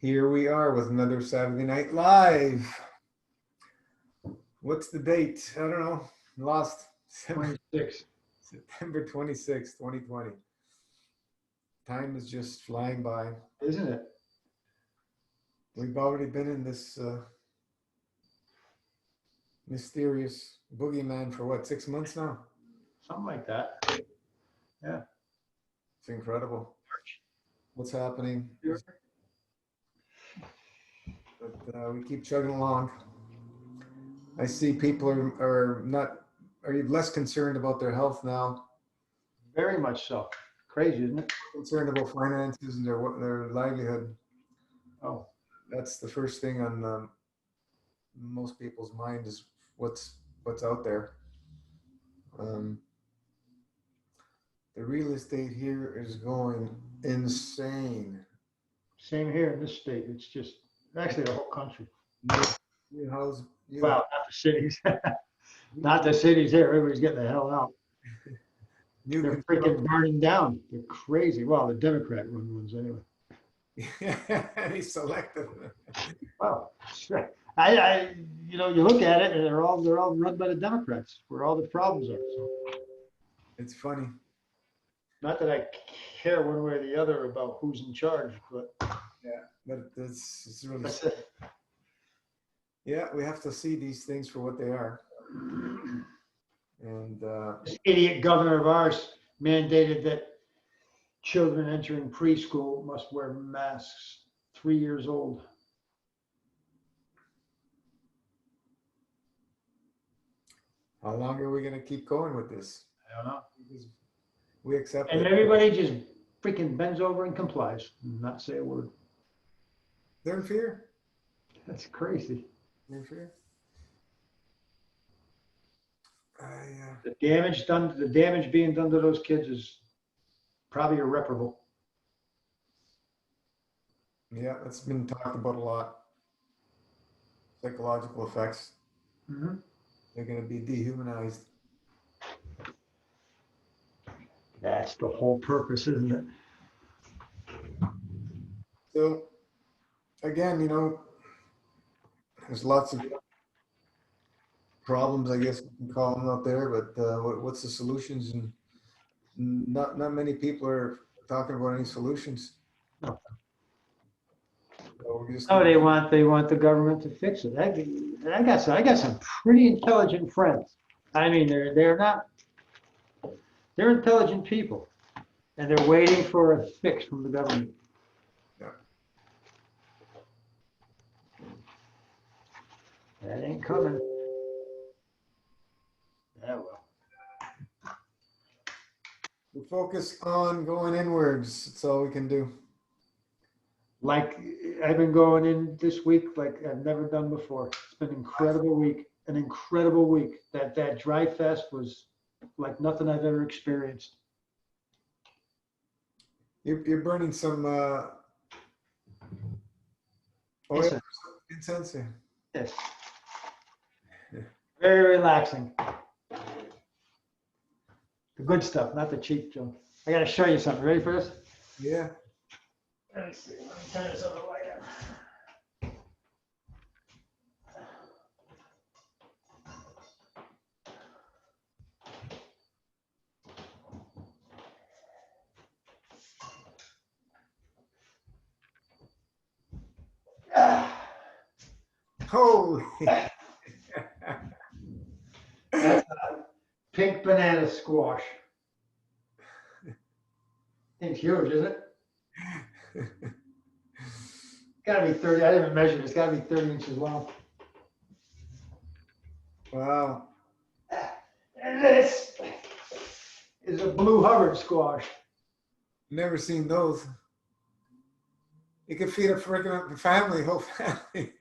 Here we are with another Saturday Night Live. What's the date? I don't know. Lost. 26. September 26, 2020. Time is just flying by. Isn't it? We've already been in this mysterious boogeyman for what, 6 months now? Something like that. Yeah. It's incredible. What's happening? But we keep chugging along. I see people are less concerned about their health now. Very much so. Crazy, isn't it? Concerned about finances and their livelihood. Oh, that's the first thing on most people's mind is what's out there. The real estate here is going insane. same here in this state. It's just actually the whole country. Well, not the cities. Not the cities here. Everybody's getting the hell out. They're freaking burning down. They're crazy. Well, the Democrat-run ones anyway. He's selective. Well, sure. I you look at it and they're all run by the Democrats, where all the problems are. So it's funny. Not that I care one way or the other about who's in charge, but yeah, but it's really. Yeah, we have to see these things for what they are. And this idiot governor of ours mandated that children entering preschool must wear masks 3 years old. How long are we going to keep going with this? I don't know. We accept and it. Everybody just freaking bends over and complies and not say a word. They're in fear. That's crazy. They're in fear. The damage being done to those kids is probably irreparable. Yeah, that's been talked about a lot. Psychological effects. Mm-hmm. They're going to be dehumanized. That's the whole purpose, isn't it? So, again, there's lots of problems, I guess we can call them out there, but what's the solutions? And not many people are talking about any solutions. No. So they want the government to fix it. I got some pretty intelligent friends. I mean, they're intelligent people, and they're waiting for a fix from the government. Yeah. That ain't coming. Yeah, well. We focus on going inwards. That's all we can do. Like I've been going in this week like I've never done before. It's been an incredible week. That dry fest was like nothing I've ever experienced. You're burning some incense. Yes. Very relaxing. The good stuff, not the cheap junk. I got to show you something. Ready for this? Yeah. Let me see. Let me turn this other light on. Holy. That's a pink banana squash. It's huge, isn't it? Gotta be 30. I didn't measure it. It's gotta be 30 inches long. Wow. And this is a blue Hubbard squash. Never seen those. You could feed a freaking family, whole family.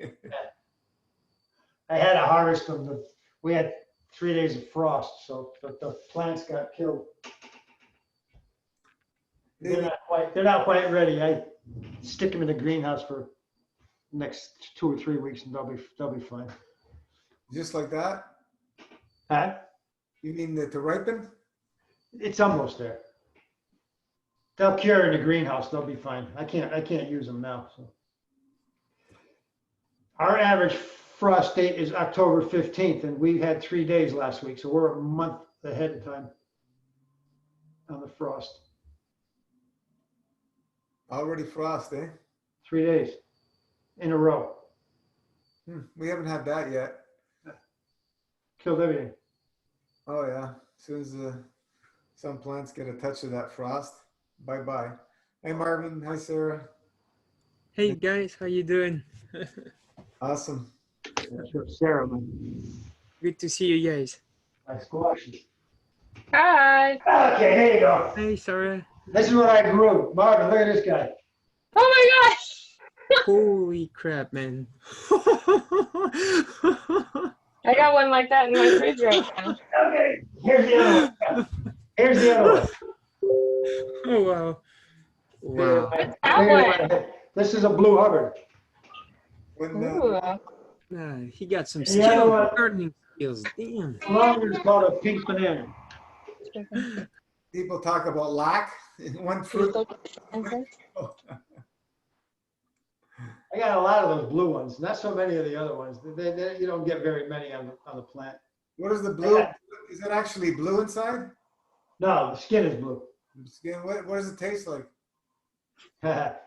I had to harvest them. We had 3 days of frost, so the plants got killed. They're not quite ready. I stick them in the greenhouse for next 2 or 3 weeks, and they'll be fine. Just like that? Huh? You mean to ripen? It's almost there. They'll cure in the greenhouse. They'll be fine. I can't use them now. So. Our average frost date is October 15th, and we had 3 days last week, so we're a month ahead of time on the frost. Already frost, eh? 3 days in a row. We haven't had that yet. Killed everything. Oh yeah. As soon as some plants get a touch of that frost, bye-bye. Hey Marvin, hi Sarah. Hey guys, how you doing? Awesome. That's what Sarah, man. Good to see you guys. I squashed it. Hi. Okay, here you go. Hey Sarah. This is what I grew. Marvin, look at this guy. Oh my gosh. Holy crap, man. I got one like that in my fridge right now. Okay, here's the other one. Here's the other one. Oh wow. Wow. What's that one? This is a blue Hubbard. When Ooh. He got some The other skills, one- gardening skills. Damn. The longer is called a pink banana. people talk about lack in one fruit. I got a lot of those blue ones, not so many of the other ones. You don't get very many on the plant. What is the blue? Is it actually blue inside? No, the skin is blue. Skin. What does it taste like?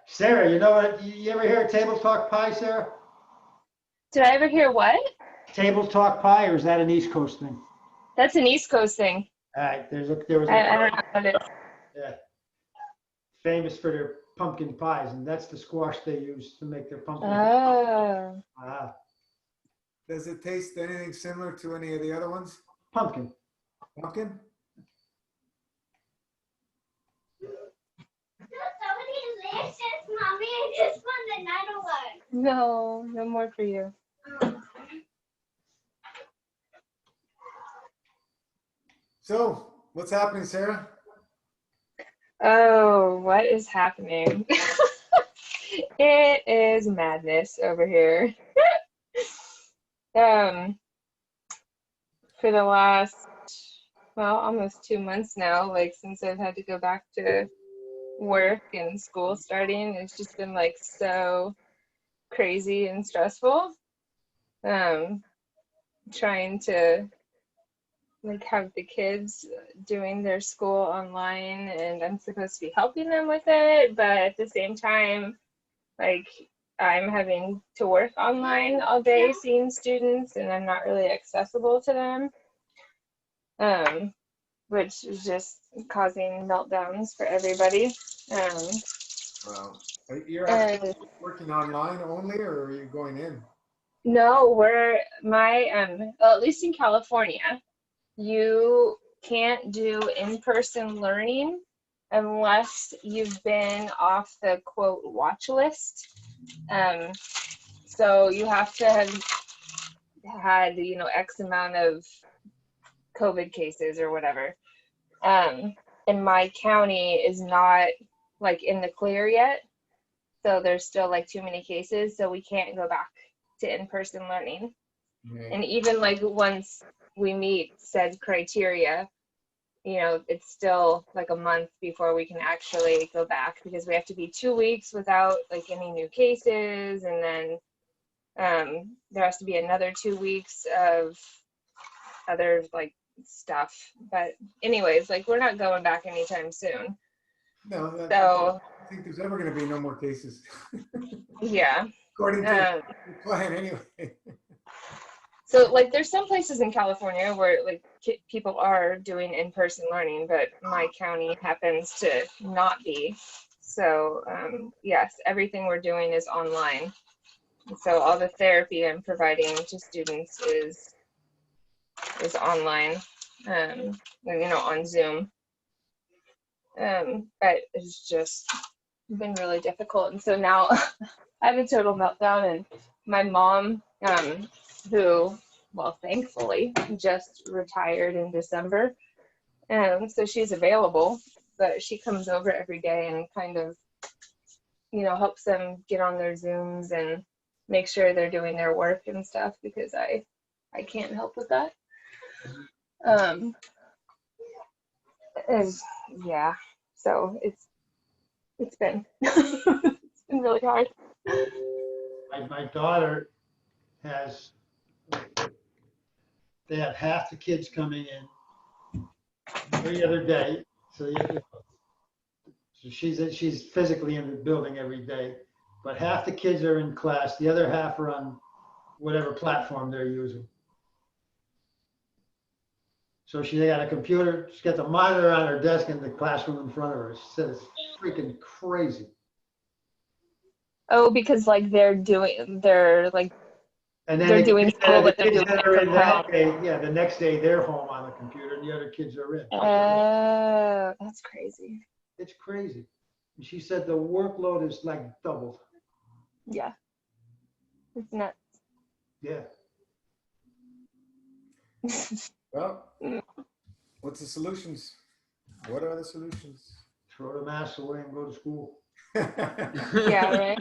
Sarah, you know what? You ever hear of table talk pie, Sarah? Did I ever hear what? Table talk pie, or is that an East Coast thing? That's an East Coast thing. All right, there was I don't know what it is. yeah, famous for their pumpkin pies, and that's the squash they use to make their pumpkin. Oh. Ah, Does it taste anything similar to any of the other ones? pumpkin. Pumpkin? Mommy, I just want another one. No, no more for you. So, what's happening, Sarah? Oh, what is happening? It is madness over here. For the last, well, almost 2 months now, like since I've had to go back to work and school starting, it's just been like so crazy and stressful. Trying to like have the kids doing their school online, and I'm supposed to be helping them with it, but at the same time, like I'm having to work online all day seeing students, and I'm not really accessible to them, which is just causing meltdowns for everybody. Wow. You're actually working online only, or are you going in? No, we're well, at least in California, you can't do in-person learning unless you've been off the quote watch list. So you have to have had, X amount of COVID cases or whatever. And my county is not like in the clear yet. So there's still like too many cases. So we can't go back to in-person learning. Okay. And even like once we meet said criteria, it's still like a month before we can actually go back, because we have to be 2 weeks without like any new cases, and then there has to be another 2 weeks of other like stuff. But anyways, like we're not going back anytime soon. No, So I don't think there's ever going to be no more cases. yeah. According to the plan, anyway. So like there's some places in California where like people are doing in-person learning, but my county happens to not be. So yes, everything we're doing is online. So all the therapy I'm providing to students is online, on Zoom. But it's just been really difficult. And so now I have a total meltdown, and my mom, who, well, thankfully just retired in December. So she's available, but she comes over every day and kind of, helps them get on their Zooms and make sure they're doing their work and stuff, because I can't help with that. Yeah, so it's been it's been really hard. My daughter has, they have half the kids coming in every other day. So she's physically in the building every day, but half the kids are in class. The other half are on whatever platform they're using. So she got a computer, she's got the monitor on her desk in the classroom in front of her. She said it's freaking crazy. Oh, because like they're like And then they're doing school, but they're kids doing that it are from in that home. day, yeah, the next day they're home on the computer and the other kids are in. Oh, that's crazy. It's crazy. And she said the workload is like doubled. Yeah, it's nuts. Yeah. Well, what's the solutions? What are the solutions? Throw the masks away and go to school. Yeah, right.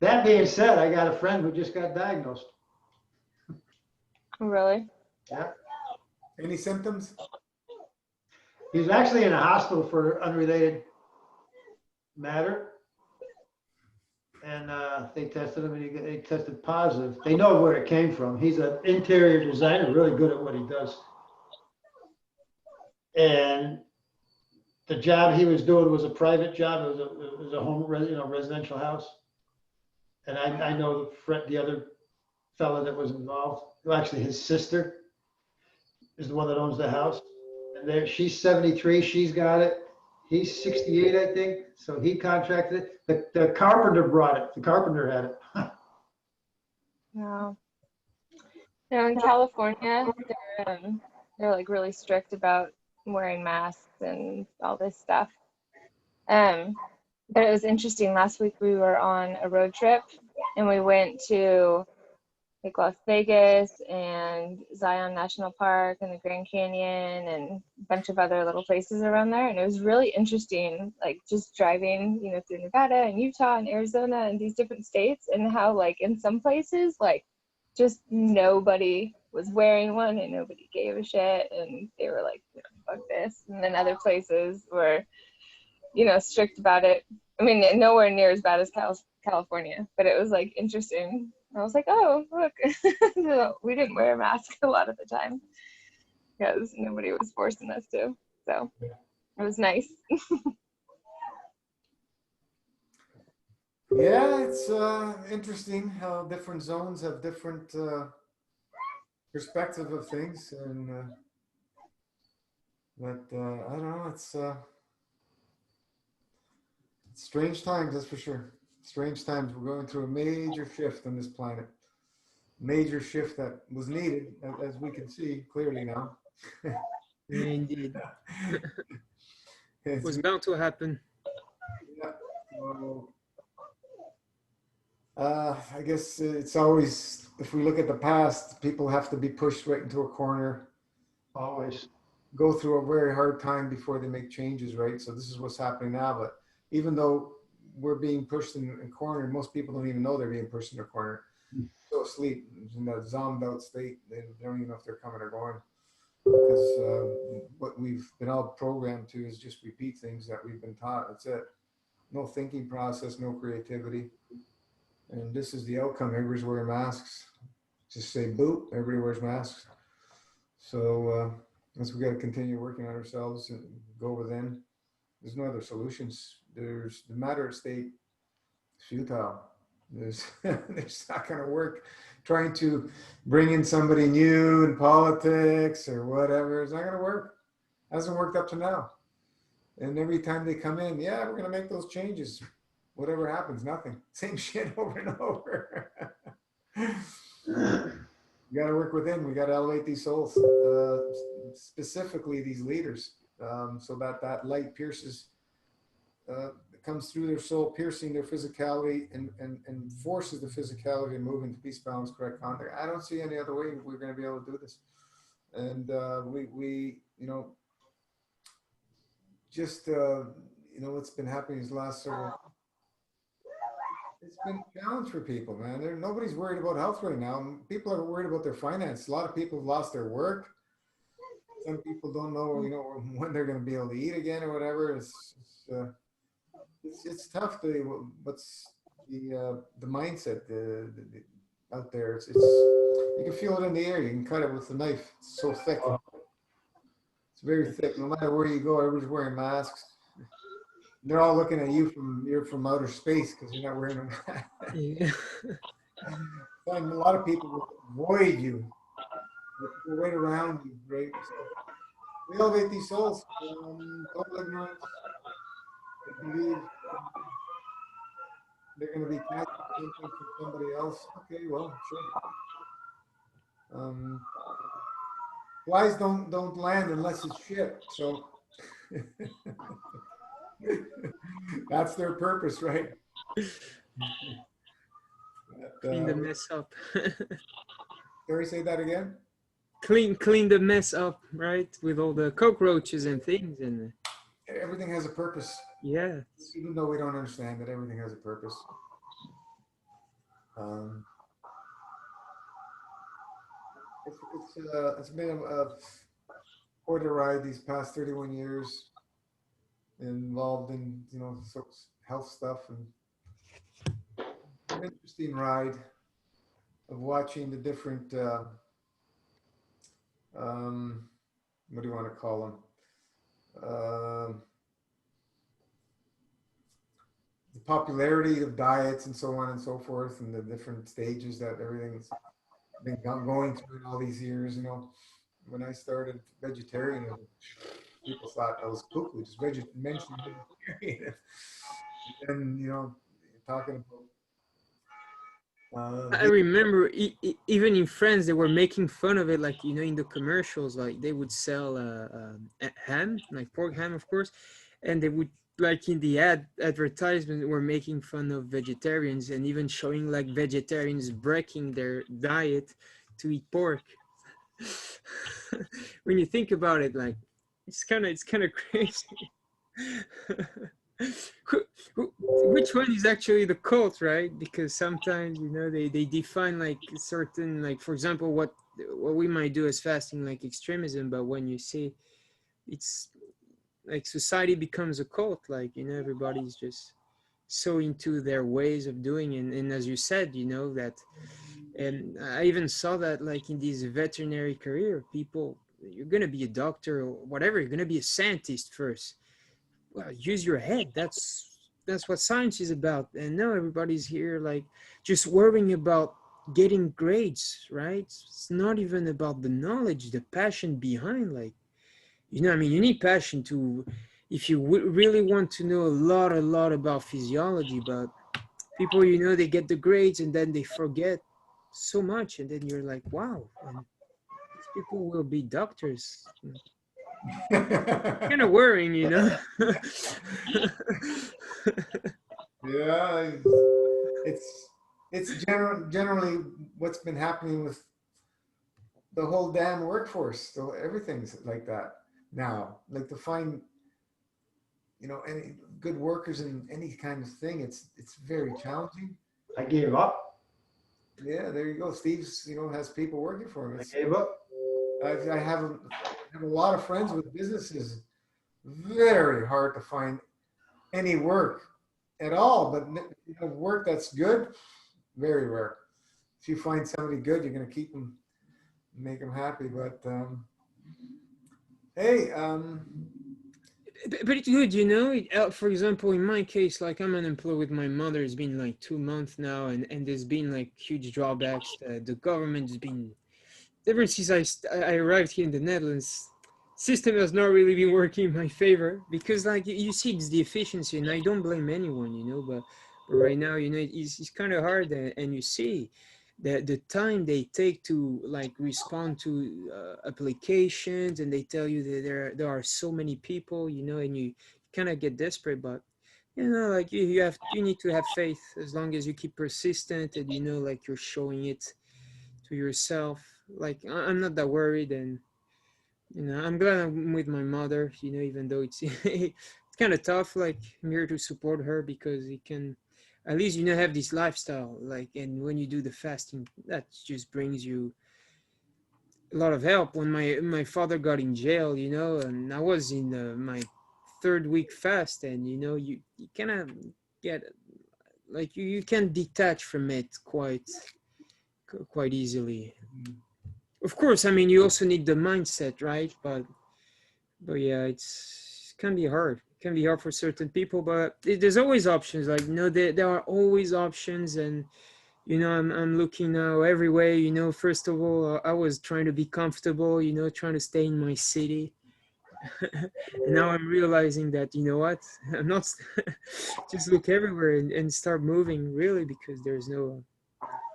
That being said, I got a friend who just got diagnosed. Really? Yeah. Any symptoms? He was actually in a hospital for unrelated matter. And they tested him and he tested positive. They know where it came from. He's an interior designer, really good at what he does. And the job he was doing was a private job. It was a home, residential house. And I know the other fellow that was involved. Well, actually, his sister is the one that owns the house. And she's 73. She's got it. He's 68, I think. So he contracted it. The carpenter brought it. The carpenter had it. Wow. Now in California, they're like really strict about wearing masks and all this stuff. But it was interesting. Last week we were on a road trip and we went to like Las Vegas and Zion National Park and the Grand Canyon and a bunch of other little places around there. And it was really interesting, like just driving, through Nevada and Utah and Arizona and these different states, and how like in some places, like just nobody was wearing one and nobody gave a shit. And they were like, fuck this. And then other places were, strict about it. I mean, nowhere near as bad as California, but it was like interesting. I was like, oh, look, no, we didn't wear a mask a lot of the time because nobody was forcing us to. So it was nice. Yeah, it's interesting how different zones have different perspective of things, and but I don't know. It's strange times, that's for sure. Strange times. We're going through a major shift on this planet. Major shift that was needed, as we can see clearly now. Indeed. It was bound to happen. Yeah. Well, I guess it's always, if we look at the past, people have to be pushed right into a corner. Always. Go through a very hard time before they make changes, right? So this is what's happening now. But even though we're being pushed in a corner, most people don't even know they're being pushed in a corner. So asleep in that zombed out state, they don't even know if they're coming or going. Because what we've been all programmed to is just repeat things that we've been taught. That's it. No thinking process, no creativity. And this is the outcome. Everybody's wearing masks. Just say boop, everybody wears masks. So we got to continue working on ourselves and go within. There's no other solutions. There's the matter state is futile. There's not going to work. Trying to bring in somebody new in politics or whatever, it's not going to work. Hasn't worked up to now. And every time they come in, yeah, we're going to make those changes. Whatever happens, nothing. Same shit over and over. We got to work within. We got to elevate these souls, specifically these leaders, so that light pierces, comes through their soul, piercing their physicality and forces the physicality to move into peace, balance, correct conduct. I don't see any other way we're going to be able to do this. And we just, what's been happening these last several, it's been a challenge for people, man. Nobody's worried about health right now. People are worried about their finance. A lot of people have lost their work. Some people don't know, when they're going to be able to eat again or whatever. It's tough. the mindset out there. It's you can feel it in the air. You can cut it with a knife. It's so thick. It's very thick. No matter where you go, everybody's wearing masks. They're all looking at you you're from outer space because you're not wearing a mask. Yeah. Find a lot of people will avoid you. They're right around you, right? So we elevate these souls. Total ignorance. They believe they're going to be catching something from somebody else. Okay, well, sure. Flies don't land unless it's shit. So that's their purpose, right? Clean the mess up. Gary, say that again. Clean the mess up, right? With all the cockroaches and things, and Everything has a purpose. yeah. Even though we don't understand that everything has a purpose. It's been quite a ride these past 31 years, involved in health stuff, and an interesting ride of watching the different what do you want to call them? The popularity of diets and so on and so forth, and the different stages that everything's been going through in all these years. When I started vegetarianism, people thought I was cuckoo, just mentioning vegetarian. And talking about. I remember even in France they were making fun of it, like in the commercials, like they would sell ham, like pork ham, of course, and they would, like in the advertisement, were making fun of vegetarians and even showing like vegetarians breaking their diet to eat pork. When you think about it, like it's kind of crazy. Which one is actually the cult, right? Because sometimes they define like certain, like for example what we might do as fasting like extremism, but when you see it's like society becomes a cult, like everybody's just so into their ways of doing it. And as you said, that, and I even saw that like in this veterinary career, people, you're gonna be a doctor or whatever, you're gonna be a scientist first. Well, use your head. That's what science is about. And now everybody's here like just worrying about getting grades, right? It's not even about the knowledge, the passion behind, like, I mean, you need passion to, if you really want to know a lot about physiology, but people, they get the grades and then they forget so much. And then you're like, wow, and these people will be doctors. Kind of worrying, Yeah, it's generally what's been happening with the whole damn workforce. So everything's like that now. Like to find, any good workers in any kind of thing, it's very challenging. I gave up. Yeah, there you go. Steve's, has people working for him. I gave up. I have a lot of friends with businesses. Very hard to find any work at all, but work that's good, very rare. If you find somebody good, you're going to keep them, make them happy. But hey, but it's good, for example, in my case, like I'm unemployed with my mother. It's been like 2 months now, and there's been like huge drawbacks. The government has been, ever since I arrived here in the Netherlands, system has not really been working in my favor, because like you see it's the efficiency, and I don't blame anyone, but right now, it's kind of hard, and you see the time they take to like respond to applications, and they tell you that there are so many people, and you kind of get desperate, but like you need to have faith. As long as you keep persistent and like you're showing it to yourself, like I'm not that worried. And I'm glad I'm with my mother, even though it's it's kind of tough. Like I'm here to support her, because it can at least have this lifestyle, like, and when you do the fasting, that just brings you a lot of help. When my father got in jail, and I was in my 3rd week fast, and you kind of get like you can detach from it quite easily. Of course, I mean, you also need the mindset, right? But yeah, it can be hard. It can be hard for certain people, but there's always options. Like, you know, there are always options. And, you know, I'm looking now every way. You know, first of all, I was trying to be comfortable, you know, trying to stay in my city. And now I'm realizing that, you know what, I'm not just look everywhere and start moving, really, because there's no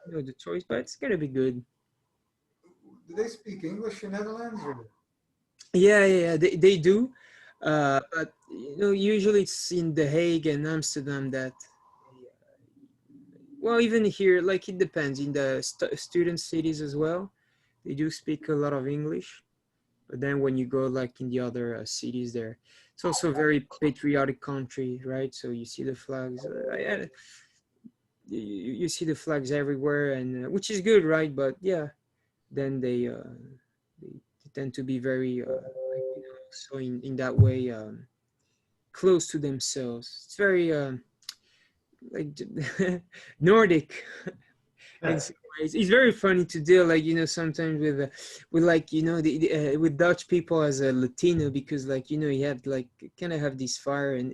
the choice, but it's gonna be good. Do they speak English in Netherlands? Or? Yeah, they do. But you know, usually it's in The Hague and Amsterdam that, well, even here, like it depends. In the student cities as well, they do speak a lot of English. But then when you go like in the other cities there, it's also a very patriotic country, right? So you see the flags. You see the flags everywhere, and which is good, right? But yeah, then they tend to be very like, you know, so in that way close to themselves. It's very like Nordic in some ways. It's very funny to deal, like, you know, sometimes with like, you know, with Dutch people as a Latino, because like, you know, you have like kind of have this fire. And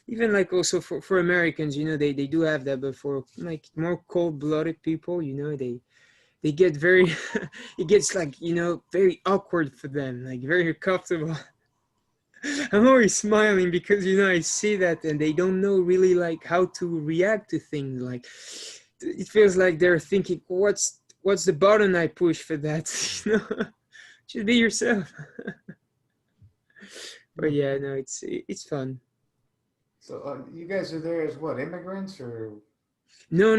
even like also for Americans, you know, they do have that. But for like more cold-blooded people, you know, they get very it gets like, you know, very awkward for them, like very uncomfortable. I'm always smiling because, you know, I see that and they don't know really like how to react to things. Like it feels like they're thinking, what's the button I push for that? You know, just be yourself. But yeah, no, it's fun. So you guys are there as what, immigrants or? No.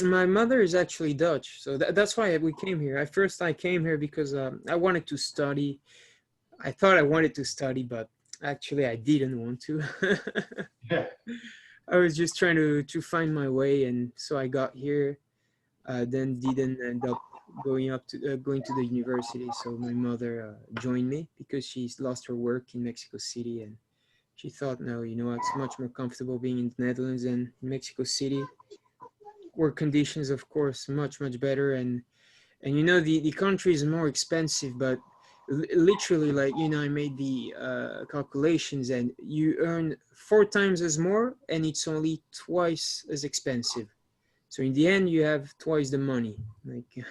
My mother is actually Dutch, so that's why we came here. At first, I came here because I wanted to study. I thought I wanted to study, but actually, I didn't want to. Yeah. I was just trying to find my way, and so I got here. Then didn't end up going to the university. So my mother joined me because she's lost her work in Mexico City, and she thought, no, you know, it's much more comfortable being in the Netherlands than in Mexico City. Work conditions, of course, much better, and you know, the country is more expensive, but literally, like, you know, I made the calculations, and you earn 4 times as more, and it's only twice as expensive. So in the end, you have twice the money, like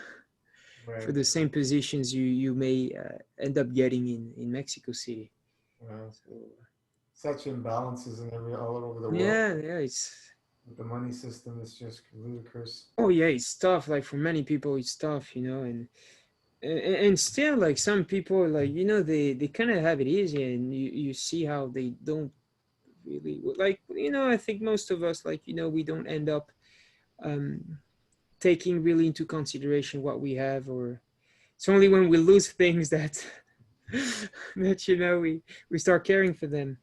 for Right. the same positions you may end up getting in Mexico City. So Such imbalances in all over the world. yeah, it's The money system is just ludicrous. oh yeah, it's tough. Like for many people, it's tough, you know, and still, like some people, like, you know, they kind of have it easy, and you see how they don't really, like, you know, I think most of us, like, you know, we don't end up um taking really into consideration what we have, or it's only when we lose things that that, you know, we start caring for them.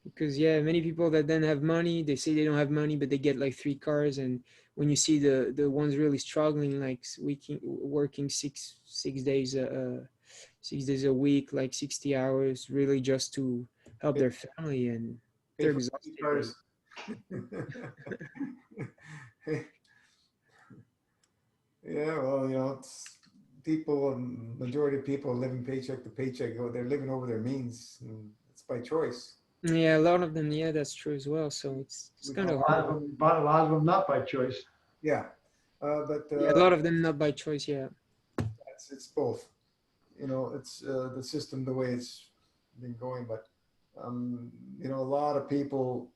Because yeah, many people that then have money, they say they don't have money, but they get like 3 cars. And when you see the ones really struggling, like working 6 days 6 days a week, like 60 hours, really just to help Pay, their family, and pay they're for exhausted. cars. Yeah, well, you know, it's people, majority of people living paycheck to paycheck. They're living over their means. And it's by choice. Yeah, a lot of them, yeah, that's true as well. So it's We kind A of lot of hard. them, but a lot of them not by choice. Yeah, but Yeah, a lot of them not by choice, yeah. it's both. You know, it's the system the way it's been going. But you know, a lot of people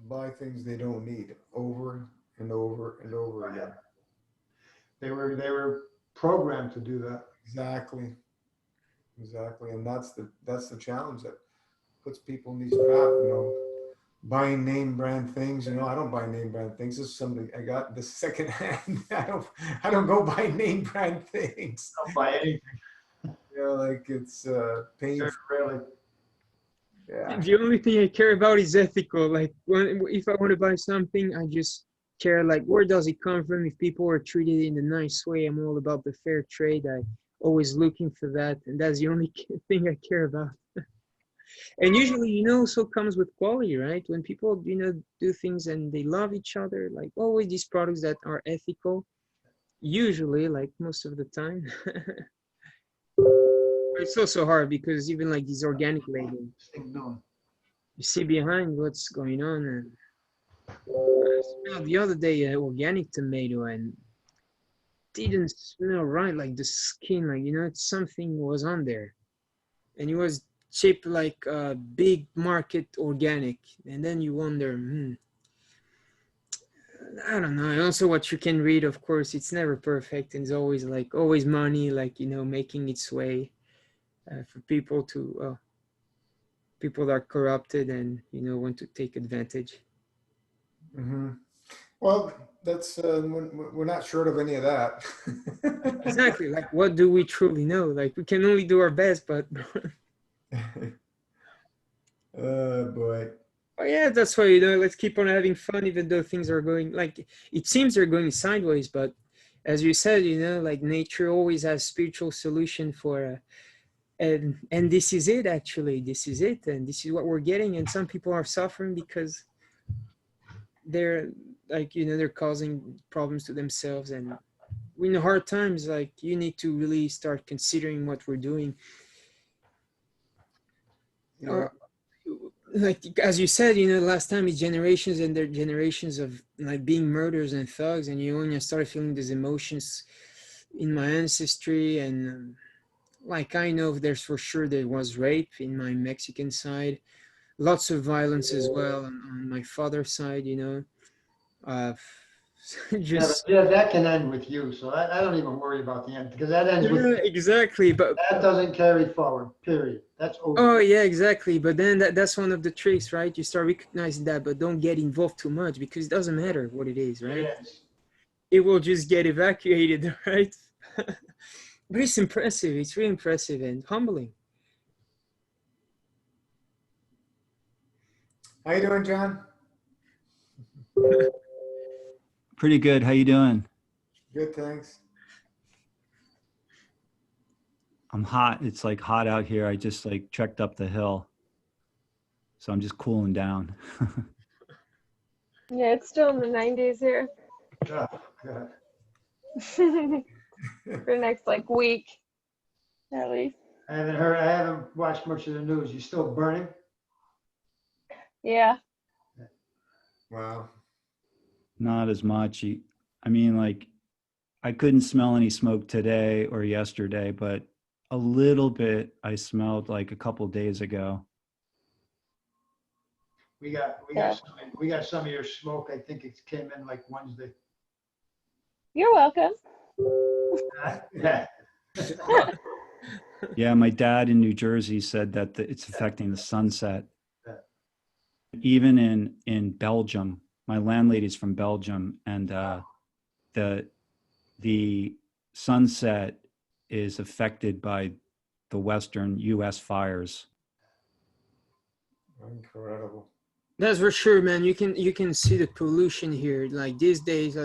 buy things they don't need over and over and over again. They were programmed to do that. Exactly, exactly, and that's the challenge that puts people in these trap. You know, buying name brand things. You know, I don't buy name brand things. This is something I got this second hand. I don't go buy name brand things. Don't buy anything. You know, like it's paint. Really. Yeah, The only thing I care about is ethical. Like if I want to buy something, I just care like where does it come from. If people are treated in a nice way, I'm all about the fair trade. I always looking for that, and that's the only thing I care about. And usually, also comes with quality, right? When people, do things and they love each other, like always these products that are ethical, usually, like most of the time. It's also hard because even like these organic labels, you see behind what's going on. And I smelled the other day an organic tomato and didn't smell right, like the skin, like, something was on there. And it was shaped like a big market organic. And then you wonder, I don't know. And also what you can read, of course, it's never perfect. And it's always money, like, making its way for people that are corrupted and, want to take advantage. Mm-hmm. Well, that's we're not short of any of that. Exactly. Like, what do we truly know? Like, we can only do our best, but Oh boy. oh yeah, that's why, let's keep on having fun, even though things are going, like, it seems they're going sideways. But as you said, like nature always has spiritual solution for, and this is it, actually. This is it. And this is what we're getting. And some people are suffering because they're like, they're causing problems to themselves. And in hard times, like, you need to really start considering what we're doing. Yeah. Like, as you said, last time it's generations and their generations of like being murderers and thugs. And when I started feeling these emotions in my ancestry, and like, I know there's for sure there was rape in my Mexican side, lots of violence as well on my father's side, uh, just Yeah, that can end with you. So I don't even worry about the end because that ends with yeah, exactly. But that doesn't carry forward. Period. That's over. oh yeah, exactly. But then that's one of the tricks, right? You start recognizing that, but don't get involved too much because it doesn't matter what it is, right? Yes. It will just get evacuated, right? But it's impressive. It's really impressive and humbling. How you doing, John? Pretty good. How you doing? Good, thanks. I'm hot. It's like hot out here. I just like trekked up the hill. So I'm just cooling down. Yeah, it's still in the 90s here Oh, God. for the next like week at least. I haven't watched much of the news. You still burning? Yeah. Wow. Not as much. I mean, like, I couldn't smell any smoke today or yesterday, but a little bit I smelled like a couple days ago. We got some of your smoke. I think it came in like Wednesday. You're welcome. Yeah. Yeah, my dad in New Jersey said that it's affecting the sunset. Even in Belgium, my landlady's from Belgium, and the sunset is affected by the Western U.S. fires. Incredible. That's for sure, man. You can see the pollution here. Like these days,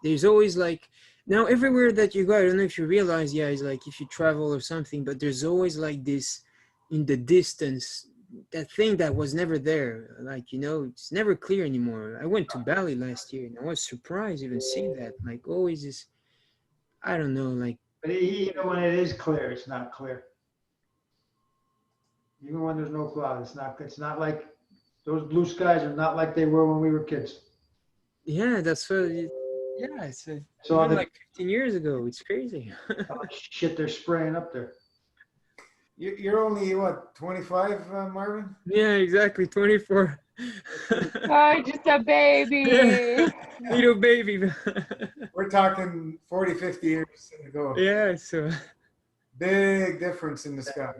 there's always like, now everywhere that you go, I don't know if you realize, yeah, it's like if you travel or something, but there's always like this in the distance, that thing that was never there. Like, it's never clear anymore. I went to Bali last year and I was surprised even seeing that. Like always this, I don't know, like. But even when it is clear, it's not clear. Even when there's no cloud, it's not like those blue skies are not like they were when we were kids. Yeah, that's what. Yeah, it's So like 15 years ago. It's crazy. shit they're spraying up there. You're only what, 25, Marvin? Yeah, exactly. 24. Oh, just a baby. Little baby. We're talking 40, 50 years ago. Yeah, so. Big difference in the sky.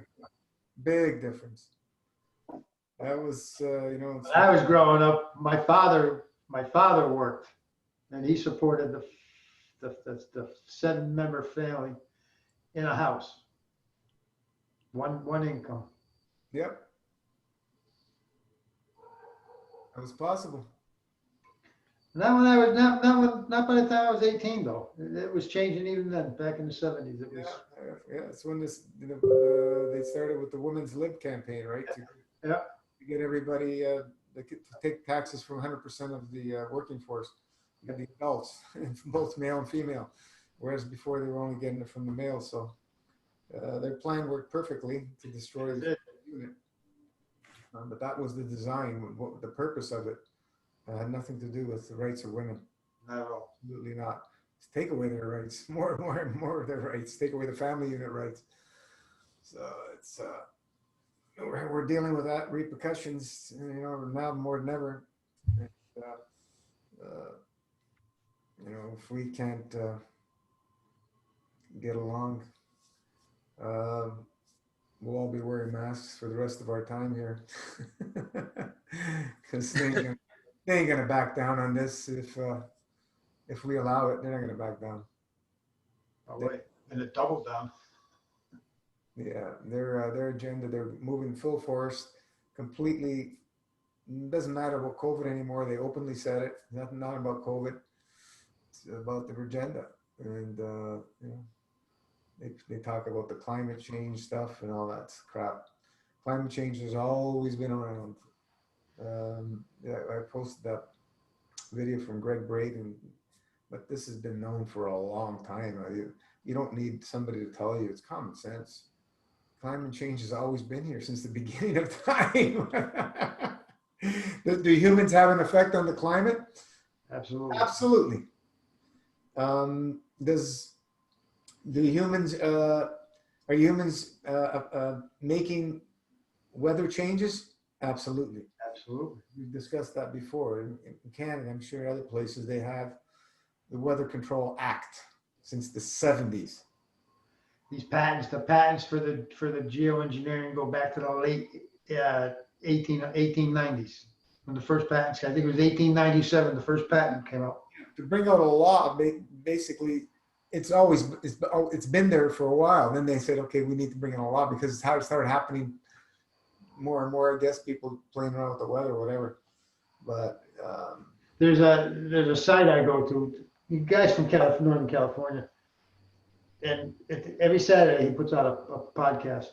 Big difference. That was, When I was growing up, my father worked, and he supported the 7-member family in a house. One income. Yep. That was possible. Not when I was not by the time I was 18 though. It was changing even then, back in the 70s. It was Yeah, it's when this, they started with the Women's Lib campaign, right? yeah. To get everybody, to take taxes from 100% of the working force, the adults, both male and female, whereas before they were only getting it from the male. So their plan worked perfectly to destroy the unit. But that was the design, the purpose of it. Had nothing to do with the rights of women. Not at all. Absolutely not. Take away their rights, more and more of their rights. Take away the family unit rights. So it's we're dealing with that repercussions, now more than ever. And, if we can't get along, we'll all be wearing masks for the rest of our time here, because they ain't gonna back down on this. If we allow it, they're not gonna back down. Oh, wait. And it doubled down. Yeah, their agenda, they're moving full force, completely. Doesn't matter about COVID anymore. They openly said it. Not about COVID. It's about their agenda, and they talk about the climate change stuff and all that crap. Climate change has always been around. I posted that video from Greg Braden, but this has been known for a long time. You don't need somebody to tell you. It's common sense. Climate change has always been here since the beginning of time. Do humans have an effect on the climate? Absolutely. Absolutely. Are humans making weather changes? Absolutely. Absolutely. We've discussed that before. In Canada, I'm sure other places, they have the Weather Control Act since the 70s. These patents, the patents for the geoengineering go back to the late 1890s. When the first patents, I think it was 1897, the first patent came out. To bring out a law, basically, it's been there for a while. Then they said, okay, we need to bring in a law because it's how it started happening more and more. I guess people playing around with the weather or whatever. But there's a site I go to. You guys from Northern California, and every Saturday he puts out a podcast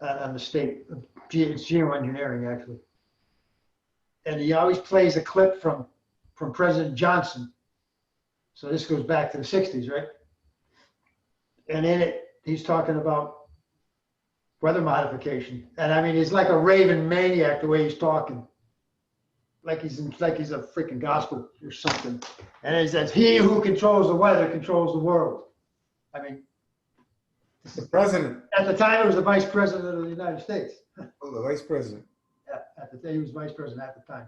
on the state. It's geoengineering actually, and he always plays a clip from President Johnson. So this goes back to the 60s, right? And in it, he's talking about weather modification. And I mean, he's like a raving maniac the way he's talking. Like he's a freaking gospel or something. And he says, he who controls the weather controls the world. I mean, the president. At the time, it was the vice president of the United States. Oh, the vice president. Yeah, at the time, he was vice president at the time.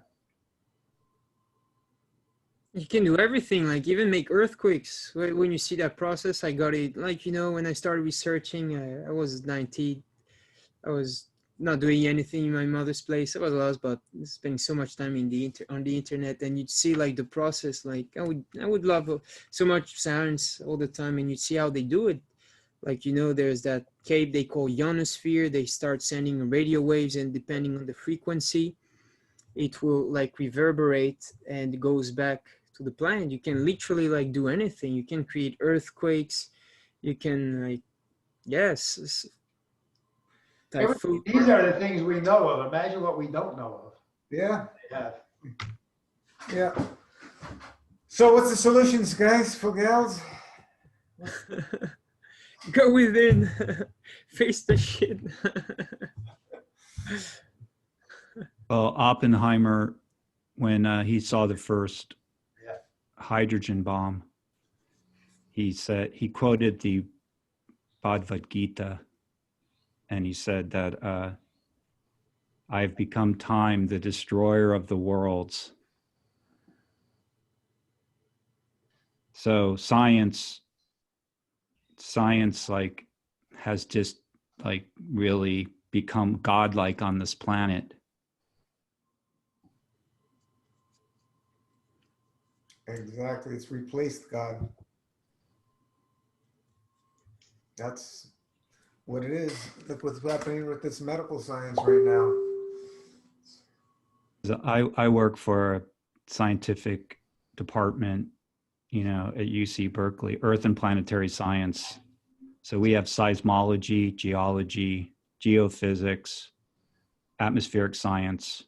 You can do everything, like even make earthquakes. When you see that process, I got it. Like, when I started researching, I was 19. I was not doing anything in my mother's place. I was lost, but spending so much time on the internet, and you'd see like the process. Like I would love so much science all the time, and you'd see how they do it. Like, there's that cave they call ionosphere. They start sending radio waves, and depending on the frequency, it will like reverberate and goes back to the planet. You can literally like do anything. You can create earthquakes. You can like, yes. These are the things we know of. Imagine what we don't know of. Yeah. Yeah. Yeah. So what's the solutions, guys, for gals? Go within. Face the shit. Well, Oppenheimer, when he saw the first hydrogen bomb, he quoted the Bhagavad Gita, and he said that I have become time, the destroyer of the worlds. So science like has just like really become godlike on this planet. Exactly. It's replaced God. That's what it is. Look what's happening with this medical science right now. I work for a scientific department, you know, at UC Berkeley, Earth and Planetary Science. So we have seismology, geology, geophysics, atmospheric science.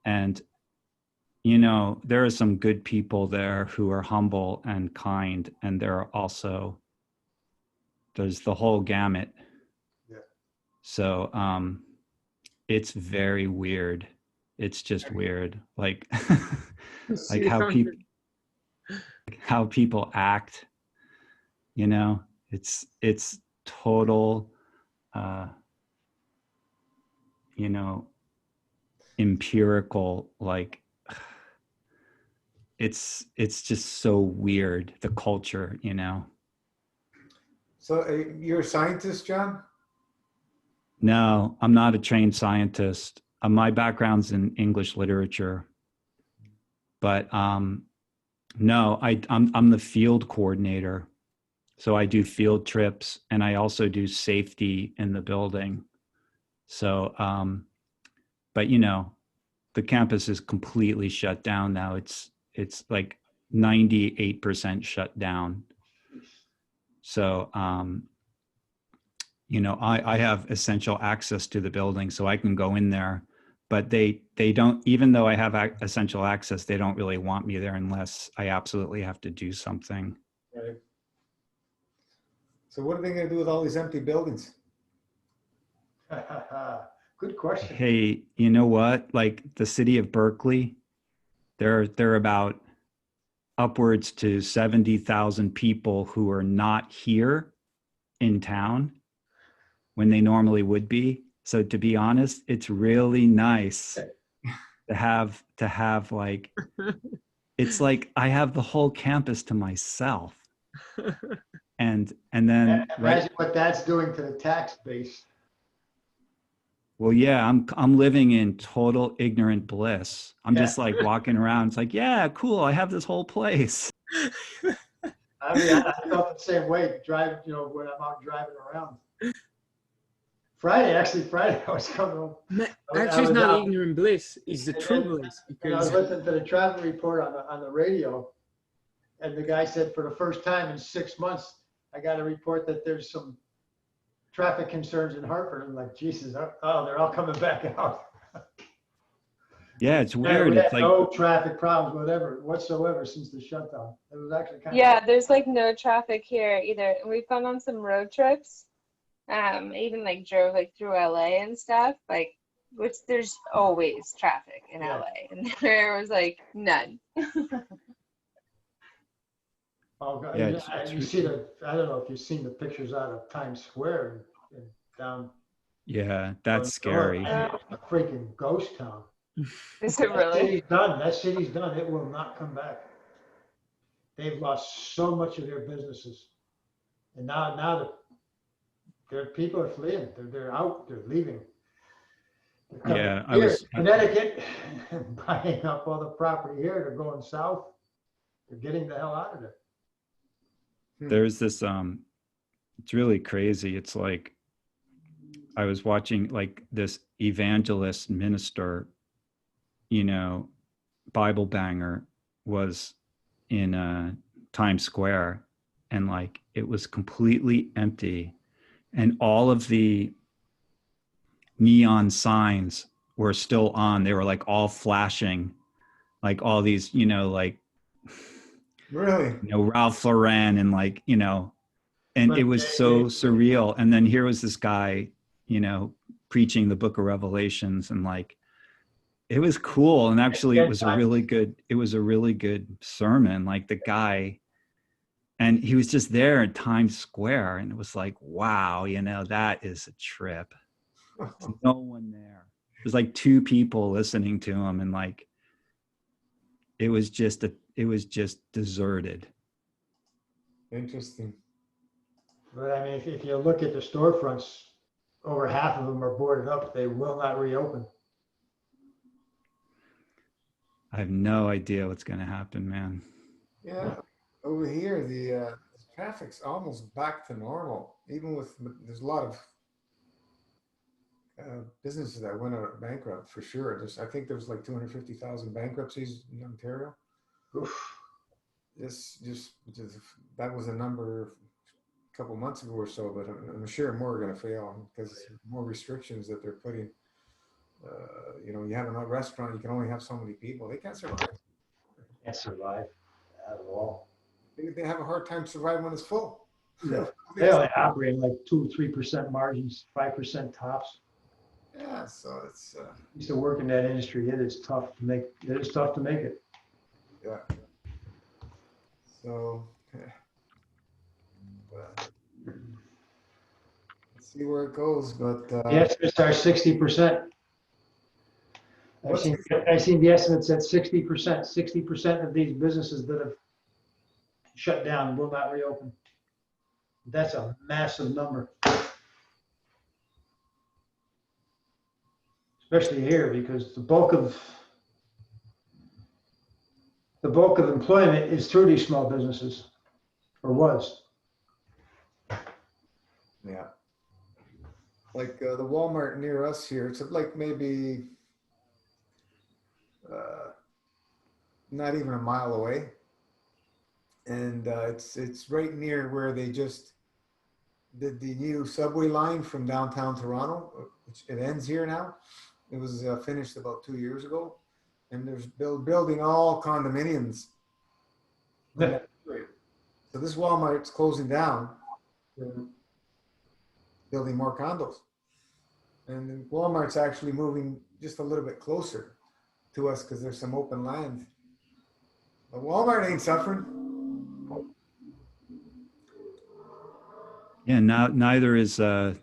And, you know, there are some good people there who are humble and kind. And there are also, there's the whole gamut. Yeah. So it's very weird. It's just weird. Like, like how people act, you know, it's total, you know, empirical, like it's just so weird, the culture, you know. So you're a scientist, John? No, I'm not a trained scientist. My background's in English literature, but no, I'm the field coordinator. So I do field trips and I also do safety in the building. So, but you know, the campus is completely shut down now. It's like 98% shut down. So, you know, I have essential access to the building, so I can go in there, but they don't, even though I have essential access, they don't really want me there unless I absolutely have to do something. Right. So what are they going to do with all these empty buildings? Good question. Hey, you know what? Like the city of Berkeley, there are about upwards to 70,000 people who are not here in town when they normally would be. So to be honest, it's really nice to have like, it's like I have the whole campus to myself. And then imagine what that's doing to the tax base. Well, yeah, I'm living in total ignorant bliss. I'm just like walking around. It's like, yeah, cool. I have this whole place. I mean, I felt the same way. Driving, you know, when I'm out driving around. Friday, I was coming home. Actually, it's not ignorant bliss. It's the true bliss. And I was listening to the traffic report on the radio, and the guy said for the first time in 6 months, I got a report that there's some traffic concerns in Hartford. I'm like, Jesus, oh, they're all coming back out. Yeah, it's weird. We It's had like no traffic problems, whatsoever since the shutdown. It was actually kind Yeah, there's like no traffic here either. We've gone on some road trips. Even like drove like through LA and stuff, like which there's always traffic in LA, and there was like none. Oh, God. Yeah, You see I don't know if you've seen the pictures out of Times Square and down. yeah, that's scary. It's a freaking ghost town. Is it really? That city's done. It will not come back. They've lost so much of their businesses, and now their people are fleeing. They're out. They're leaving. Yeah, I was Connecticut, buying up all the property here. They're going south. They're getting the hell out of there. There's this it's really crazy. It's like I was watching like this evangelist minister, you know, Bible banger was in Times Square, and like it was completely empty, and all of the neon signs were still on. They were like all flashing, like all these, you know, like Really? you know, Ralph Lauren and like, you know, and it was so surreal. And then here was this guy, you know, preaching the book of Revelations, and like it was cool. And actually it was a really good sermon. Like the guy, and he was just there at Times Square, and it was like, wow, you know, that is a trip. There's no one there. There's like 2 people listening to him, and like it was just deserted. Interesting. But I mean, if you look at the storefronts, over half of them are boarded up. They will not reopen. I have no idea what's going to happen, man. Yeah, over here the traffic's almost back to normal. Even with there's a lot of businesses that went out bankrupt for sure. I think there was like 250,000 bankruptcies in Ontario. Oof. Just that was a number a couple months ago or so, but I'm sure more are going to fail because more restrictions that they're putting. You have a restaurant, you can only have so many people. They can't survive. Can't survive at all. They have a hard time surviving when it's full. Yeah. They only operate like 2-3% margins, 5% tops. Yeah, so it's Used to work in that industry. It is tough to make. It is tough to make it. yeah. So but let's see where it goes. But The estimates are 60%. I've seen the estimates at 60%. 60% of these businesses that have shut down will not reopen. That's a massive number, especially here because the bulk of employment is through these small businesses, or was. yeah, like the Walmart near us here, it's like maybe not even a mile away, and it's right near where they just did the new subway line from downtown Toronto, which it ends here now. It was finished about 2 years ago, and there's building all condominiums. Yeah. So this Walmart's closing down, building more condos, and then Walmart's actually moving just a little bit closer to us because there's some open land. But Walmart ain't suffering. Yeah, now neither is the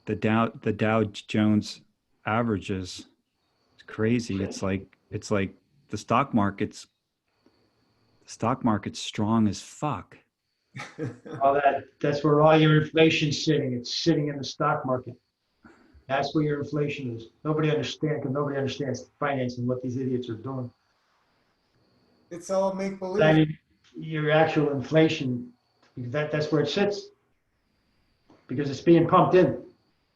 Dow Jones averages. It's crazy. It's like the stock market's strong as fuck. All that's where all your inflation's sitting. It's sitting in the stock market. That's where your inflation is. Nobody understands finance and what these idiots are doing. It's all make believe. I mean, your actual inflation, that's where it sits. Because it's being pumped in.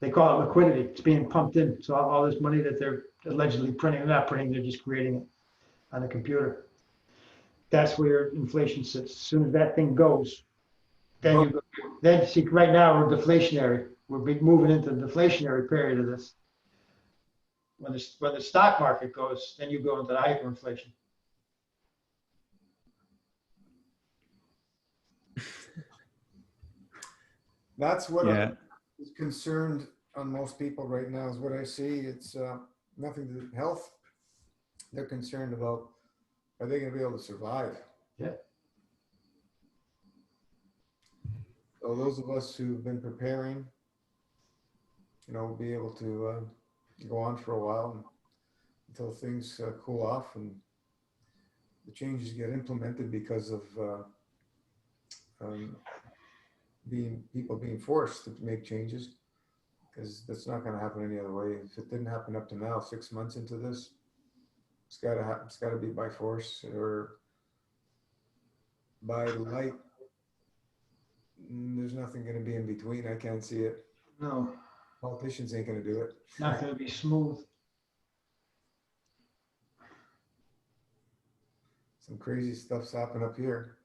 They call it liquidity. It's being pumped in. So all this money that they're allegedly printing, they're not printing, they're just creating it on a computer. That's where inflation sits. As soon as that thing goes, then see, right now we're deflationary. We're moving into the deflationary period of this. When the stock market goes, then you go into the hyperinflation. That's what is concerned on most people right now is what I see. It's nothing to do with health. They're concerned about, are they going to be able to survive? Yeah. So those of us who've been preparing, be able to go on for a while until things cool off and the changes get implemented because of people being forced to make changes, because that's not going to happen any other way. If it didn't happen up to now, 6 months into this, it's got to happen. It's got to be by force or by light. There's nothing going to be in between. I can't see it. No. Politicians ain't going to do it. Not going to be smooth. Some crazy stuff's happened up here.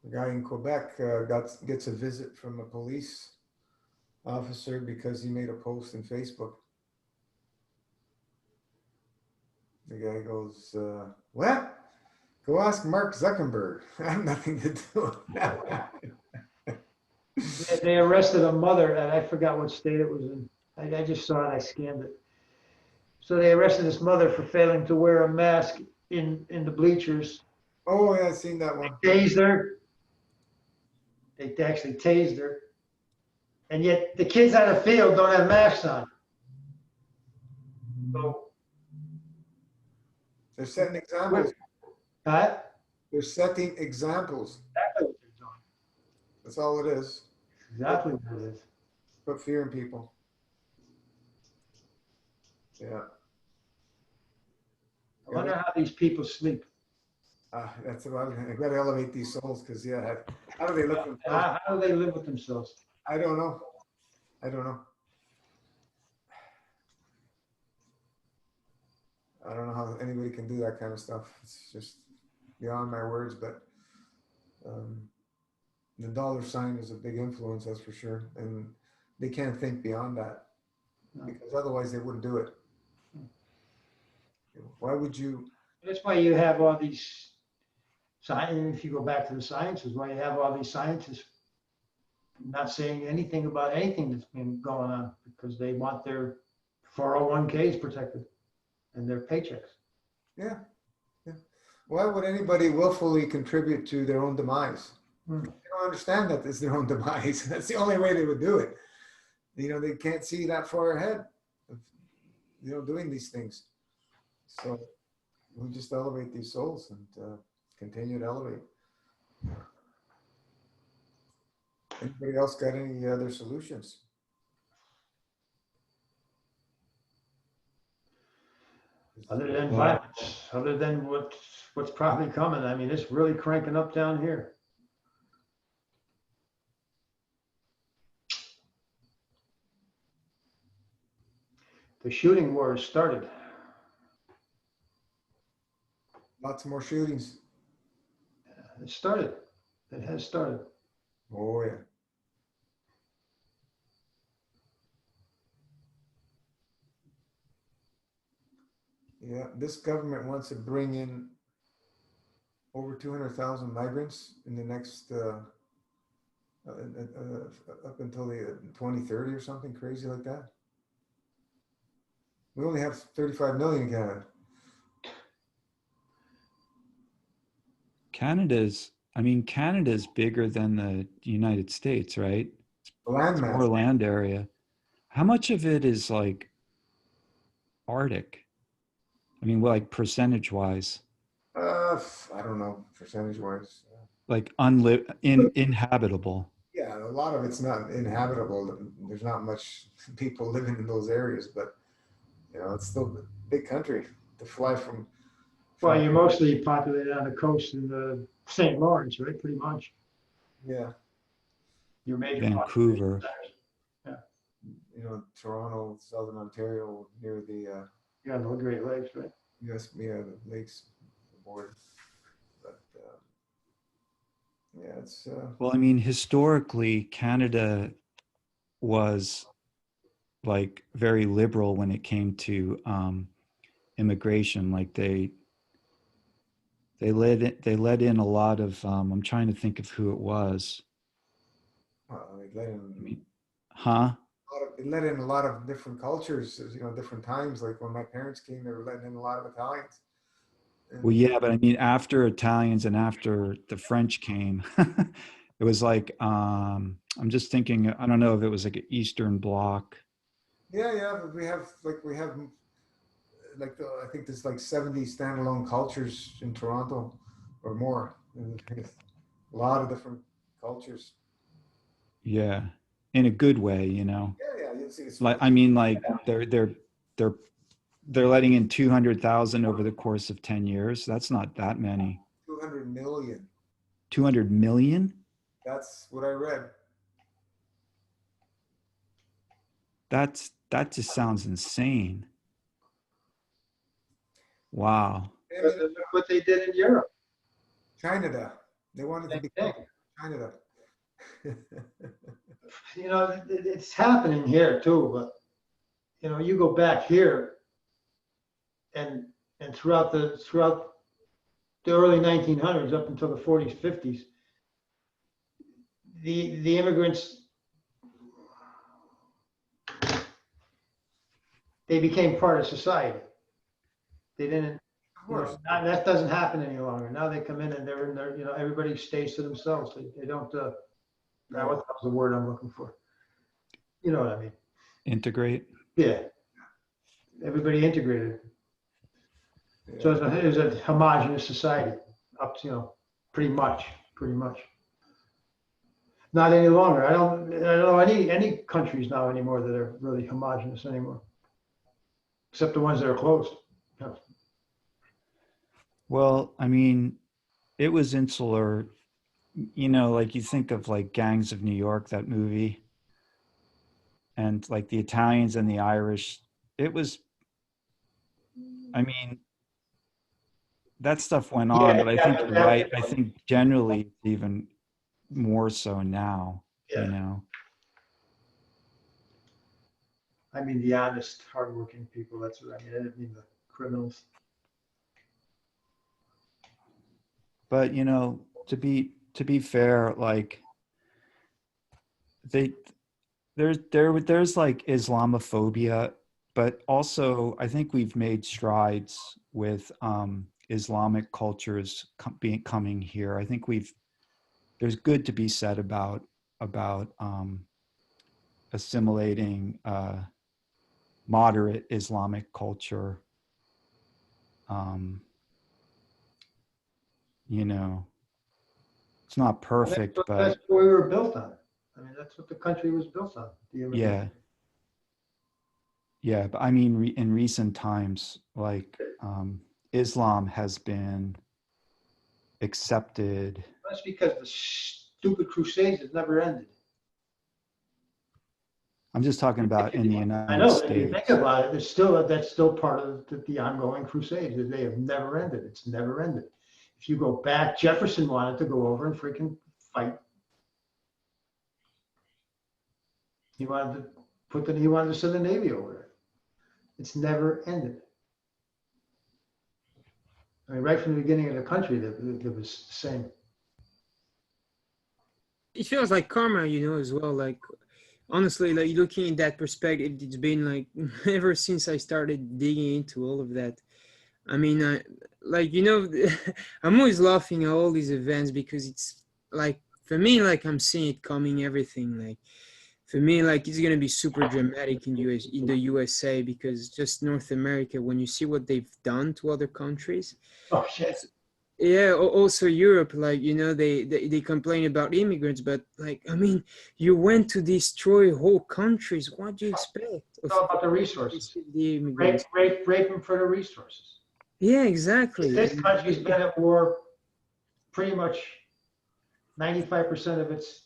The guy in Quebec gets a visit from a police officer because he made a post on Facebook. The guy goes, "What? Go ask Mark Zuckerberg. I have nothing to do with that." They arrested a mother, and I forgot what state it was in. I just saw it. I scanned it. So they arrested this mother for failing to wear a mask in the bleachers. Oh yeah, I've seen that one. They tased her. They actually tased her. And yet the kids on the field don't have masks on. So they're setting examples. huh? They're setting examples. Exactly what they're doing. That's all it is. Exactly what it is. Put fear in people. Yeah. I wonder how these people sleep. That's about it. I got to elevate these souls because, yeah, how do they look? How do they live with themselves? I don't know. I don't know how anybody can do that kind of stuff. It's just beyond my words, but the dollar sign is a big influence, that's for sure. And they can't think beyond that because otherwise they wouldn't do it. Why would you? That's why you have all these science. If you go back to the sciences, why you have all these scientists not saying anything about anything that's been going on because they want their 401ks protected and their paychecks. Yeah. Why would anybody willfully contribute to their own demise? They don't understand that it's their own demise. That's the only way they would do it. They can't see that far ahead of, doing these things. So we just elevate these souls and continue to elevate. Anybody else got any other solutions? Other than violence, other than what's probably coming. I mean, it's really cranking up down here. The shooting war has started. Lots more shootings. It started. It has started. Oh, yeah. Yeah, this government wants to bring in over 200,000 migrants in the next, up until the 2030 or something crazy like that. We only have 35 million in Canada. Canada's bigger than the United States, right? Land It's mass. more land area. How much of it is like Arctic? I mean, like percentage wise. I don't know, percentage wise. Like inhabitable. Yeah, a lot of it's not inhabitable. There's not much people living in those areas, but it's still a big country to fly from. Well, you're mostly populated on the coast in the St. Lawrence, right? Pretty much. Yeah. Your major Vancouver. Toronto, Southern Ontario, near the Yeah, the Great Lakes, right? US, the lakes, the border. But yeah, it's. Well, I mean, historically, Canada was like very liberal when it came to immigration. Like they let in a lot of. I'm trying to think of who it was. They let in. Huh? It let in a lot of different cultures, different times. Like when my parents came, they were letting in a lot of Italians. Well, yeah, but I mean, after Italians and after the French came, it was like, I'm just thinking, I don't know if it was like an Eastern Bloc. Yeah, but we have I think there's like 70 standalone cultures in Toronto or more. And a lot of different cultures. Yeah, in a good way, Yeah, you'll see. Like, I mean, like they're letting in 200,000 over the course of 10 years. That's not that many. 200 million. 200 million? That's what I read. That just sounds insane. Wow. Look what they did in Europe. Canada. They wanted to become Canada. It's happening here too, but you go back here and throughout the early 1900s up until the 40s, 50s, the immigrants, they became part of society. They didn't. That doesn't happen any longer. Now they come in and they're in there. Everybody stays to themselves. They don't. Now what's the word I'm looking for? You know what I mean? Integrate. Yeah. Everybody integrated. Yeah. So it was a homogenous society up to pretty much. Not any longer. I don't know any countries now anymore that are really homogenous anymore, except the ones that are closed. Well, I mean, it was insular, like you think of like Gangs of New York, that movie, and like the Italians and the Irish, it was I mean, that stuff went on, but I think you're right. I think generally it's even more so now, you know. I mean, the honest, hardworking people. That's what I mean. I didn't mean the criminals. But you know, to be fair, like there's like Islamophobia, but also I think we've made strides with Islamic cultures coming here. I think there's good to be said about assimilating moderate Islamic culture. You know, it's not perfect, but that's what we were built on. I mean, that's what the country was built on. Yeah. Yeah, but I mean, in recent times, like Islam has been accepted. That's because the stupid crusades have never ended. I'm just talking about in the United I know, States. if you think about it, that's still part of the ongoing crusades. They have never ended. It's never ended. If you go back, Jefferson wanted to go over and freaking fight. He wanted to send the Navy over there. It's never ended. I mean, right from the beginning of the country, it was the same. It feels like karma, you know, as well. Like, honestly, like looking at that perspective, it's been like ever since I started digging into all of that. I mean, like, you know, I'm always laughing at all these events because it's like, for me, like I'm seeing it coming, everything. Like, for me, like it's gonna be super dramatic in the USA, because just North America, when you see what they've done to other countries. Oh shit. Yeah, also Europe, like, you know, they complain about immigrants, but like, I mean, you went to destroy whole countries. What do you expect? It's all about the resources. The immigrants. Rape them for the resources. Yeah, exactly. This country's been at war pretty much 95% of its.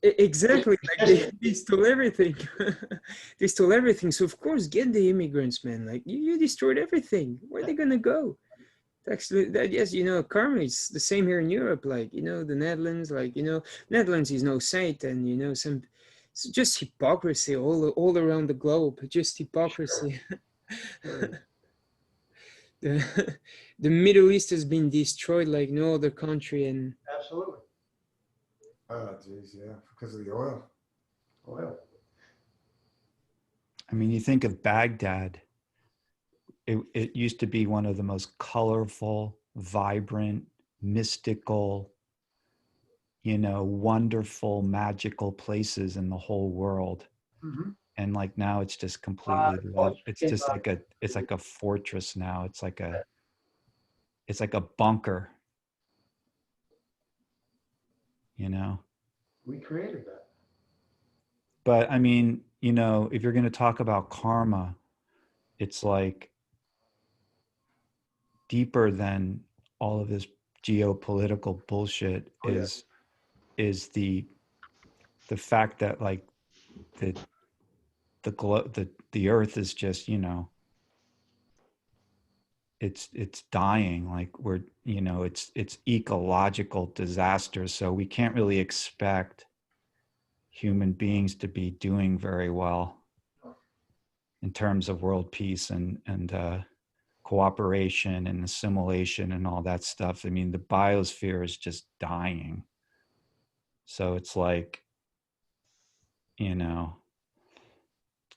Exactly. Like they stole everything. They stole everything. So of course, get the immigrants, man. Like you destroyed everything. Where are they gonna go? Actually, yes, you know, karma is the same here in Europe. Like, you know, the Netherlands, like, you know, Netherlands is no saint, and you know, it's just hypocrisy all around the globe. Just hypocrisy. The Middle East has been destroyed like no other country, and Absolutely. Oh, geez, yeah, because of the oil. Oil. I mean, you think of Baghdad. It used to be one of the most colorful, vibrant, mystical, you know, wonderful, magical places in the whole world. Mm-hmm. And like now it's just completely it's just like a fortress now. It's like a bunker. You know? We created that. But I mean, you know, if you're going to talk about karma, it's like deeper than all of this geopolitical bullshit. Is the fact that like the earth is just, you know, it's dying. Like we're, you know, it's ecological disaster. So we can't really expect human beings to be doing very well in terms of world peace and cooperation and assimilation and all that stuff. I mean, the biosphere is just dying. So it's like, you know,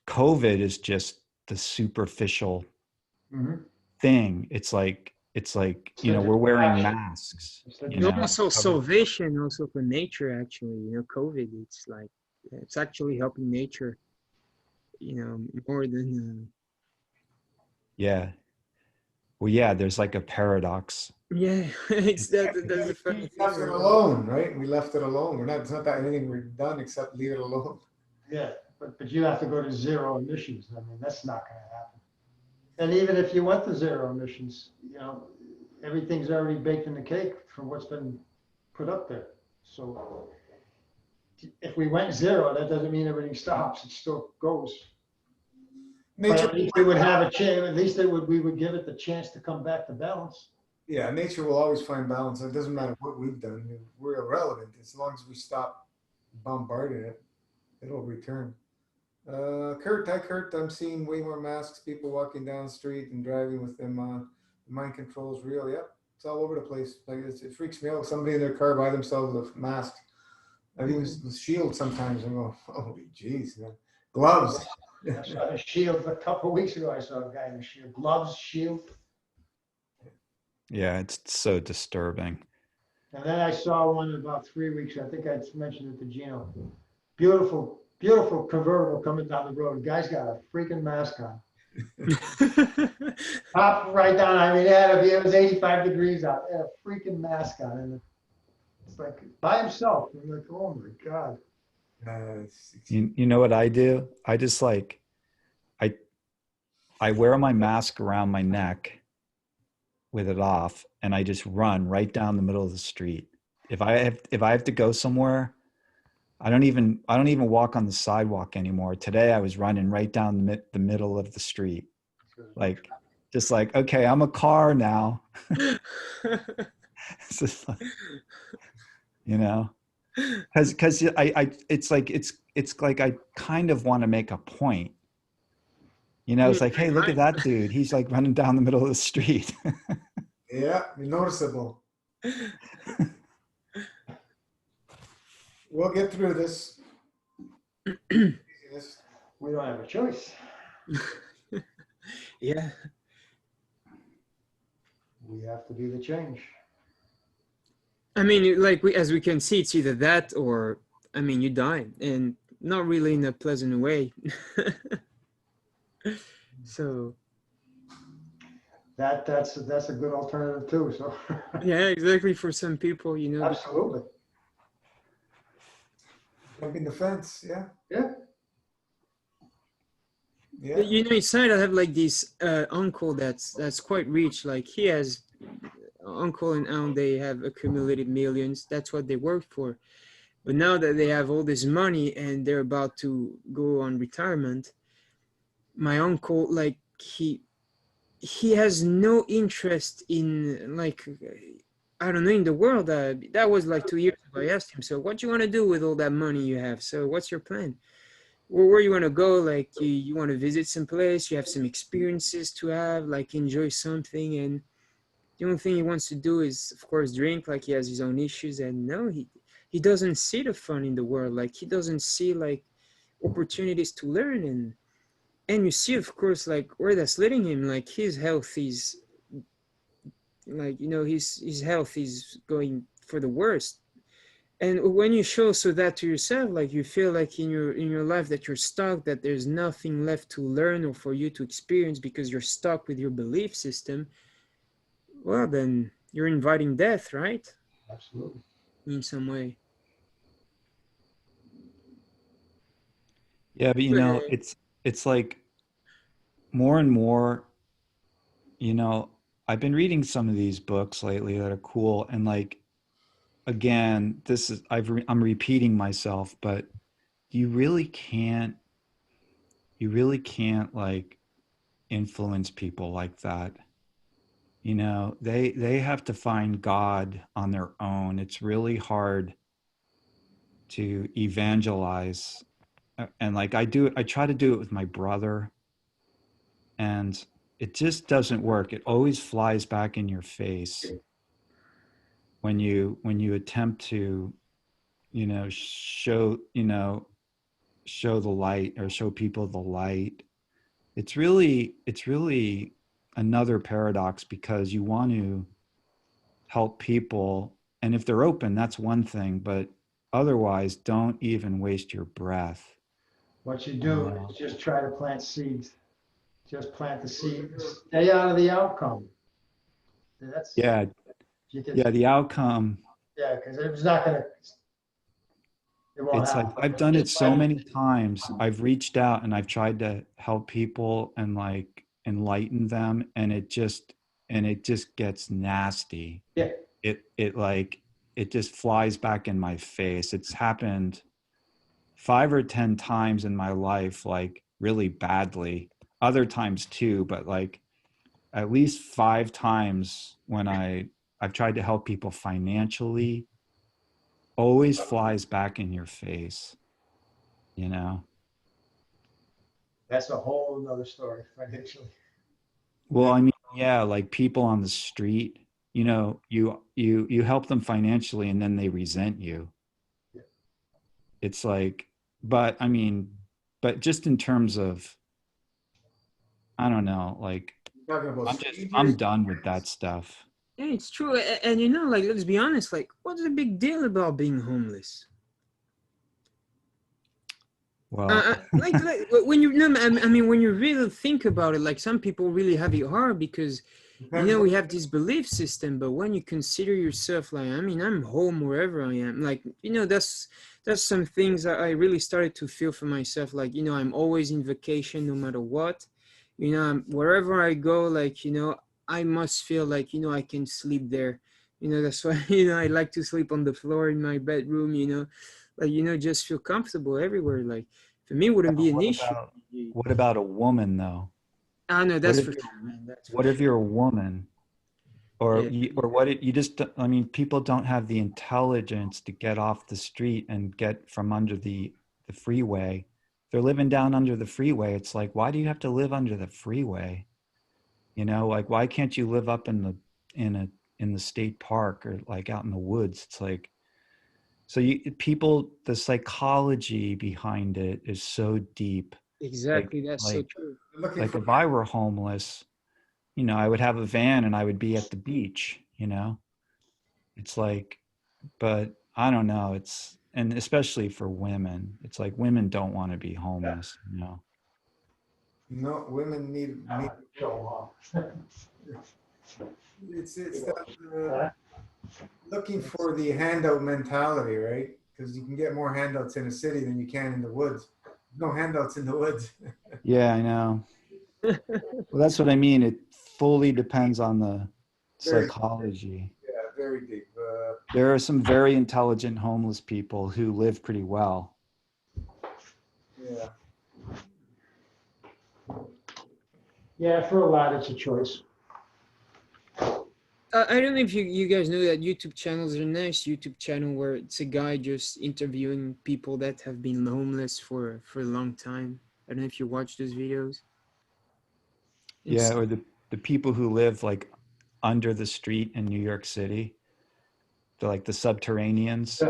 COVID is just the superficial thing. It's like, you know, we're wearing masks. You know? Also salvation, also for nature, actually, you know, COVID, it's like, it's actually helping nature, you know, more than. Yeah. Well, yeah, there's like a paradox. Yeah, that's the funny We thing. left it alone, right? We left it alone. It's not that anything we've done except leave it alone. Yeah, but you have to go to zero emissions. I mean, that's not going to happen. And even if you went to zero emissions, you know, everything's already baked in the cake from what's been put up there. So if we went zero, that doesn't mean everything stops. It still goes. But Nature, at least we would have a chance, at least we would give it the chance to come back to balance. yeah, nature will always find balance. It doesn't matter what we've done. We're irrelevant. As long as we stop bombarding it, it'll return. Kurt, hi Kurt. I'm seeing way more masks, people walking down the street and driving with them. Mind control is real. Yep, it's all over the place. Like it freaks me out. Somebody in their car by themselves with a mask. I mean, with shields sometimes. I go, holy jeez, man. Gloves. I saw a shield a couple of weeks ago. I saw a guy in a shield, gloves, shield. Yeah, it's so disturbing. And then I saw one about 3 weeks. I think I mentioned it to Gino. Beautiful, beautiful convertible coming down the road. The guy's got a freaking mask on. Up right down. I mean, it was 85 degrees out. He had a freaking mask on, and it's like by himself. I'm like, oh my god. You know what I do? I just like I wear my mask around my neck with it off, and I just run right down the middle of the street. If I have to go somewhere, I don't even walk on the sidewalk anymore. Today I was running right down the middle of the street. Like, just like, okay, I'm a car now. It's just like, you know, because it's like I kind of want to make a point. You know, it's like, hey, look at that dude. He's like running down the middle of the street. Yeah, noticeable. We'll get through this. We don't have a choice. Yeah. We have to be the change. I mean, like as we can see, it's either that or, I mean, you die, and not really in a pleasant way. So. That's a good alternative too. So. Yeah, exactly. For some people, you know. Absolutely. Jumping the fence, yeah. Yeah. Yeah. You know, inside I have like this uncle that's quite rich. Like he has uncle and aunt, they have accumulated millions. That's what they work for. But now that they have all this money and they're about to go on retirement, my uncle, like he has no interest in, like, I don't know, in the world. That was like 2 years ago. I asked him, so what do you want to do with all that money you have? So what's your plan? Where you want to go? Like you want to visit some place, you have some experiences to have, like enjoy something. And the only thing he wants to do is, of course, drink. Like he has his own issues. And no, he doesn't see the fun in the world. Like he doesn't see like opportunities to learn. And you see, of course, like where that's leading him. Like his health is, like, you know, his health is going for the worst. And when you show so that to yourself, like you feel like in your life that you're stuck, that there's nothing left to learn or for you to experience because you're stuck with your belief system, well, then you're inviting death, right? Absolutely. In some way. Yeah, but you know, it's like more and more, you know, I've been reading some of these books lately that are cool, and like, again, this is I'm repeating myself, but you really can't like influence people like that. You know, they have to find God on their own. It's really hard to evangelize. And like I try to do it with my brother, and it just doesn't work. It always flies back in your face when you attempt to, you know, show the light or show people the light. It's really another paradox, because you want to help people, and if they're open, that's one thing, but otherwise don't even waste your breath. What you do is just try to plant seeds. Just plant the seeds. Stay out of the outcome. That's the outcome. Yeah, because it's not gonna. It's like I've done it so many times. I've reached out and I've tried to help people and like enlighten them, and it just gets nasty. Yeah. It just flies back in my face. It's happened 5 or 10 times in my life, like really badly. other times too, but like at least 5 times when I've tried to help people financially, always flies back in your face, you know? That's a whole nother story financially. Well, I mean, yeah, like people on the street, you know, you help them financially and then they resent you. Yeah. It's like, but I mean, but just in terms of, I don't know, like You're talking about I'm strangers? done with that stuff. Yeah, it's true. And you know, like, let's be honest, like, what's the big deal about being homeless? Well, Like when you no, I mean, when you really think about it, like some people really have it hard because, you Depends know, what, we have this belief system. But when you consider yourself, like, I mean, I'm home wherever I am. Like, you know, that's some things that I really started to feel for myself. Like, you know, I'm always in vacation no matter what. You know, wherever I go, like, you know, I must feel like, you know, I can sleep there. You know, that's why, you know, I like to sleep on the floor in my bedroom. You know, like, you know, just feel comfortable everywhere. Like for me, it wouldn't be an issue. what about a woman though? Ah, no, What that's if for you're, sure, man. That's for what if sure. you're a woman? Yeah. Or what it, you just, I mean, people don't have the intelligence to get off the street and get from under the freeway. They're living down under the freeway. It's like, why do you have to live under the freeway? You know, like why can't you live up in a in the state park or like out in the woods? It's like, so people, the psychology behind it is so deep. Like Exactly. That's so like true. looking like for if I were homeless, you know, I would have a van and I would be at the beach, you know. It's like, but I don't know. It's, and especially for women, it's like women don't want to be homeless, you know. no women need it's that looking for the handout mentality, right? Because you can get more handouts in a city than you can in the woods. No handouts in the woods. Yeah, I know. Well, that's what I mean. It fully depends on the Very, psychology. yeah, very deep. There are some very intelligent homeless people who live pretty well. Yeah. Yeah, for a lot, it's a choice. I don't know if you guys know that YouTube channel is a nice YouTube channel where it's a guy just interviewing people that have been homeless for a long time. I don't know if you watch those videos. Yeah, It's or the people who live like under the street in New York City. They're like the subterraneans.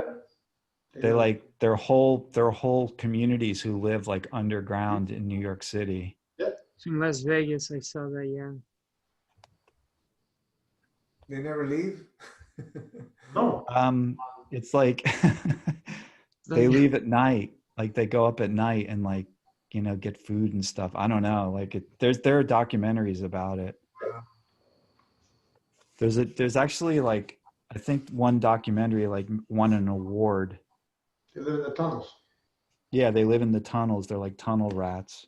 They like their whole communities who live like underground in New York City. in Las Vegas. I saw that. Yeah. They never leave. No. It's like they leave at night, like they go up at night and like, you know, get food and stuff. I don't know, like there are documentaries about it. There's actually like, I think one documentary like won an award. They live in the tunnels. Yeah, they live in the tunnels. They're like tunnel rats.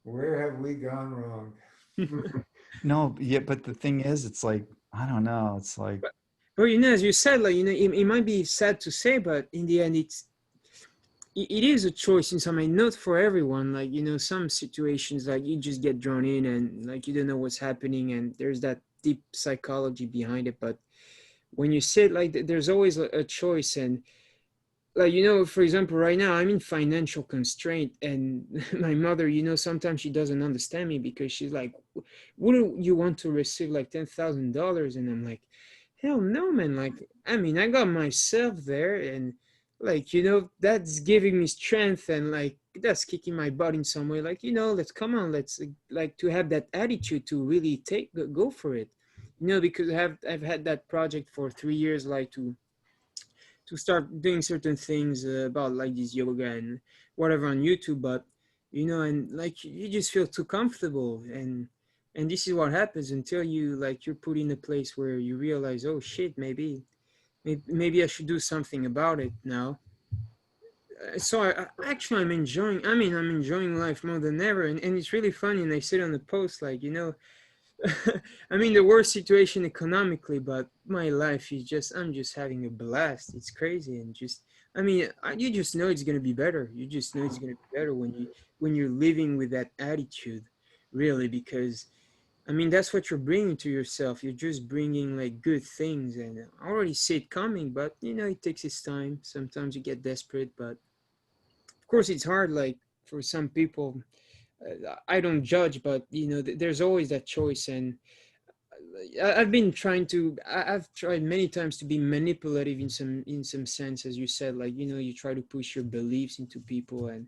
Where have we gone wrong? No, yeah, but the thing is, it's like, I don't know. It's like, Well, you know, as you said, like, you know, it might be sad to say, but in the end, it is a choice in some way, not for everyone. Like, you know, some situations, like you just get drawn in and like you don't know what's happening, and there's that deep psychology behind it. But when you sit like there's always a choice. And like, you know, for example, right now I'm in financial constraint, and my mother, you know, sometimes she doesn't understand me because she's like, wouldn't you want to receive like $10,000? And I'm like, hell no, man. Like, I mean, I got myself there, and like, you know, that's giving me strength, and like that's kicking my butt in some way. Like, you know, let's come on, let's like to have that attitude to really go for it. You know, because I've had that project for 3 years, like to start doing certain things about like this yoga and whatever on YouTube. But you know, and like you just feel too comfortable, and this is what happens until you like you're put in a place where you realize, oh shit, maybe I should do something about it now. So actually I'm enjoying, I mean, I'm enjoying life more than ever. And it's really funny, and I said on the post, like, you know, I mean, the worst situation economically, but my life is just, I'm just having a blast. It's crazy. And just I mean, you just know it's gonna be better. You just know it's gonna be better when you're living with that attitude, really, because I mean that's what you're bringing to yourself. You're just bringing like good things, and I already see it coming, but you know it takes its time. Sometimes you get desperate, but of course it's hard. Like for some people, I don't judge, but you know there's always that choice, and I've been trying to. I've tried many times to be manipulative in some sense, as you said. Like you know, you try to push your beliefs into people, and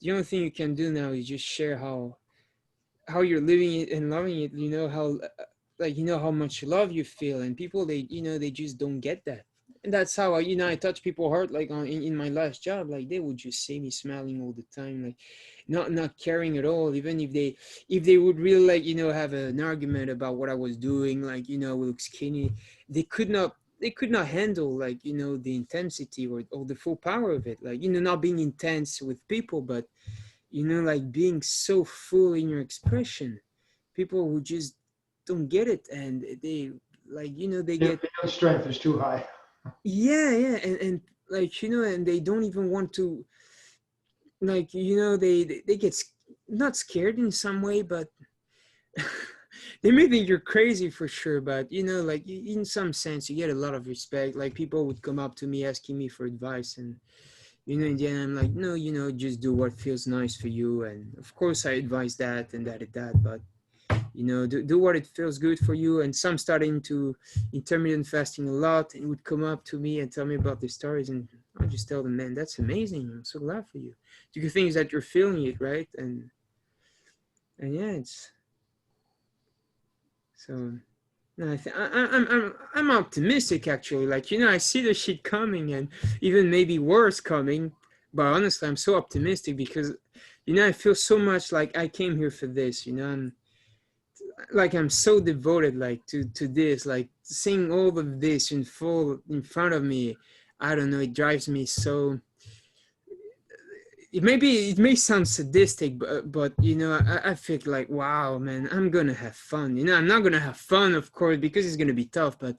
the only thing you can do now is just share how you're living it and loving it. You know how like you know how much love you feel, and people they you know they just don't get that. And that's how I you know I touch people's heart like in my last job. Like they would just see me smiling all the time, like not caring at all, even if they would really like you know have an argument about what I was doing, like you know look skinny, they could not handle like you know the intensity or the full power of it, like you know not being intense with people, but you know like being so full in your expression. People who just don't get it, and they like you know they Their get field strength is too high. yeah and like you know and they don't even want to like you know they get not scared in some way, but they may think you're crazy for sure, but you know like in some sense you get a lot of respect. Like people would come up to me asking me for advice, and you know in the end I'm like no, you know just do what feels nice for you, and of course I advise that and that, but you know do what it feels good for you. And some started into intermittent fasting a lot and would come up to me and tell me about their stories, and I just tell them, man, that's amazing, I'm so glad for you. The good thing is that you're feeling it, right? And yeah, it's so no, I'm optimistic actually. Like you know I see the shit coming and even maybe worse coming, but honestly I'm so optimistic because you know I feel so much like I came here for this, you know. I'm so devoted like to this, like seeing all of this in full in front of me. I don't know, it drives me so it may sound sadistic, but you know I feel like wow man, I'm gonna have fun. You know I'm not gonna have fun of course because it's gonna be tough, but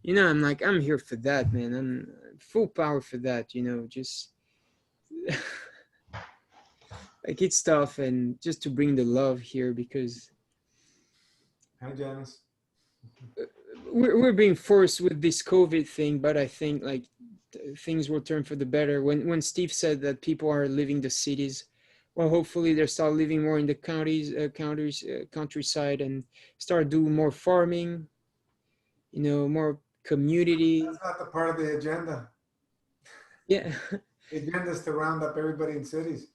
you know I'm like I'm here for that, man. I'm full power for that, you know, just like it's tough and just to bring the love here because Hi, Janice. we're being forced with this COVID thing, but I think like things will turn for the better. When Steve said that people are leaving the cities, well, hopefully they start living more in the countryside, and start doing more farming. You know, more community. That's not the part of the agenda. Yeah, The agenda is to round up everybody in cities.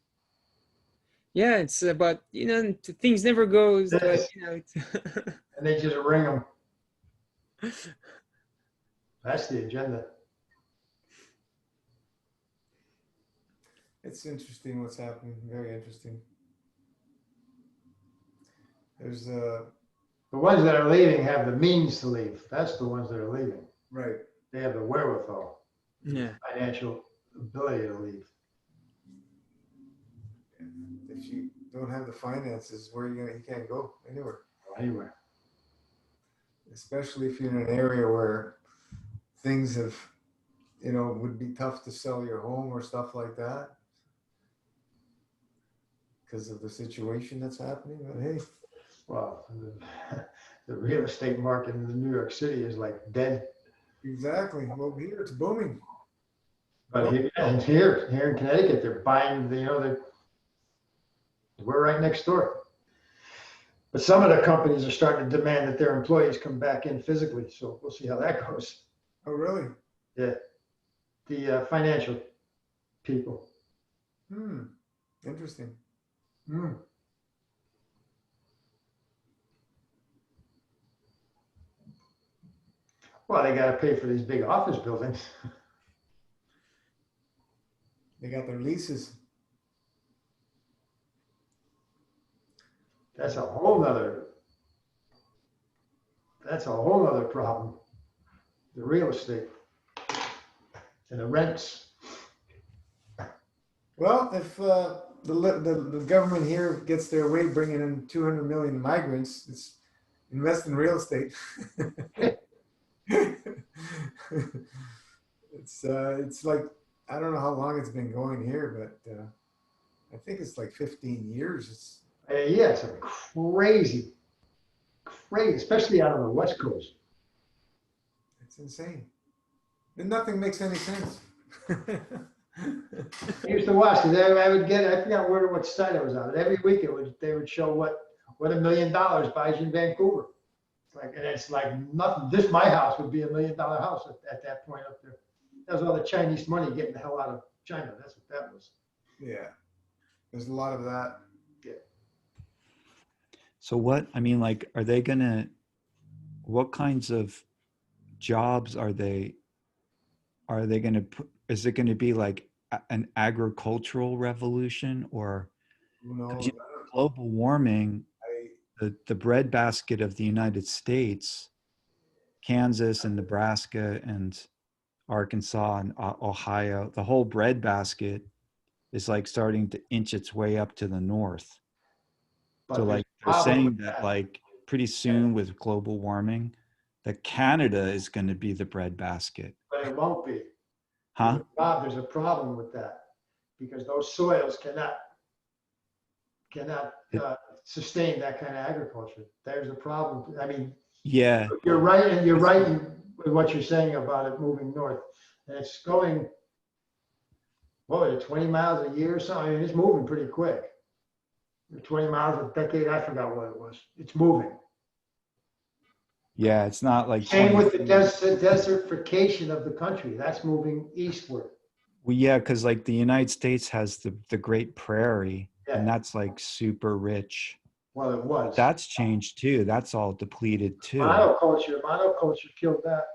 yeah. It's but you know things never goes like Yes. you know. And they just ring them. That's the agenda. It's interesting what's happening. Very interesting. There's The ones that are leaving have the means to leave. That's the ones that are leaving. right. They have the wherewithal, Yeah. financial ability to leave. If you don't have the finances, where you can't go anywhere. Anywhere. Especially if you're in an area where things have, you know, would be tough to sell your home or stuff like that because of the situation that's happening. But hey, Well, the real estate market in New York City is like dead. exactly. Well, here it's booming. But here in Connecticut, they're buying, you know, we're right next door. But some of the companies are starting to demand that their employees come back in physically. So we'll see how that goes. Oh, really? Yeah. The financial people. Interesting. Well, they got to pay for these big office buildings. They got their leases. That's a whole nother problem. The real estate and the rents. Well, if the government here gets their way bringing in 200 million migrants, it's invest in real estate. It's like I don't know how long it's been going here, but I think it's like 15 years. It's Yeah, it's crazy, especially out on the West Coast. it's insane. And nothing makes any sense. I used to watch it. I would get, I forgot what site I was on. Every week they would show what $1 million buys you in Vancouver. It's like nothing. This, my house would be $1 million house at that point up there. That was all the Chinese money getting the hell out of China. That's what that was. Yeah, there's a lot of that. So what, I mean, like, are they gonna, what kinds of jobs are they gonna put, is it gonna be like an agricultural revolution, or Who knows? you know, global warming, I, the breadbasket of the United States, Kansas and Nebraska and Arkansas and Ohio, the whole breadbasket is like starting to inch its way up to the north. But So there's like a they're problem saying with that like pretty soon with global warming, that Canada is going to be the breadbasket. But it won't be. Huh? There's a problem with that because those soils cannot sustain that kind of agriculture. There's a problem. I mean, Yeah. you're right, and you're right in what you're saying about it moving north. And it's going, what was it, 20 miles a year or something? I mean, it's moving pretty quick. 20 miles a decade, I forgot what it was. It's moving. Yeah. It's not like Same 20 with the desertification of the country. That's moving eastward. Well, yeah, because like the United States has the Great Prairie, and Yeah. that's like super rich. Well, it was. That's changed too. That's all depleted too. Monoculture killed that.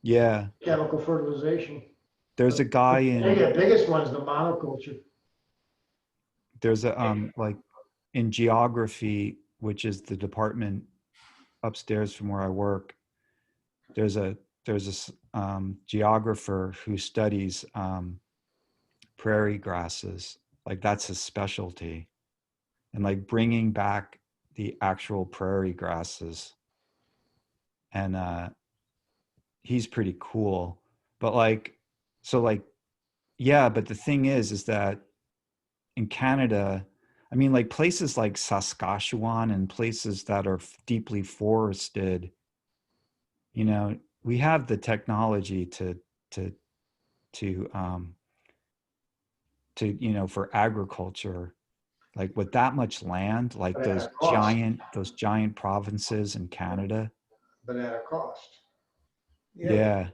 Yeah. Chemical fertilization. There's a guy The biggest one's the monoculture. there's a like in geography, which is the department upstairs from where I work, there's a geographer who studies prairie grasses. Like that's his specialty, and like bringing back the actual prairie grasses. And he's pretty cool. But like, so like, yeah. But the thing is that in Canada, I mean, like places like Saskatchewan and places that are deeply forested, you know, we have the technology to you know, for agriculture, like with that much land, like But at those a cost. giant provinces in Canada. But at a cost. Yeah.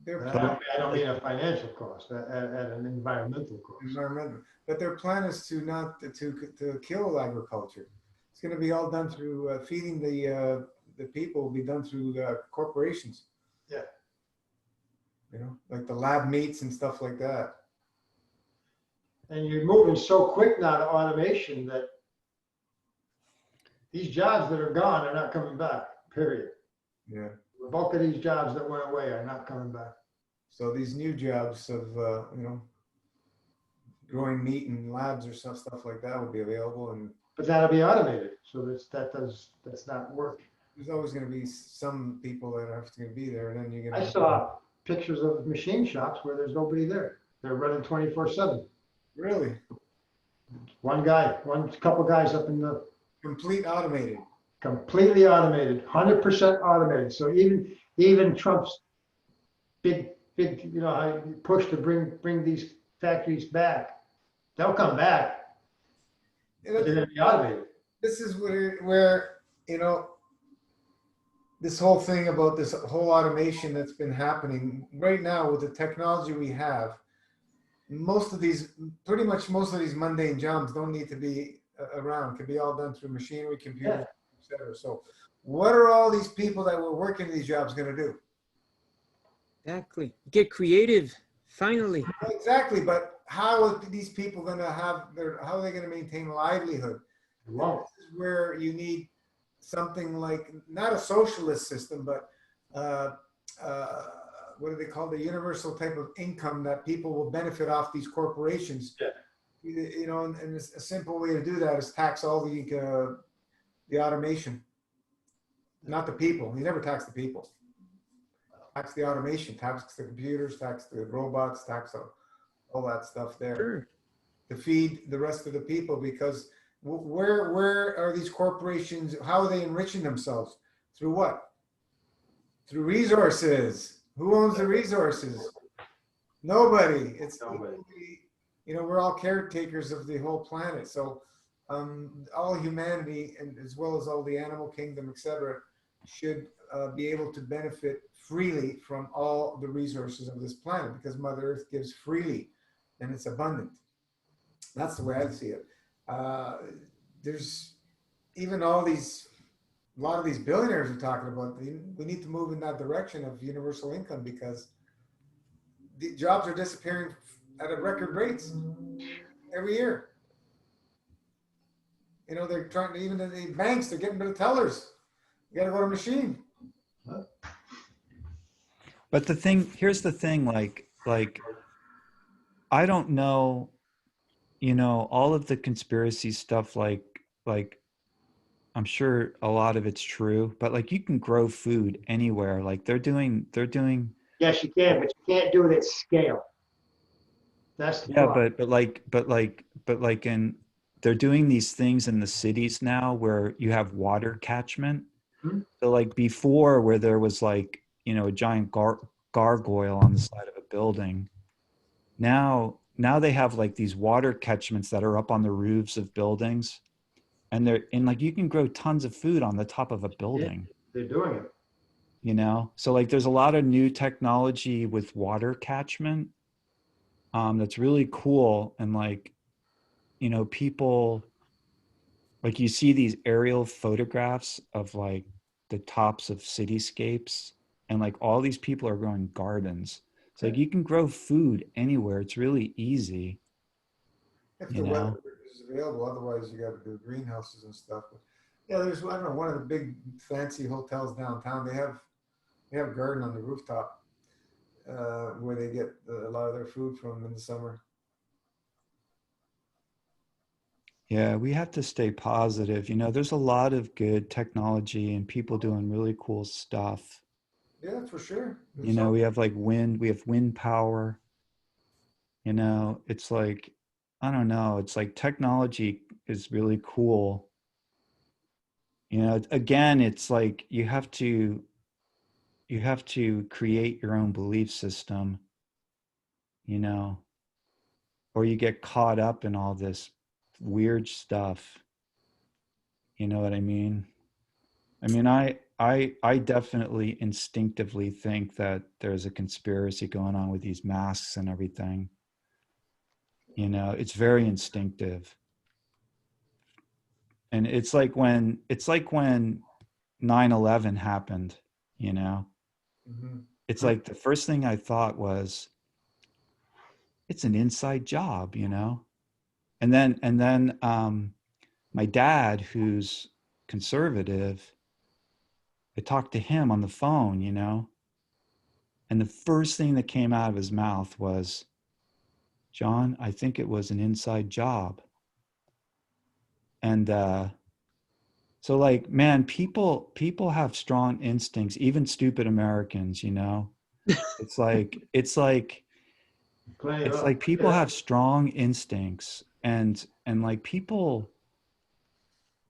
Their I plan, don't mean a financial cost, at an environmental cost. environmental, but their plan is to not to kill agriculture. It's going to be all done through feeding the people. Will be done through corporations. Yeah. You know, like the lab meats and stuff like that. And you're moving so quick now to automation that these jobs that are gone are not coming back, period. Yeah. The bulk of these jobs that went away are not coming back. So these new jobs of you know, growing meat in labs or stuff like that will be available, and But that'll be automated, so that's not work. there's always going to be some people that are going to be there, and then you're going to. I saw pictures of machine shops where there's nobody there. They're running 24/7. Really Couple guys up in the complete automated. completely automated, 100% automated. So even Trump's big, you know, push to bring these factories back, they'll come back. But they're going to be automated. This is where you know, this whole thing about this whole automation that's been happening right now with the technology we have. Pretty much most of these mundane jobs don't need to be around. Can be all done through machinery, computers, etc. So, what are all these people that were working these jobs going to do? Exactly. Get creative. Finally. Exactly, but how are these people going to how are they going to maintain a livelihood? Wow. This is where you need something like, not a socialist system, but what do they call, the universal type of income that people will benefit off these corporations. Yeah. You know, and a simple way to do that is tax all the automation, not the people. You never tax the people. tax the automation, tax the computers, tax the robots, tax all that stuff there Sure. to feed the rest of the people. Because where are these corporations? How are they enriching themselves? Through what? Through resources. Who owns the resources? Nobody. It's Nobody. you know, we're all caretakers of the whole planet. So all humanity, and as well as all the animal kingdom, etc., should be able to benefit freely from all the resources of this planet, because Mother Earth gives freely and it's abundant. That's the way I see it. There's even a lot of these billionaires are talking about, we need to move in that direction of universal income, because the jobs are disappearing at a record rates every year. You know, they're trying to, even in the banks, they're getting rid of tellers. You got to go to a machine. But here's the thing, like I don't know, you know, all of the conspiracy stuff, like I'm sure a lot of it's true, but like you can grow food anywhere. Like they're doing Yes, you can, but you can't do it at scale. That's the yeah, problem. but like in they're doing these things in the cities now where you have water catchment. Hmm. So like before, where there was like, you know, a giant gargoyle on the side of a building, now they have like these water catchments that are up on the roofs of buildings, and like you can grow tons of food on the top of a building. They're doing it. You know, so like there's a lot of new technology with water catchment that's really cool. And like, you know, people, like you see these aerial photographs of like the tops of cityscapes, and like all these people are growing gardens. So like you can grow food anywhere. It's really easy. If You the weather know? is available, otherwise you got to do greenhouses and stuff. But yeah, there's, I don't know, one of the big fancy hotels downtown. They have a garden on the rooftop where they get a lot of their food from in the summer. Yeah, we have to stay positive. You know, there's a lot of good technology and people doing really cool stuff. Yeah, for sure. There's You know, we something. have like we have wind power. You know, it's like, I don't know, it's like technology is really cool. You know, again, it's like you have to create your own belief system, you know, or you get caught up in all this weird stuff. You know what I mean? I mean, I definitely instinctively think that there's a conspiracy going on with these masks and everything. You know, it's very instinctive. And it's like when 9/11 happened, you know. Mm-hmm. It's like the first thing I thought was, it's an inside job, you know. And then my dad, who's conservative, I talked to him on the phone, you know, and the first thing that came out of his mouth was, John, I think it was an inside job. And so like, man, people have strong instincts, even stupid Americans, you know. It's like people have strong instincts, and like people,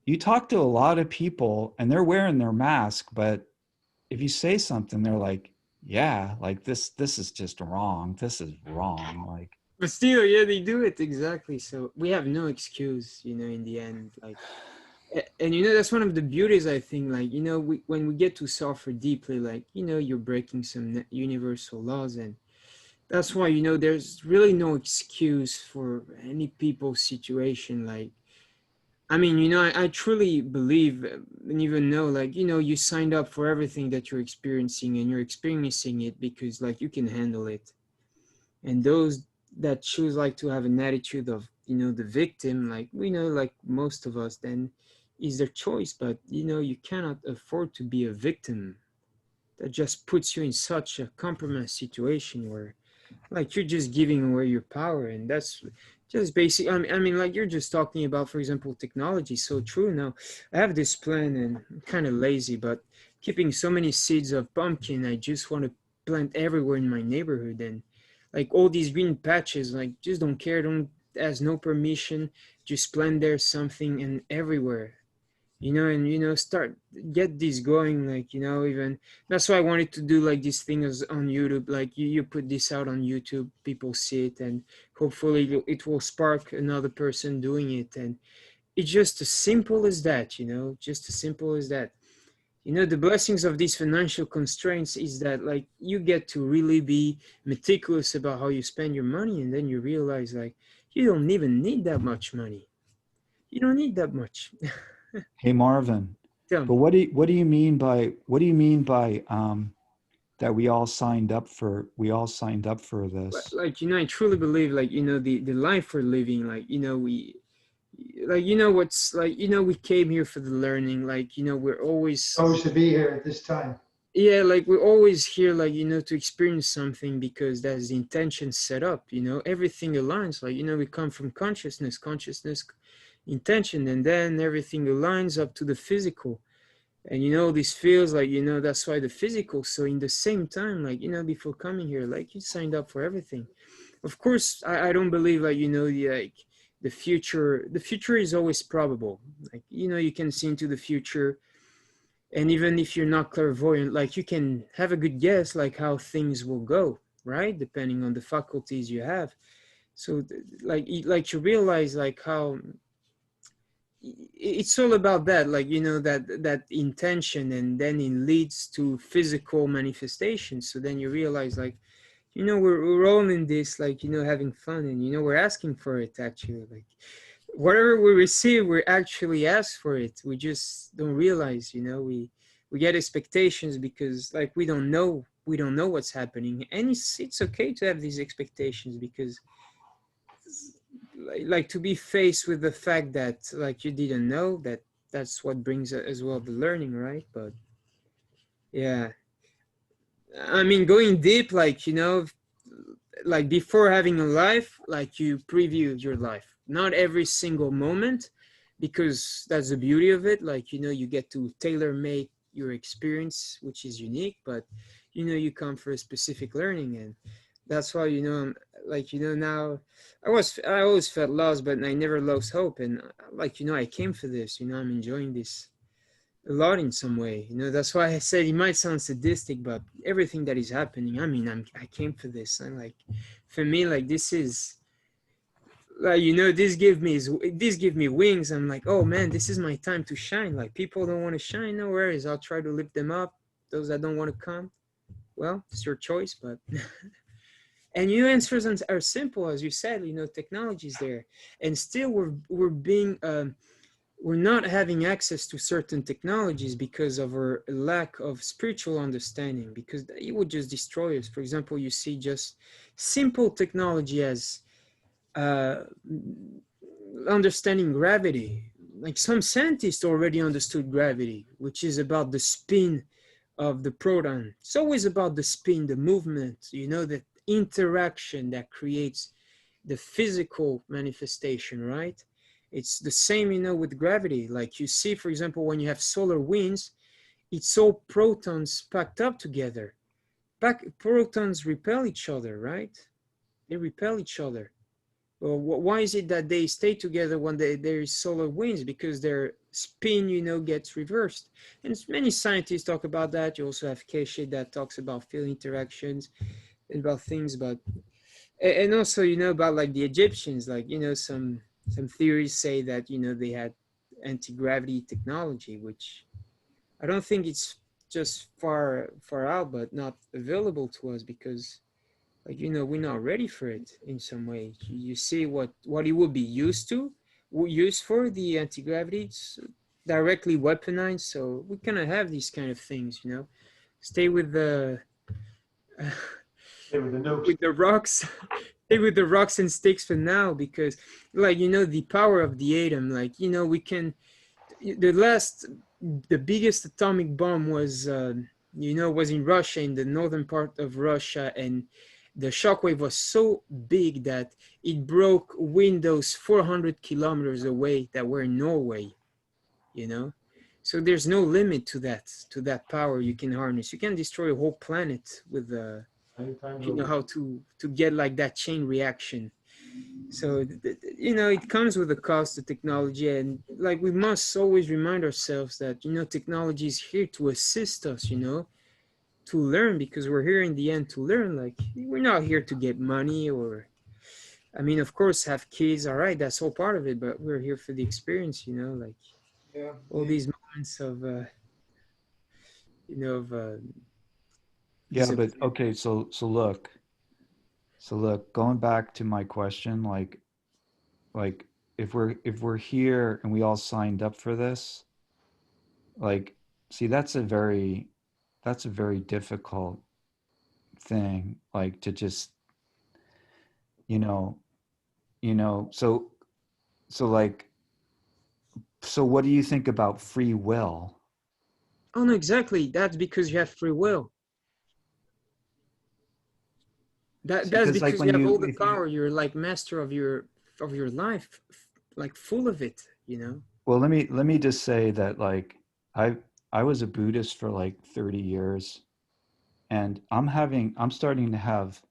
you talk to a lot of people and they're wearing their mask, but if you say something, they're like, yeah, like this is just wrong. This is wrong. Like, But still, yeah, they do it exactly. So we have no excuse, you know, in the end. Like, and you know, that's one of the beauties, I think. Like, you know, when we get to suffer deeply, like, you know, you're breaking some universal laws, and that's why, you know, there's really no excuse for any people's situation. Like, I mean, you know, I truly believe and even know, like, you know, you signed up for everything that you're experiencing, and you're experiencing it because, like, you can handle it. And those that choose, like, to have an attitude of, you know, the victim, like, we know, like most of us, then is their choice. But, you know, you cannot afford to be a victim. That just puts you in such a compromised situation where, like, you're just giving away your power. And that's just basic. I mean, like, you're just talking about, for example, technology. So true. Now I have this plan, and I'm kind of lazy, but keeping so many seeds of pumpkin, I just want to plant everywhere in my neighborhood, and like all these green patches, like just don't care, don't ask no permission, just plant there something and everywhere, you know, and you know, start get this going, like, you know, even that's why I wanted to do like these things on YouTube, like you put this out on YouTube, people see it, and hopefully it will spark another person doing it. And it's just as simple as that, you know, just as simple as that. You know, the blessings of these financial constraints is that like you get to really be meticulous about how you spend your money, and then you realize like you don't even need that much money. You don't need that much. Hey Marvin, Tell but me. what do you mean by that we all signed up for this? Like, you know, I truly believe like, you know, the life we're living, like, you know, we like, you know, what's like, you know, we came here for the learning, like, you know, we're always Supposed to be here at this time. yeah, like we're always here, like, you know, to experience something because that's the intention set up, you know, everything aligns, like, you know, we come from consciousness, intention, and then everything aligns up to the physical. And, you know, this feels like, you know, that's why the physical. So in the same time, like, you know, before coming here, like you signed up for everything. Of course, I don't believe like, you know, the future is always probable. Like, you know, you can see into the future. And even if you're not clairvoyant, like you can have a good guess, like how things will go, right? Depending on the faculties you have. So like you realize like how it's all about that, like, you know, that intention, and then it leads to physical manifestations. So then you realize like, you know, we're all in this, like, you know, having fun, and, you know, we're asking for it actually, like whatever we receive, we actually ask for it. We just don't realize, you know, we get expectations because like we don't know what's happening, and it's okay to have these expectations because like to be faced with the fact that like you didn't know, that's what brings as well the learning, right? But yeah, I mean, going deep, like, you know, like before having a life, like you preview your life, not every single moment, because that's the beauty of it, like, you know, you get to tailor make your experience, which is unique, but, you know, you come for a specific learning. And that's why, you know, I'm like, you know, now I always felt lost, but I never lost hope. And like, you know, I came for this, you know, I'm enjoying this a lot in some way, you know. That's why I said it might sound sadistic, but everything that is happening, I mean, I came for this. And like, for me, like, this is like, you know, this give me wings. I'm like, oh man, this is my time to shine. Like, people don't want to shine, no worries, I'll try to lift them up. Those that don't want to come, well, it's your choice. But and your answers are simple, as you said, you know, technology is there, and still we're being we're not having access to certain technologies because of our lack of spiritual understanding, because it would just destroy us. For example, you see just simple technology as understanding gravity. Like, some scientists already understood gravity, which is about the spin of the proton. It's always about the spin, the movement, you know, the interaction that creates the physical manifestation, right? It's the same, you know, with gravity. Like, you see, for example, when you have solar winds, it's all protons packed up together. Protons repel each other, right? They repel each other. Well, why is it that they stay together when there is solar winds? Because their spin, you know, gets reversed. And many scientists talk about that. You also have Keshe that talks about field interactions and about things, but and also, you know, about like the Egyptians, like, you know, some theories say that, you know, they had anti-gravity technology, which I don't think it's just far out, but not available to us because, like, you know, we're not ready for it in some way. You see what it would be used for, the anti-gravity. It's directly weaponized, so we cannot have these kind of things, you know. Stay with the Stay with the nukes. with the rocks. Stay with the rocks and sticks for now, because, like, you know, the power of the atom, like, you know, we can, the biggest atomic bomb was you know, was in Russia, in the northern part of Russia, and the shockwave was so big that it broke windows 400 kilometers away that were in Norway, you know. So there's no limit to that power you can harness. You can destroy a whole planet with if you know how to get like that chain reaction. So you know, it comes with a cost to technology, and like we must always remind ourselves that, you know, technology is here to assist us, you know, to learn, because we're here in the end to learn. Like, we're not here to get money, or I mean, of course, have kids, all right, that's all part of it, but we're here for the experience, you know, like Yeah. all these moments of you know, of Yeah, but okay, so look, going back to my question, like if we're here and we all signed up for this, like, see, that's a very difficult thing, like, to just, you know, so like, so what do you think about free will? Oh no, exactly. That's because you have free will. That's Because like because you when have all you, the if you, power. You're like master of your life, like full of it, you know. well, let me just say that, like, I I was a Buddhist for like 30 years, and I'm starting to have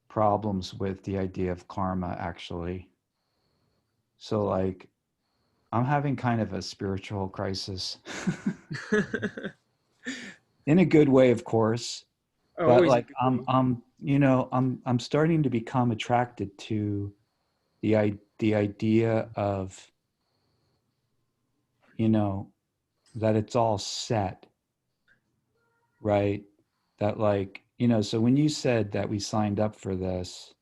problems with the idea of karma, actually. So like, I'm having kind of a spiritual crisis. In a good way, of course, but Always a like, good way. I'm starting to become attracted to the idea of, you know, that it's all set, right? That, like, so when you said that we signed up for this,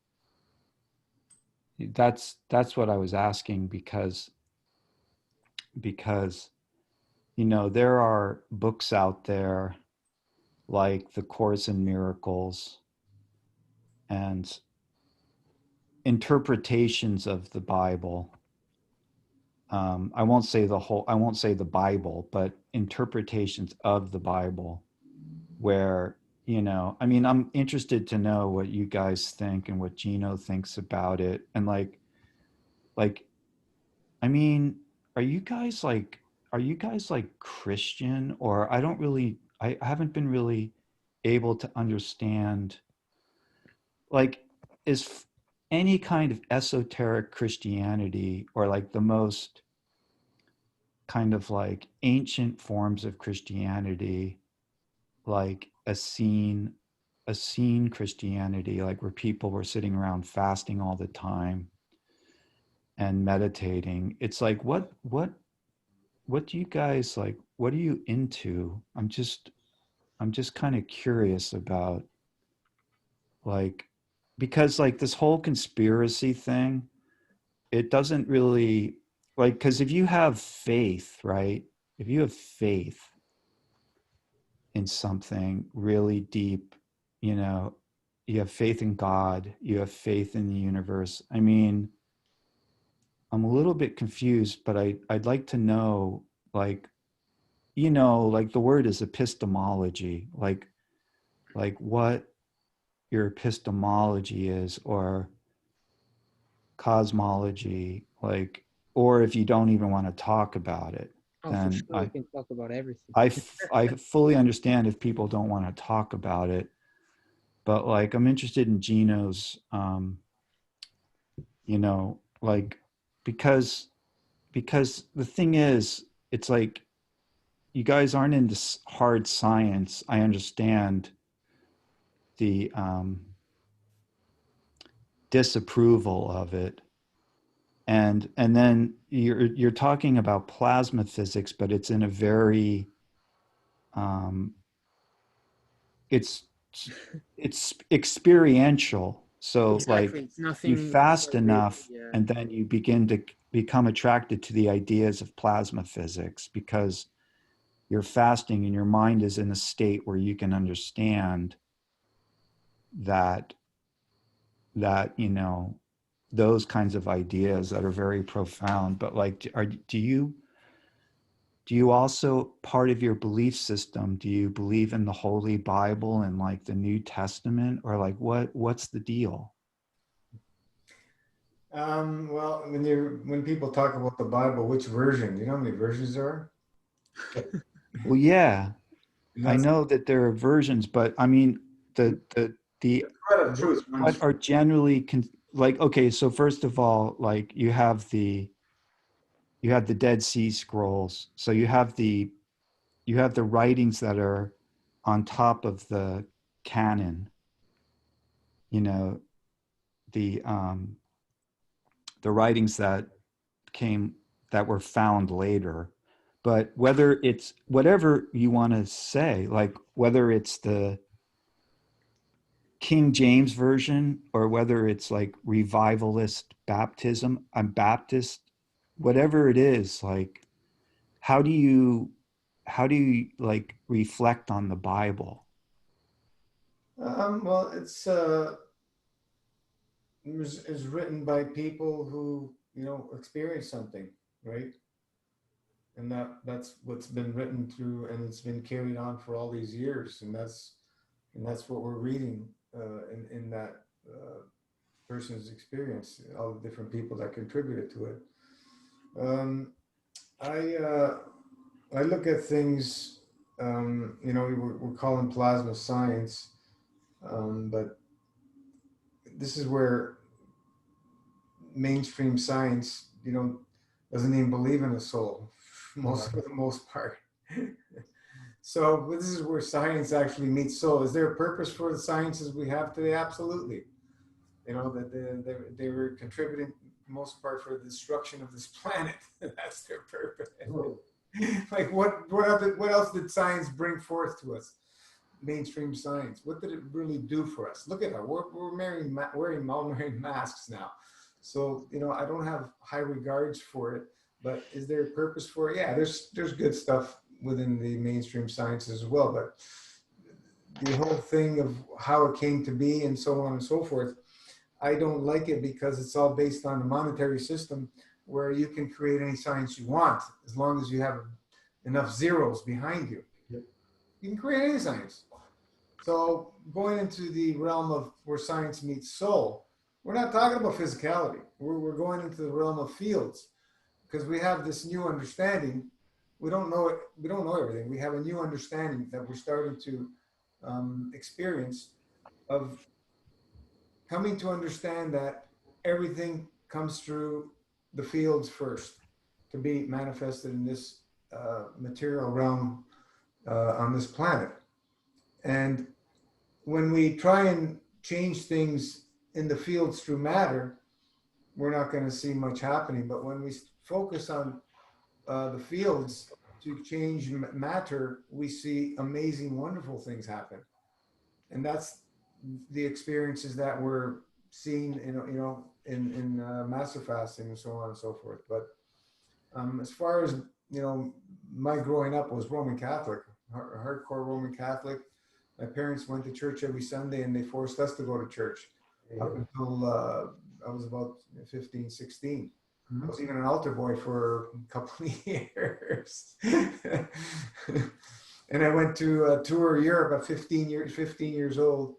that's what I was asking, because there are books out there like The Course in Miracles and interpretations of the Bible. I won't say the Bible, but interpretations of the Bible, where, I mean, I'm interested to know what you guys think and what Gino thinks about it. And like, I mean, are you guys like, Christian? Or I haven't been really able to understand, like, is any kind of esoteric Christianity, or like the most kind of like ancient forms of Christianity, like a scene Christianity, like where people were sitting around fasting all the time and meditating. It's like, what do you guys like? What are you into? I'm just kind of curious about, like, because like this whole conspiracy thing, it doesn't really, like, because if you have faith, right? If you have faith in something really deep, you have faith in God, you have faith in the universe. I mean, I'm a little bit confused, but I'd like to know, like, like the word is epistemology, like what your epistemology is, or cosmology, like, or if you don't even want to talk about it, Oh, for then sure, we can talk about everything. I fully understand if people don't want to talk about it, but like, I'm interested in Gino's, like, because the thing is, it's like, you guys aren't into hard science. I understand the disapproval of it, and then you're talking about plasma physics, but it's in a very it's experiential. So Exactly, like, it's you nothing. It's fast not real. enough, Yeah. and then you begin to become attracted to the ideas of plasma physics, because you're fasting and your mind is in a state where you can understand that those kinds of ideas that are very profound. But like, do you also, part of your belief system, do you believe in the Holy Bible and like the New Testament, or like, what's the deal? Well, when people talk about the Bible, which version? Do you know how many versions there are? Well, yeah, And I that's know that there are versions, but I mean, the the thread of truth runs. what are generally like, okay, so first of all, like you have the Dead Sea Scrolls. So you have the writings that are on top of the canon, you know, the um the writings that came that were found later. But whether it's whatever you want to say, like whether it's the King James version or whether it's like revivalist baptism, I'm Baptist, whatever it is, like how do you like reflect on the Bible? Well, it's written by people who experience something, right? And that's what's been written through, and it's been carried on for all these years, and that's what we're reading in that person's experience, all the different people that contributed to it. Um, I I look at things, we're calling plasma science, but this is where mainstream science, doesn't even believe in a soul, for the most part. So this is where science actually meets soul. Is there a purpose for the sciences we have today? Absolutely. That they were contributing most part for the destruction of this planet. That's their purpose. Like what else did science bring forth to us? Mainstream science. What did it really do for us? Look at it. We're wearing masks now. So I don't have high regards for it, but is there a purpose for it? Yeah, there's good stuff within the mainstream sciences as well, but the whole thing of how it came to be and so on and so forth, I don't like it because it's all based on a monetary system where you can create any science you want as long as you have enough zeros behind you. Yep. You can create any science. So going into the realm of where science meets soul, we're not talking about physicality. We're going into the realm of fields because we have this new understanding. We don't know it. We don't know everything. We have a new understanding that we're starting to experience of coming to understand that everything comes through the fields first to be manifested in this material realm on this planet. And when we try and change things in the fields through matter, we're not going to see much happening. But when we focus on the fields to change matter, we see amazing, wonderful things happen. And that's the experiences that we're seeing, in master fasting and so on and so forth. But as far as my growing up was Roman Catholic, hardcore Roman Catholic. My parents went to church every Sunday and they forced us to go to church up until I was about 15, 16. I was even an altar boy for a couple of years. And I went to tour Europe at 15 years old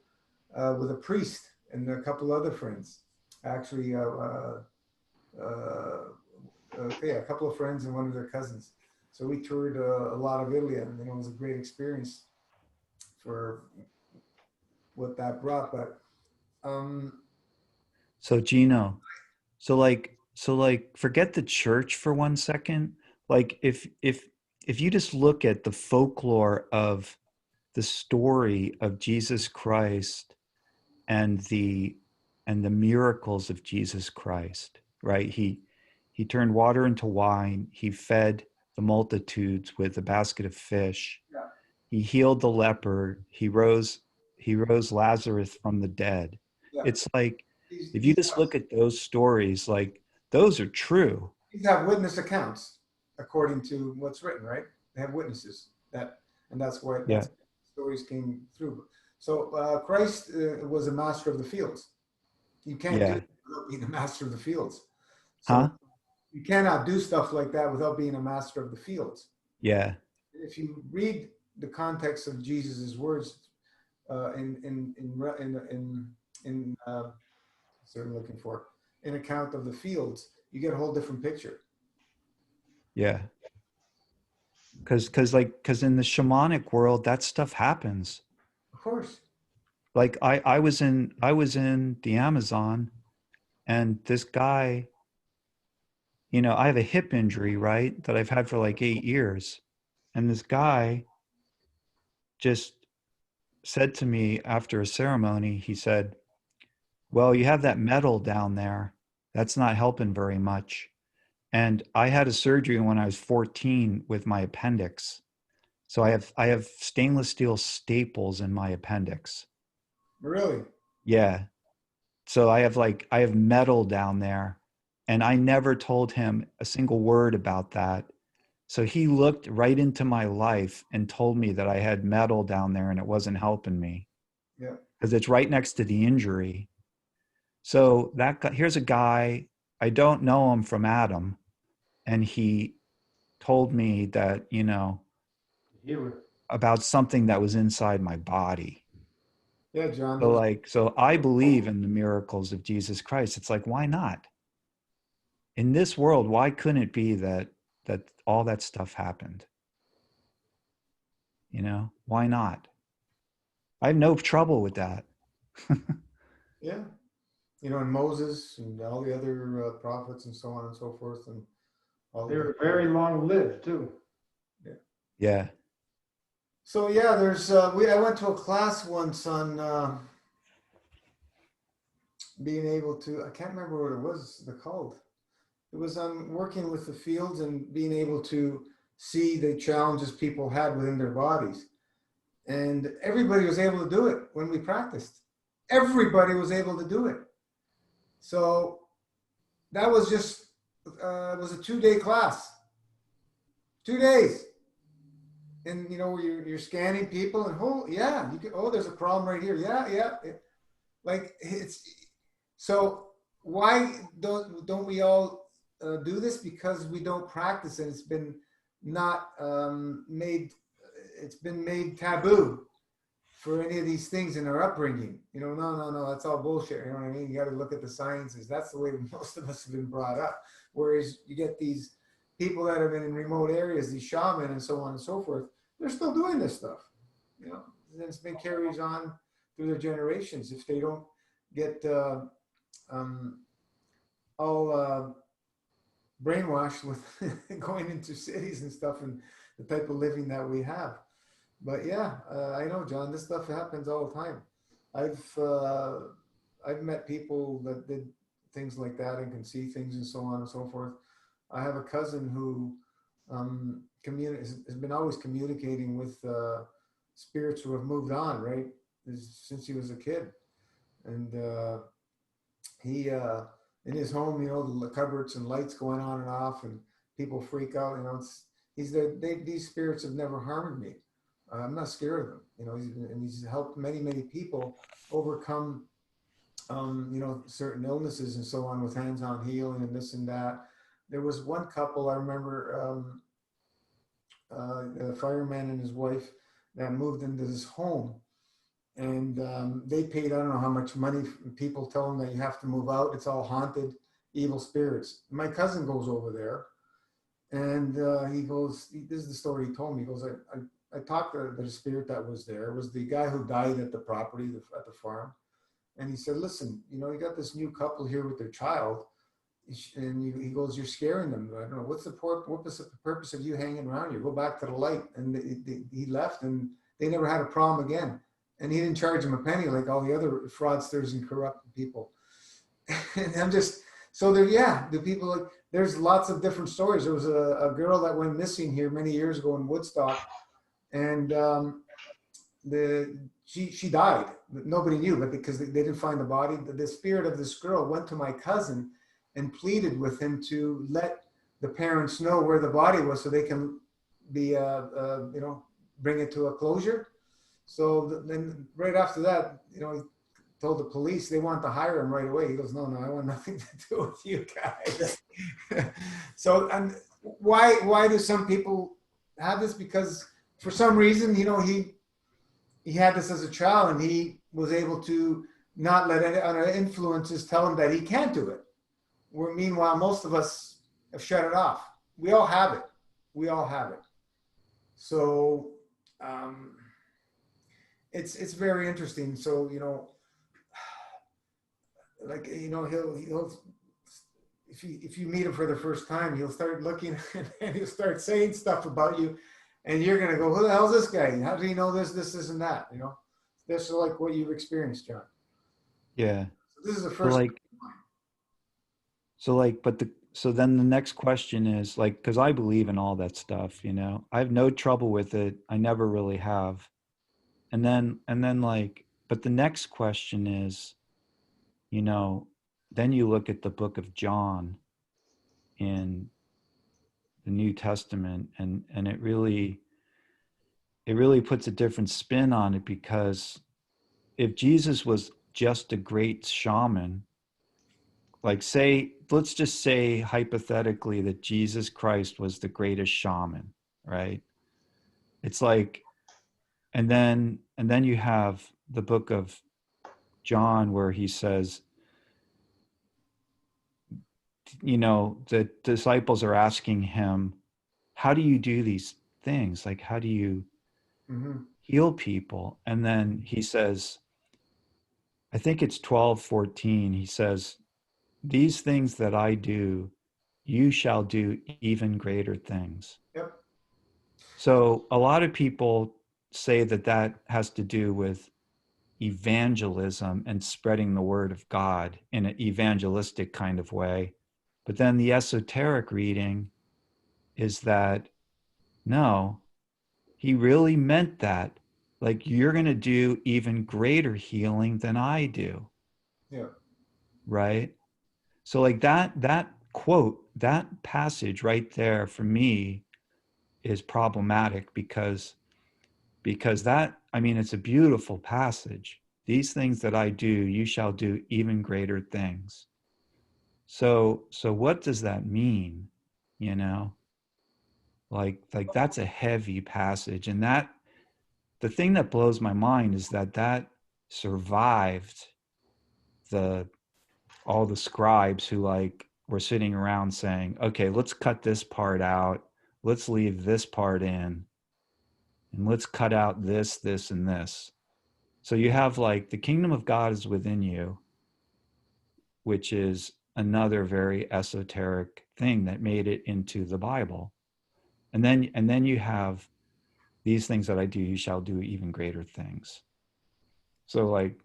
with a priest and a couple other friends. Actually, a couple of friends and one of their cousins. So we toured a lot of Italy, and it was a great experience for what that brought. But So Gino, so like forget the church for one second. Like if you just look at the folklore of the story of Jesus Christ and the miracles of Jesus Christ, right? He turned water into wine, he fed the multitudes with a basket of fish. Yeah. He healed the leper, he rose Lazarus from the dead. yeah, It's like if you these just look at those stories, like those are true. have witness accounts according to what's written, right? They have witnesses and that's why Yeah. stories came through. So Christ was a master of the fields. You can't do Yeah. it without being a master of the fields. So Huh? you cannot do stuff like that without being a master of the fields. Yeah. If you read the context of Jesus's words what I'm looking for, in account of the fields, you get a whole different picture. Yeah. Because in the shamanic world, that stuff happens. Of course. Like I was in the Amazon, and this guy, I have a hip injury, right, that I've had for like 8 years. And this guy just said to me after a ceremony, he said, well, you have that metal down there. That's not helping very much. And I had a surgery when I was 14 with my appendix. So I have stainless steel staples in my appendix. Really? Yeah. So I have metal down there, and I never told him a single word about that. So he looked right into my life and told me that I had metal down there and it wasn't helping me. Yeah. Because it's right next to the injury. So that guy, here's a guy, I don't know him from Adam, and he told me that, about something that was inside my body. Yeah, John. So I believe in the miracles of Jesus Christ. It's like, why not? In this world, why couldn't it be that all that stuff happened? Why not? I have no trouble with that. Yeah. And Moses and all the other prophets and so on and so forth. And all They were very long lived too. Yeah. Yeah. So yeah, there's I went to a class once on being able to, I can't remember what it was called. It was on working with the fields and being able to see the challenges people had within their bodies. And everybody was able to do it when we practiced. Everybody was able to do it. So that was just, it was a 2-day class. 2 days. And you're scanning people and there's a problem right here. Yeah. Like so why don't we all do this? Because we don't practice, and it's been not it's been made taboo for any of these things in our upbringing. No, that's all bullshit. You know what I mean? You got to look at the sciences. That's the way most of us have been brought up. Whereas you get these people that have been in remote areas, these shaman and so on and so forth, they're still doing this stuff. And it's been carries on through their generations. If they don't get all brainwashed with going into cities and stuff and the type of living that we have. But yeah, I know, John, this stuff happens all the time. I've met people that did things like that and can see things and so on and so forth. I have a cousin who has been always communicating with spirits who have moved on, right, since he was a kid. And he in his home, the cupboards and lights going on and off, and people freak out. These spirits have never harmed me. I'm not scared of them. He's helped many people overcome certain illnesses and so on with hands-on healing and this and that. There was one couple I remember, a fireman and his wife, that moved into this home, and they paid, I don't know how much money. People tell them that you have to move out. It's all haunted, evil spirits. My cousin goes over there, and he goes, this is the story he told me. He goes, I talked to the spirit that was there. It was the guy who died at the property, at the farm. And he said, listen, you got this new couple here with their child. And he goes, you're scaring them. I don't know, what's the purpose of you hanging around here? Go back to the light. And he left, and they never had a problem again. And he didn't charge him a penny like all the other fraudsters and corrupt people. And I'm just, so there, yeah, the people, like, there's lots of different stories. There was a girl that went missing here many years ago in Woodstock, and she died. Nobody knew, but because they didn't find the body, the spirit of this girl went to my cousin and pleaded with him to let the parents know where the body was so they can be, bring it to a closure. So then right after that, he told the police they want to hire him right away. He goes, no, I want nothing to do with you guys. So, and why do some people have this? Because for some reason, he had this as a child, and he was able to not let any other influences tell him that he can't do it. Where meanwhile, most of us have shut it off. We all have it. So it's very interesting. So, like, he'll if you meet him for the first time, he'll start looking and he'll start saying stuff about you, and you're gonna go, who the hell's this guy? How do you know this, and that? This is like what you've experienced, John. Yeah. So this is the So first. so then the next question is like, because I believe in all that stuff, I have no trouble with it. I never really have. And then like, but the next question is, then you look at the book of John in the New Testament, and it really puts a different spin on it, because if Jesus was just a great shaman, like let's just say hypothetically that Jesus Christ was the greatest shaman, right? It's like, and then you have the book of John where he says, the disciples are asking him, how do you do these things? Like, how do you heal people? And then he says, I think it's 12:14. He says, these things that I do, you shall do even greater things. Yep. So a lot of people say that has to do with evangelism and spreading the word of God in an evangelistic kind of way. But then the esoteric reading is that, no, he really meant that. Like, you're going to do even greater healing than I do. Yeah. Right? So like that quote, that passage right there for me is problematic, because that, I mean, it's a beautiful passage. These things that I do, you shall do even greater things. So what does that mean? Like that's a heavy passage. And that, the thing that blows my mind is that survived all the scribes who like were sitting around saying, okay, let's cut this part out, let's leave this part in, and let's cut out this, and this. So you have like the kingdom of God is within you, which is another very esoteric thing that made it into the Bible. And then you have these things that I do, you shall do even greater things. So like,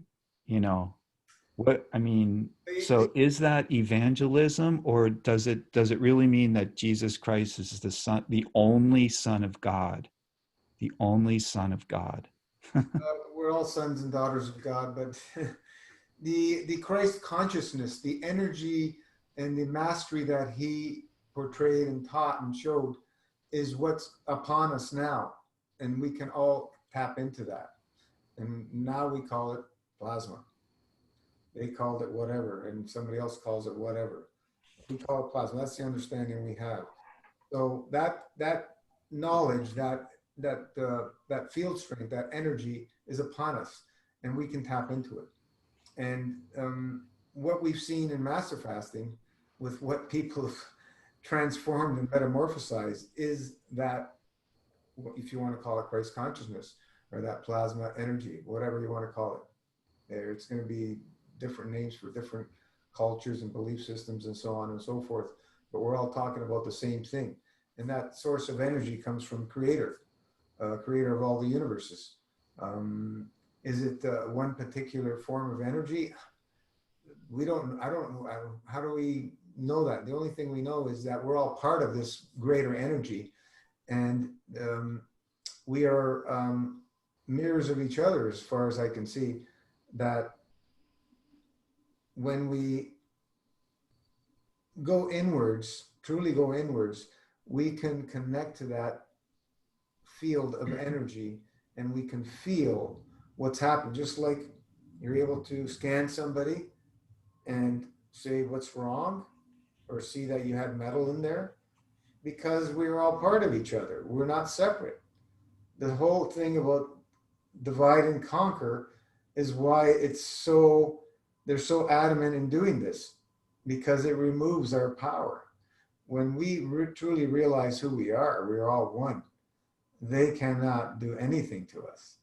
what, I mean, so is that evangelism, or does it really mean that Jesus Christ is the Son, the only Son of God, the only Son of God? We're all sons and daughters of God, but the Christ consciousness, the energy and the mastery that he portrayed and taught and showed is what's upon us now. And we can all tap into that. And now we call it plasma. They called it whatever, and somebody else calls it whatever. We call it plasma. That's the understanding we have. So that knowledge, that field strength, that energy is upon us, and we can tap into it. And what we've seen in master fasting, with what people have transformed and metamorphosized, is that, if you want to call it Christ consciousness, or that plasma energy, whatever you want to call it. It's going to be different names for different cultures and belief systems and so on and so forth, but we're all talking about the same thing. And that source of energy comes from creator of all the universes. Is it one particular form of energy? I don't know. How do we know that? The only thing we know is that we're all part of this greater energy, and we are mirrors of each other, as far as I can see. That when we go inwards, truly go inwards, we can connect to that field of energy, and we can feel what's happened. Just like you're able to scan somebody and say what's wrong, or see that you had metal in there, because we're all part of each other. We're not separate. The whole thing about divide and conquer is why they're so adamant in doing this, because it removes our power. When we truly realize who we are, we're all one. they cannot do anything to us.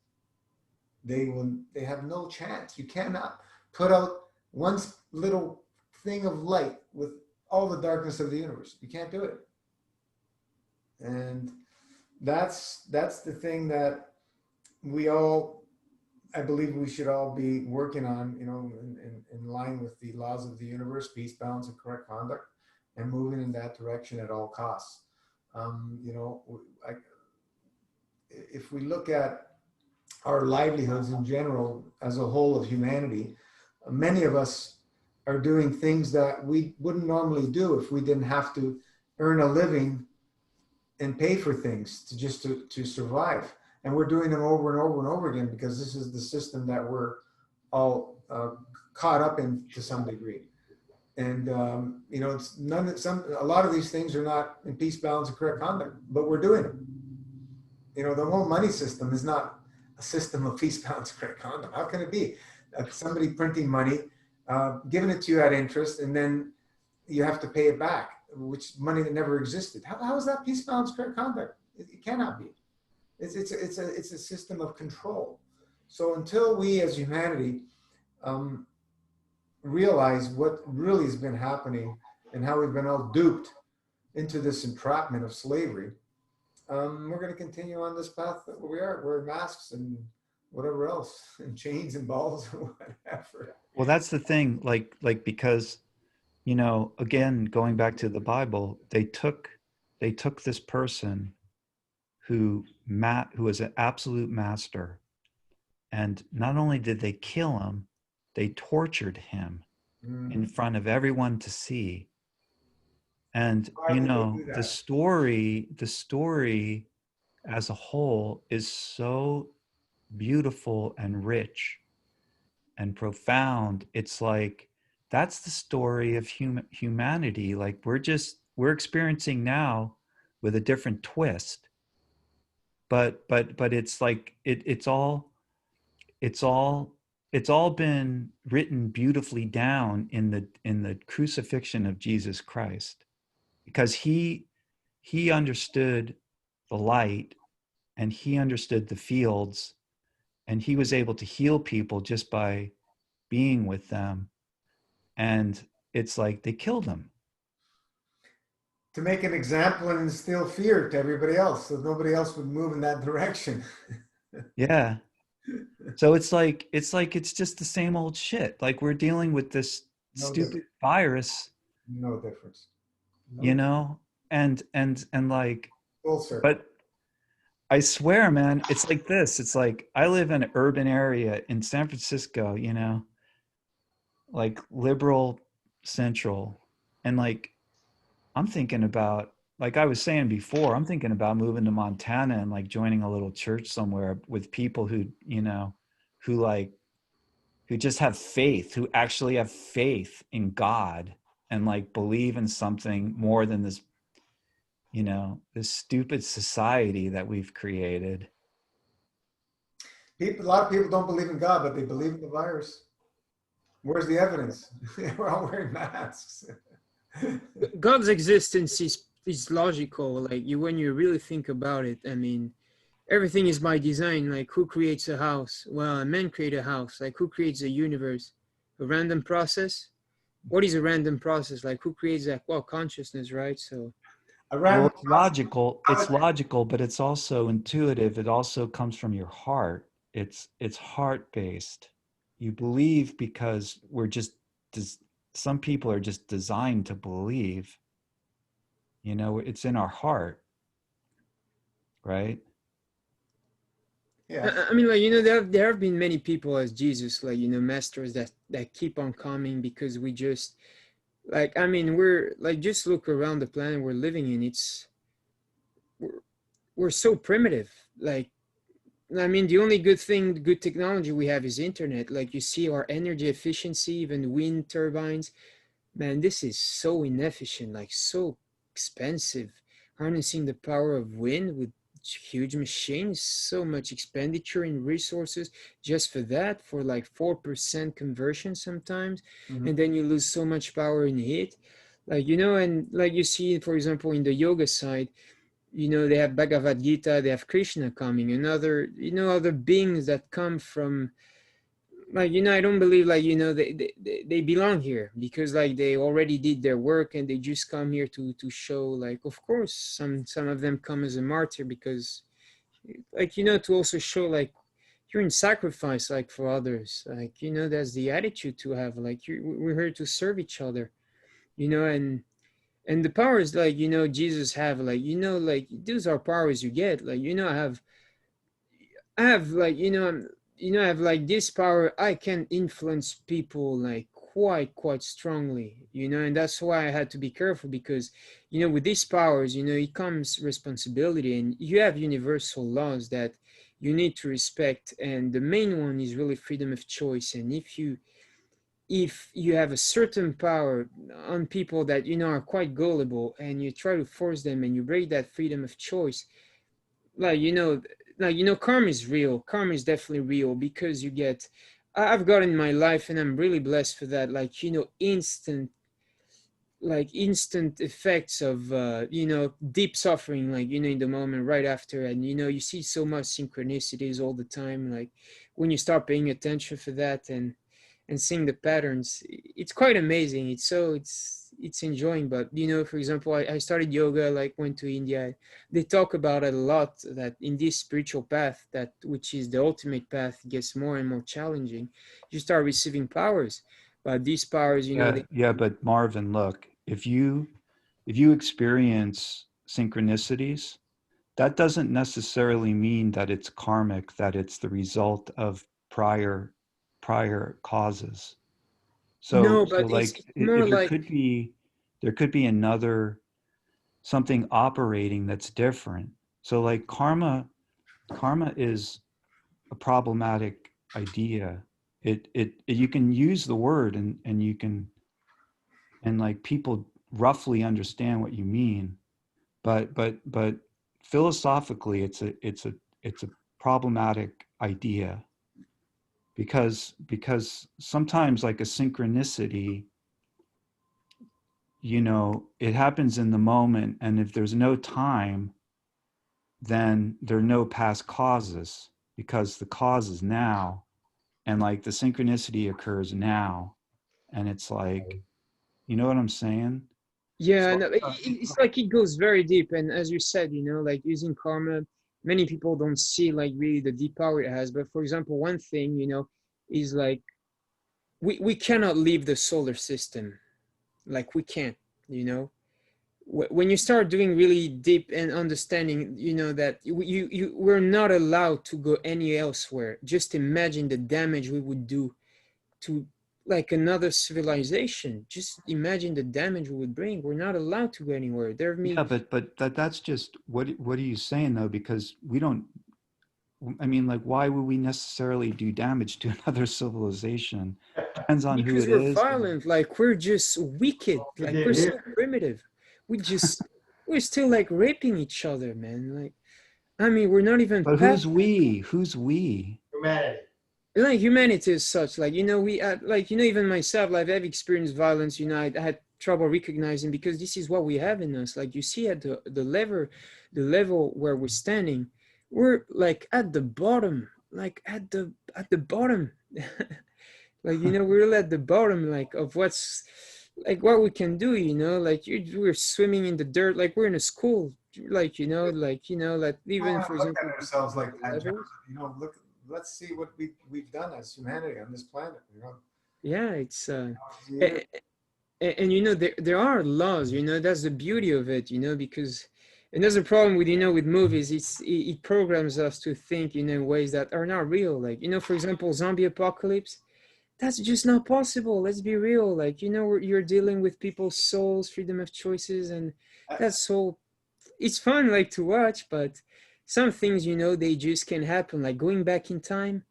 They have no chance. You cannot put out one little thing of light with all the darkness of the universe. You can't do it. And that's the thing that we all, I believe we should all be working on, in line with the laws of the universe, peace, balance, and correct conduct, and moving in that direction at all costs. If we look at our livelihoods in general as a whole of humanity, many of us are doing things that we wouldn't normally do if we didn't have to earn a living and pay for things to survive. And we're doing them over and over and over again because this is the system that we're all caught up in to some degree. And it's a lot of these things are not in peace, balance, and correct conduct, but we're doing them. The whole money system is not a system of peace, balance, and correct conduct. How can it be? Somebody printing money, giving it to you at interest, and then you have to pay it back, which money that never existed. How is that peace, balance, correct conduct? It cannot be. It's a system of control. So until we as humanity realize what really has been happening and how we've been all duped into this entrapment of slavery, we're going to continue on this path that we are, wearing masks and whatever else, and chains and balls or whatever. Well, that's the thing, like because, again, going back to the Bible, they took this person who was an absolute master, and not only did they kill him, they tortured him in front of everyone to see. And the story as a whole is so beautiful and rich and profound. It's like, that's the story of humanity. Like we're experiencing now with a different twist, but it's like it's all been written beautifully down in the crucifixion of Jesus Christ, because he understood the light and he understood the fields, and he was able to heal people just by being with them. And it's like they killed him to make an example and instill fear to everybody else, so nobody else would move in that direction. Yeah. So it's just the same old shit. Like we're dealing with this stupid virus. No difference. And like, Full circle. but I swear, man, it's like this. It's like I live in an urban area in San Francisco, like liberal central. And like, I'm thinking about, like I was saying before, I'm thinking about moving to Montana and like joining a little church somewhere with people who just have faith, who actually have faith in God and like believe in something more than this, this stupid society that we've created. A lot of people don't believe in God, but they believe in the virus. Where's the evidence? We're all wearing masks. God's existence is logical. Like when you really think about it, I mean, everything is by design. Like who creates a house? Well, a man created a house. Like who creates a universe? A random process? What is a random process? Like who creates that? Well, consciousness, right? So it's logical. It's logical, but it's also intuitive. It also comes from your heart. It's heart-based. You believe because some people are just designed to believe. It's in our heart, right? Yeah. I mean, like, there have been many people as Jesus, like, masters that keep on coming because we just, like, I mean, we're like, just look around the planet we're living in. We're so primitive. Like, I mean, the only good technology we have is internet. Like you see our energy efficiency, even wind turbines, man, this is so inefficient, like so expensive. Harnessing the power of wind with huge machines, so much expenditure in resources just for that, for like 4% conversion sometimes. Mm-hmm. And then you lose so much power in heat. Like, and like you see, for example, in the yoga side, you know, they have Bhagavad Gita, they have Krishna coming, and other, you know, other beings that come from, like, you know, I don't believe, like, you know, they belong here because, like, they already did their work and they just come here to show, like, of course, some of them come as a martyr because, like, you know, to also show, like, you're in sacrifice, like, for others, like, you know, that's the attitude to have, like, we're here to serve each other, you know. And the powers, like, you know, Jesus have, like, you know, like, those are powers you get, like, you know, I have like, you know, I have like this power. I can influence people like quite strongly, you know, and that's why I had to be careful because, you know, with these powers, you know, it comes responsibility, and you have universal laws that you need to respect, and the main one is really freedom of choice. And if you have a certain power on people that, you know, are quite gullible, and you try to force them and you break that freedom of choice, like, you know, karma is real. Karma is definitely real because you get, I've got in my life, and I'm really blessed for that, like, you know, instant effects of, you know, deep suffering, like, you know, in the moment right after. And, you know, you see so much synchronicities all the time, like, when you start paying attention for that and seeing the patterns, it's quite amazing. It's enjoying. But, you know, for example, I started yoga, like, went to India. They talk about it a lot, that in this spiritual path, that which is the ultimate path, gets more and more challenging. You start receiving powers, but these powers, you know, Yeah, yeah, but Marvin, look, if you experience synchronicities, that doesn't necessarily mean that it's karmic, that it's the result of prior causes. no, So but like it's more there like, could be another something operating that's different. So like karma is a problematic idea. It you can use the word and you can, and like people roughly understand what you mean, but philosophically it's a problematic idea because sometimes like a synchronicity, you know, it happens in the moment, and if there's no time, then there are no past causes because the cause is now, and like the synchronicity occurs now, and it's like, you know what I'm saying? yeah, So no, it's like it goes very deep. And as you said, you know, like, using karma, many people don't see, like, really the deep power it has. But for example, one thing, you know, is like, we cannot leave the solar system. Like, we can't, you know. When you start doing really deep and understanding, you know, that we're not allowed to go any elsewhere. Just imagine the damage we would do to, like, another civilization. Just imagine the damage we would bring. We're not allowed to go anywhere. There me. yeah, but that's just what are you saying though? Because we don't. I mean, like, why would we necessarily do damage to another civilization? Depends on who Because it we're is. violent, like, we're just wicked, We like, did we're so here. primitive. We're still, like, raping each other, man. Like, I mean, we're not even But past, who's we? Who's we? Humanity. like, humanity is such, like, you know, like, you know, even myself, like, I've experienced violence, you know. I had trouble recognizing, because this is what we have in us. Like, you see, at the level where we're standing, we're, like, at the bottom, like, at the bottom. Like, you know, we're at the bottom, like, of what's, like, what we can do, you know. Like, we're swimming in the dirt, like, we're in a school, like, you know, like, We don't even, want for to look example, at ourselves like that, John. levels. You know, look, let's see what we've done as humanity on this planet. You know, Yeah, it's years. and, you know, there are laws, you know. That's the beauty of it, you know. Because, and there's a problem with, you know, with movies. It programs us to think, you know, in ways that are not real. Like, you know, for example, zombie apocalypse, that's just not possible. Let's be real. Like, you know, you're dealing with people's souls, freedom of choices, and that's so, it's fun, like, to watch. But some things, you know, they just can't happen. Like, going back in time,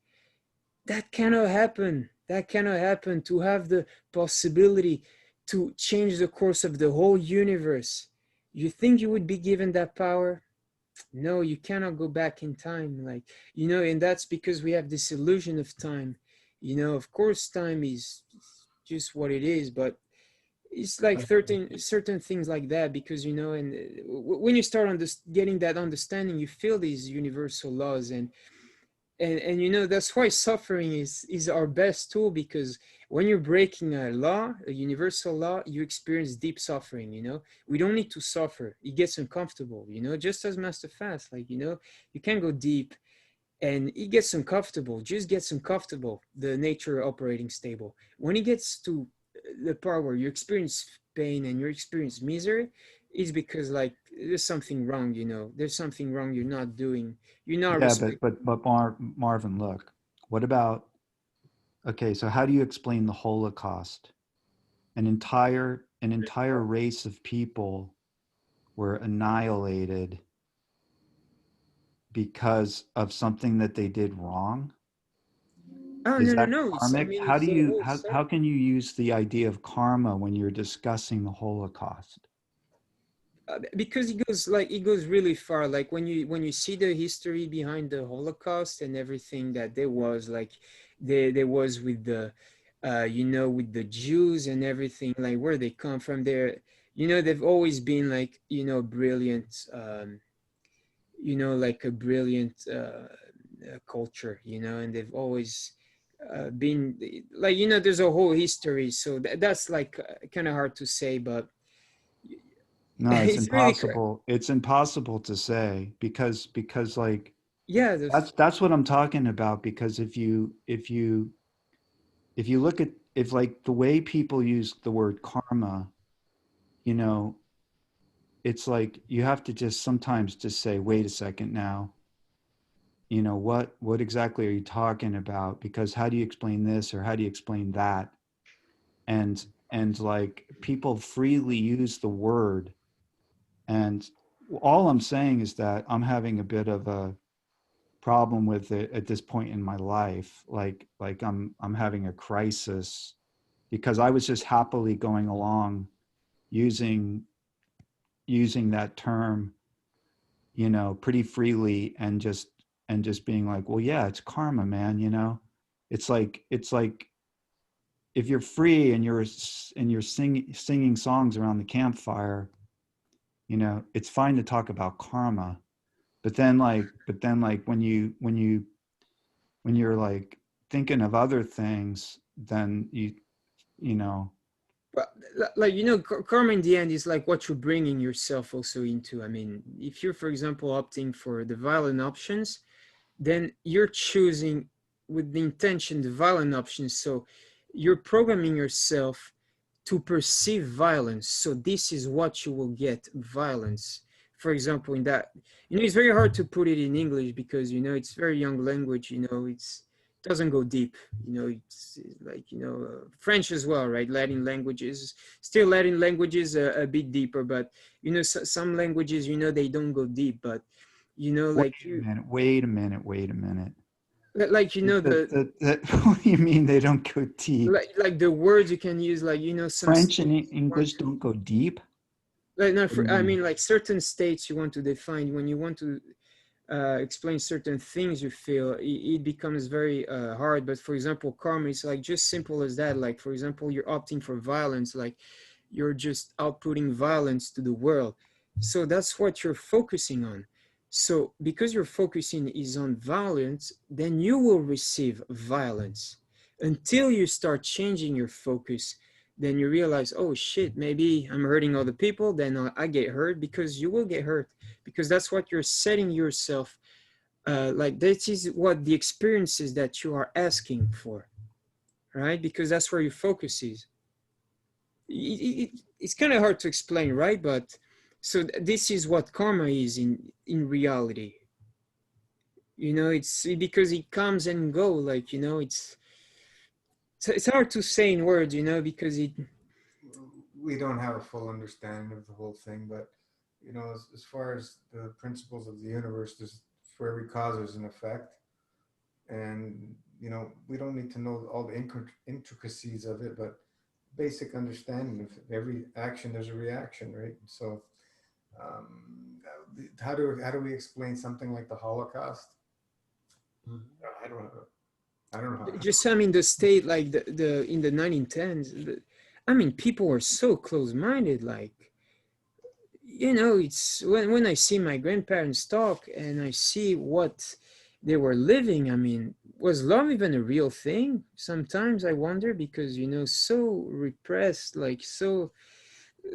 that cannot happen. That cannot happen. To have the possibility to change the course of the whole universe, you think you would be given that power? No, you cannot go back in time. Like, you know, and that's because we have this illusion of time. You know, of course, time is just what it is, but it's like certain things like that, because you know, and when you start getting that understanding, you feel these universal laws, and you know, that's why suffering is our best tool, because when you're breaking a law, a universal law, you experience deep suffering. You know, we don't need to suffer. It gets uncomfortable, you know, just as Master Fast, like, you know, you can go deep and it gets uncomfortable, just gets uncomfortable, the nature operating stable. When it gets to the part where you experience pain and you experience misery, is because like there's something wrong, you know, there's something wrong, you're not doing, you're not Yeah, respecting. but Marvin, look, what about, okay, so how do you explain the Holocaust? An entire race of people were annihilated because of something that they did wrong? Oh, Is no, that no. It's, I karmic? mean, How it's do the you whole stuff. how can you use the idea of karma when you're discussing the Holocaust? Because it goes really far. Like when you see the history behind the Holocaust and everything that there was, like there was with the, you know, with the Jews and everything, like where they come from. There, you know, they've always been like, you know, brilliant, you know, like a brilliant culture, you know, and they've always been like, you know, there's a whole history. So that's like kind of hard to say, but No, it's it's really correct. impossible. It's impossible to say because like Yeah, that's what I'm talking about. Because if you look at, if like the way people use the word karma, you know, it's like you have to just sometimes just say, wait a second now, you know, what exactly are you talking about? Because how do you explain this or how do you explain that? And like people freely use the word, and all I'm saying is that I'm having a bit of a problem with it at this point in my life. Like I'm having a crisis because I was just happily going along using that term, you know, pretty freely, and just being like, well, yeah, it's karma, man. You know, it's like if you're free and you're singing songs around the campfire, you know, it's fine to talk about karma. But then like when you're like thinking of other things, then you know. but like, you know, karma in the end is like what you're bringing yourself also into. I mean, if you're, for example, opting for the violent options, then you're choosing with the intention the violent options. So you're programming yourself to perceive violence. So this is what you will get, violence. For example, in that, you know, it's very hard to put it in English because, you know, it's very young language, you know, it doesn't go deep, you know, it's like, you know, French as well, right? Latin languages, still Latin languages a bit deeper, but, you know, some languages, you know, they don't go deep, but, you know, like Wait a minute. like, you know, What do you mean they don't go deep? like the words you can use, like, you know, some French and states you want English to, don't go deep? like, no, What do you I mean? mean, like certain states you want to define, when you want to explain certain things you feel, it becomes very hard. But for example, karma is like just simple as that. Like, for example, you're opting for violence, like you're just outputting violence to the world. So that's what you're focusing on. So because your focusing is on violence, then you will receive violence until you start changing your focus. Then you realize, oh shit, maybe I'm hurting other people. Then I get hurt, because you will get hurt, because that's what you're setting yourself. Like this is what the experiences that you are asking for, right? Because that's where your focus is. It's kind of hard to explain, right? But so this is what karma is in reality. You know, it's because it comes and go. Like, you know, it's hard to say in words, you know, because We don't have a full understanding of the whole thing, but you know, as far as the principles of the universe, there's, for every cause there's an effect, and you know, we don't need to know all the intricacies of it, but basic understanding of every action there's a reaction, right? So um, how do we explain something like the Holocaust? I don't know. I don't know. just, I mean, the state, like the in the 1910s, I mean, people are so close-minded, like, you know, it's when I see my grandparents talk and I see what they were living, I mean, was love even a real thing? Sometimes I wonder, because, you know, so repressed, like, so,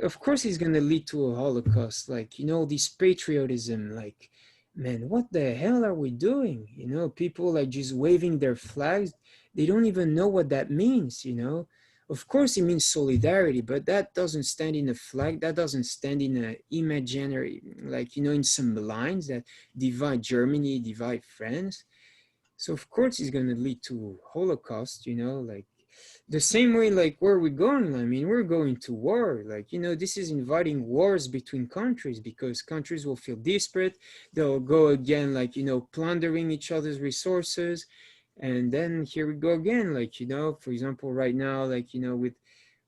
of course it's going to lead to a Holocaust, like, you know, this patriotism, like, man, what the hell are we doing? You know, people like just waving their flags, they don't even know what that means, you know. Of course it means solidarity, but that doesn't stand in a flag, that doesn't stand in a imaginary, like, you know, in some lines that divide Germany, divide France. So of course it's going to lead to Holocaust, you know, like, the same way, like, where are we going? I mean, we're going to war. Like, you know, this is inviting wars between countries, because countries will feel desperate. They'll go again, like, you know, plundering each other's resources. And then here we go again, like, you know, for example, right now, like, you know, with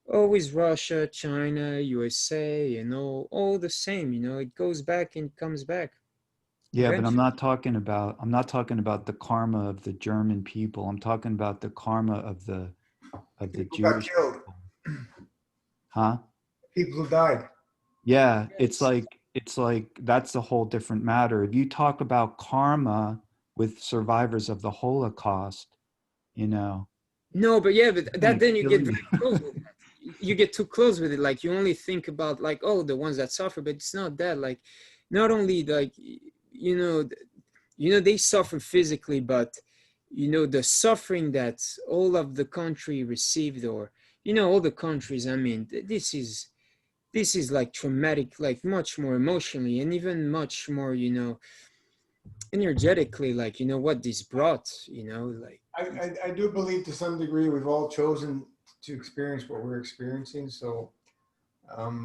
always Russia, China, USA, you know, all the same, you know, it goes back and comes back. Yeah, but I'm Eventually. not talking about the karma of the German people. I'm talking about the karma of the People got Jewish killed. people. Huh? People who died. Yeah, Yes. it's like that's a whole different matter. If you talk about karma with survivors of the Holocaust, you know, No, but yeah, but it's that gonna then you kill get you. very close with that. You get too close with it. Like, you only think about, like, oh, the ones that suffer, but it's not that. Like, not only, like, you know, they suffer physically, but, you know, the suffering that all of the country received, or, you know, all the countries. I mean, this is like traumatic, like much more emotionally, and even much more, you know, energetically, like, you know, what this brought, you know, like. I do believe to some degree we've all chosen to experience what we're experiencing. So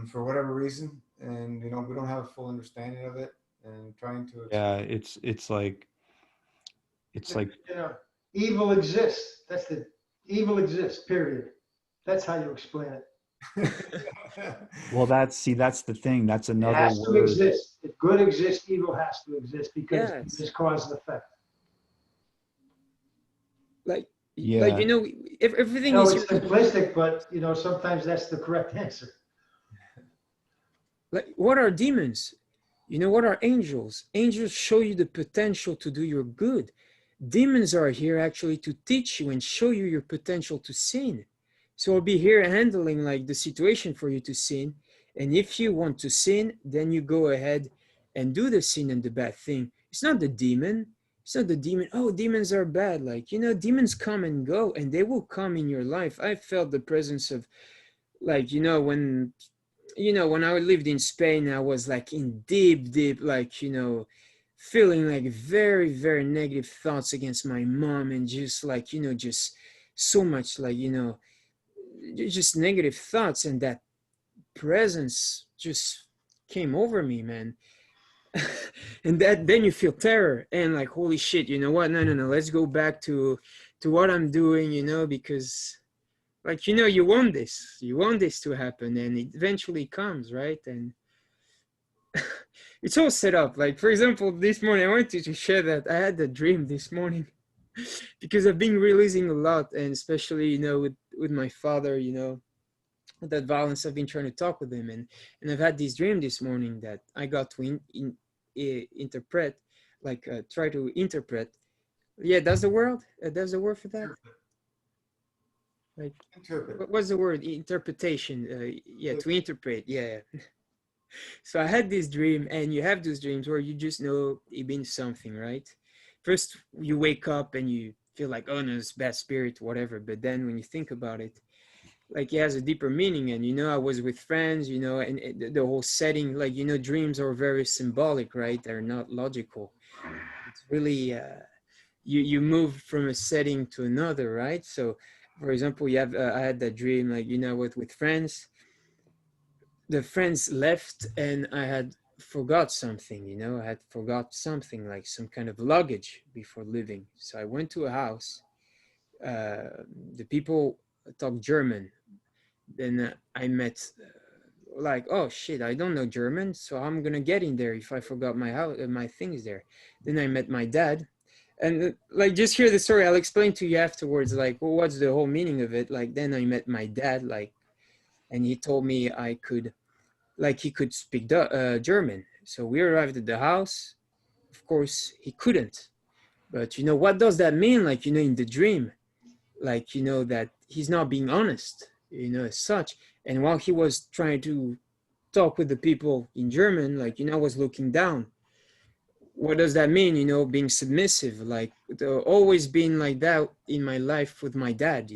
for whatever reason, and you know, we don't have a full understanding of it, and trying to. Yeah, it's like You know, evil exists. That's the evil exists, period. That's how you explain it. well, that's the thing. That's It another has to word. exist. If good exists, evil has to exist, because Yes. it's cause and effect. like Yeah. you know, I everything know is it's simplistic, but you know, sometimes that's the correct answer. like, what are demons? You know, what are angels? Angels show you the potential to do your good. Demons are here actually to teach you and show you your potential to sin. So I'll be here handling, like, the situation for you to sin. And if you want to sin, then you go ahead and do the sin and the bad thing. It's not the demon. It's not the demon. Oh, demons are bad. Like, you know, demons come and go, and they will come in your life. I felt the presence of, like, when I lived in Spain, I was like in deep, like, you know, feeling like very, very negative thoughts against my mom, and just, like, you know, just so much, like, you know, just negative thoughts, and that presence just came over me, man. And that, then you feel terror and like, holy shit, you know what? No, let's go back to what I'm doing, you know, because, like, you know, you want this to happen, and it eventually comes, right? And it's all set up. Like, for example, this morning, I wanted to share that I had a dream this morning, because I've been releasing a lot, and especially, you know, with my father, you know, with that violence. I've been trying to talk with him, and I've had this dream this morning that I got to interpret, like, try to interpret. Yeah, that's the word. That's the word for that. Like, Interpret. what's the word? Interpretation. Yeah, to interpret. Yeah. So I had this dream, and you have those dreams where you just know it means something, right? First, you wake up and you feel like, oh no, it's bad spirit, whatever. But then when you think about it, like, it has a deeper meaning. And, you know, I was with friends, you know, and the whole setting, like, you know, dreams are very symbolic, right? They're not logical. It's really, you move from a setting to another, right? So, for example, you have, I had that dream, like, you know, with friends. The friends left, and I had forgot something, you know, I had forgot something, like some kind of luggage before leaving. So I went to a house. The people talk German. Then I met, like, oh shit, I don't know German, so I'm gonna get in there if I forgot my house, my things there. Then I met my dad, and like, just hear the story. I'll explain to you afterwards, like, well, what's the whole meaning of it. Like, then I met my dad, like, and he told me I could, like he could speak German. So we arrived at the house. Of course, he couldn't. But what does that mean? Like, in the dream, like, that he's not being honest, as such. And while he was trying to talk with the people in German, like, I was looking down. What does that mean? Being submissive, like always being like that in my life with my dad,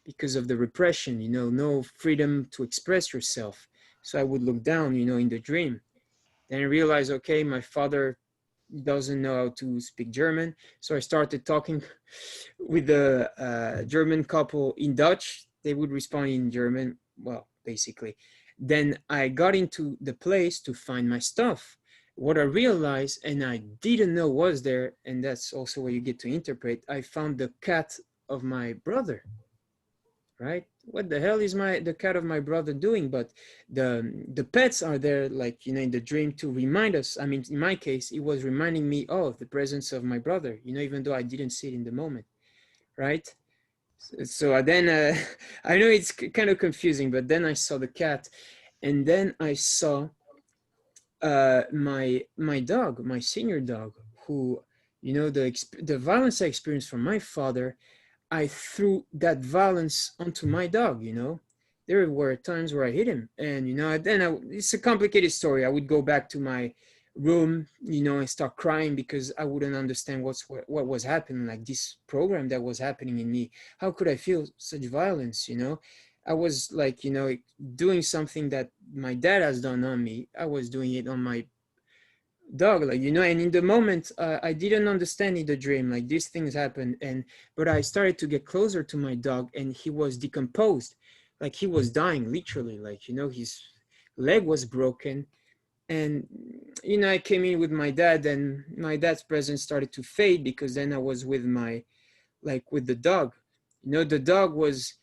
because of the repression, no freedom to express yourself. So I would look down, in the dream. Then I realized, okay, my father doesn't know how to speak German. So I started talking with the German couple in Dutch. They would respond in German, well, basically. Then I got into the place to find my stuff. What I realized, and I didn't know was there, and that's also where you get to interpret, I found the cat of my brother, right? What the hell is the cat of my brother doing? But the pets are there, like, in the dream to remind us. I mean, in my case, it was reminding me of the presence of my brother, even though I didn't see it in the moment, right? So then, I know it's kind of confusing, but then I saw the cat, and then I saw my dog, my senior dog, who, the violence I experienced from my father, I threw that violence onto my dog. There were times where I hit him, and it's a complicated story. I would go back to my room, and start crying because I wouldn't understand what was happening, like this program that was happening in me. How could I feel such violence? I was like, doing something that my dad has done on me. I was doing it on my dog, like, and in the moment, I didn't understand in the dream, like, these things happened, but I started to get closer to my dog, and he was decomposed, like he was dying, literally, like, his leg was broken. And I came in with my dad, and my dad's presence started to fade, because then I was with the dog. The dog was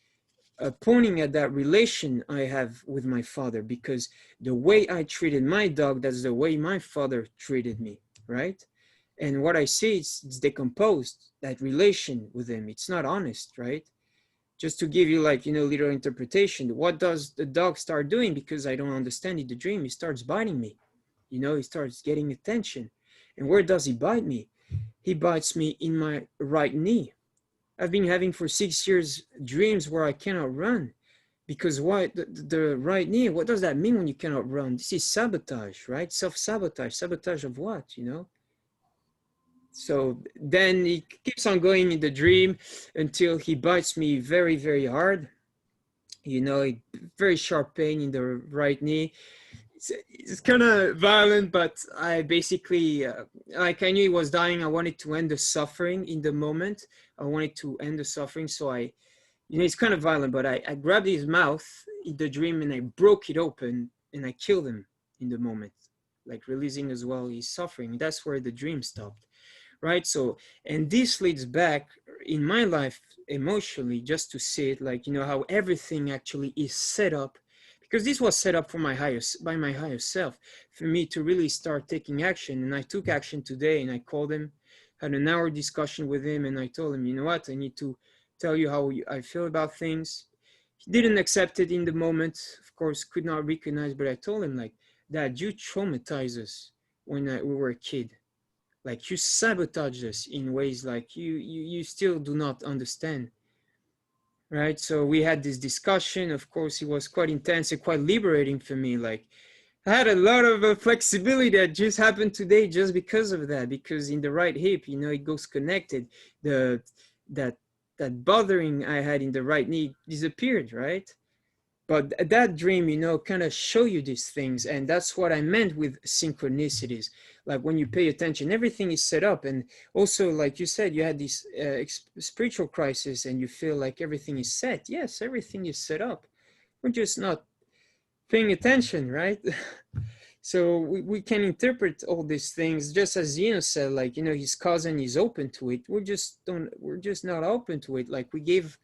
pointing at that relation I have with my father, because the way I treated my dog, that's the way my father treated me, right? And what I see, it's decomposed, that relation with him. It's not honest, right? Just to give you, like, little interpretation, what does the dog start doing? Because I don't understand it, the dream, he starts biting me. He starts getting attention. And where does he bite me? He bites me in my right knee. I've been having for 6 years dreams where I cannot run, because why? The right knee, what does that mean when you cannot run? This is sabotage, right? Self-sabotage. Sabotage of what, So then he keeps on going in the dream until he bites me very, very hard. Very sharp pain in the right knee. It's kind of violent, but I basically, like, I knew he was dying. I wanted to end the suffering in the moment. I wanted to end the suffering. So it's kind of violent, but I grabbed his mouth in the dream, and I broke it open, and I killed him in the moment, like releasing as well his suffering. That's where the dream stopped, right? So, and this leads back in my life emotionally, just to see it, like, how everything actually is set up, because this was set up by my higher self, for me to really start taking action. And I took action today, and I called him, had an hour discussion with him, and I told him, what, I need to tell you how I feel about things. He didn't accept it in the moment, of course, could not recognize, but I told him, like, Dad, you traumatized us when we were a kid. Like, you sabotage us in ways like you still do not understand. Right. So we had this discussion. Of course, it was quite intense and quite liberating for me. Like, I had a lot of flexibility that just happened today just because of that, because in the right hip, it goes connected. That bothering I had in the right knee disappeared, right? But that dream, kind of show you these things. And that's what I meant with synchronicities. Like, when you pay attention, everything is set up. And also, like you said, you had this spiritual crisis, and you feel like everything is set. Yes, everything is set up. We're just not paying attention, right? So we can interpret all these things, just as Zeno said, like, his cousin is open to it. We're just not open to it. Like, we gave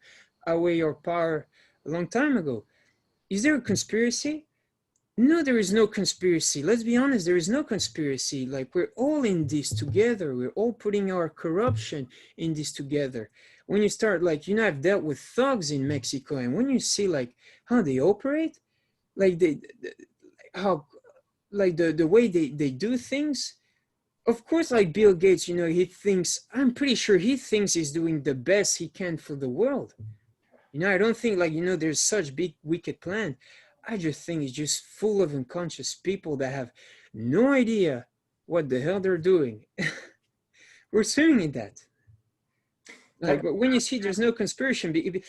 away our power a long time ago. Is there a conspiracy? no, there is no conspiracy. Let's be honest, there is no conspiracy. Like, we're all in this together. We're all putting our corruption in this together. When you start, like, you know, I've dealt with thugs in Mexico, and when you see like how they operate, like how, like the way they do things, of course, like Bill Gates, you know, he thinks, I'm pretty sure he thinks he's doing the best he can for the world. You know, I don't think, like, you know, there's such big wicked plan. I just think it's just full of unconscious people that have no idea what the hell they're doing. We're swimming in that. Like, but when you see there's no conspiracy,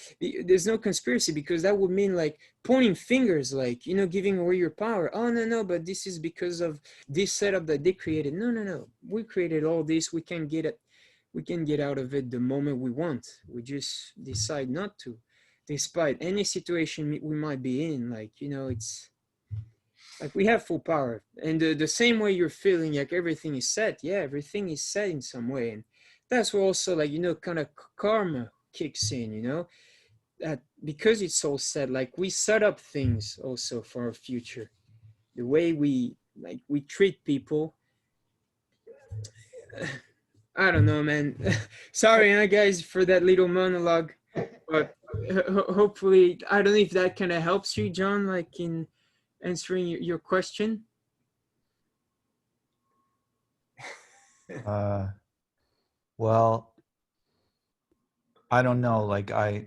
there's no conspiracy, because that would mean like pointing fingers, like, you know, giving away your power. Oh, no, but this is because of this setup that they created. No. We created all this. We can get it. We can get out of it the moment we want. We just decide not to, despite any situation we might be in. Like, you know, it's like we have full power. And the same way you're feeling like everything is set. Yeah, everything is set in some way. And that's where also, like, you know, kind of karma kicks in, you know, that because it's all set, like we set up things also for our future. The way we treat people. I don't know, man. Sorry, guys, for that little monologue, but hopefully, I don't know if that kind of helps you, John, like in answering your question. Well, I don't know. Like, I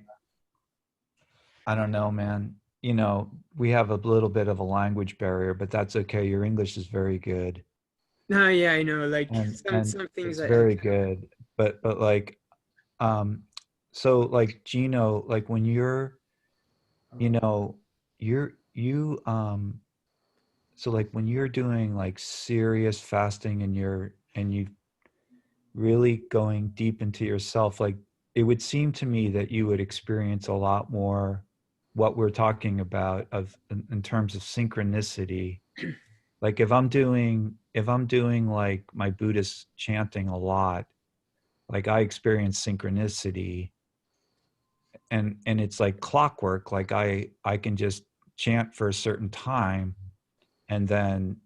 don't know, man. You know, we have a little bit of a language barrier, but that's okay. Your English is very good. No, yeah, I know. Like And some things it's very good. But like, so like Gino, like when you're, you know, so like when you're doing like serious fasting and you really going deep into yourself, like it would seem to me that you would experience a lot more what we're talking about in terms of synchronicity. Like if I'm doing like my Buddhist chanting a lot, like I experience synchronicity, and it's like clockwork. Like I can just chant for a certain time, and then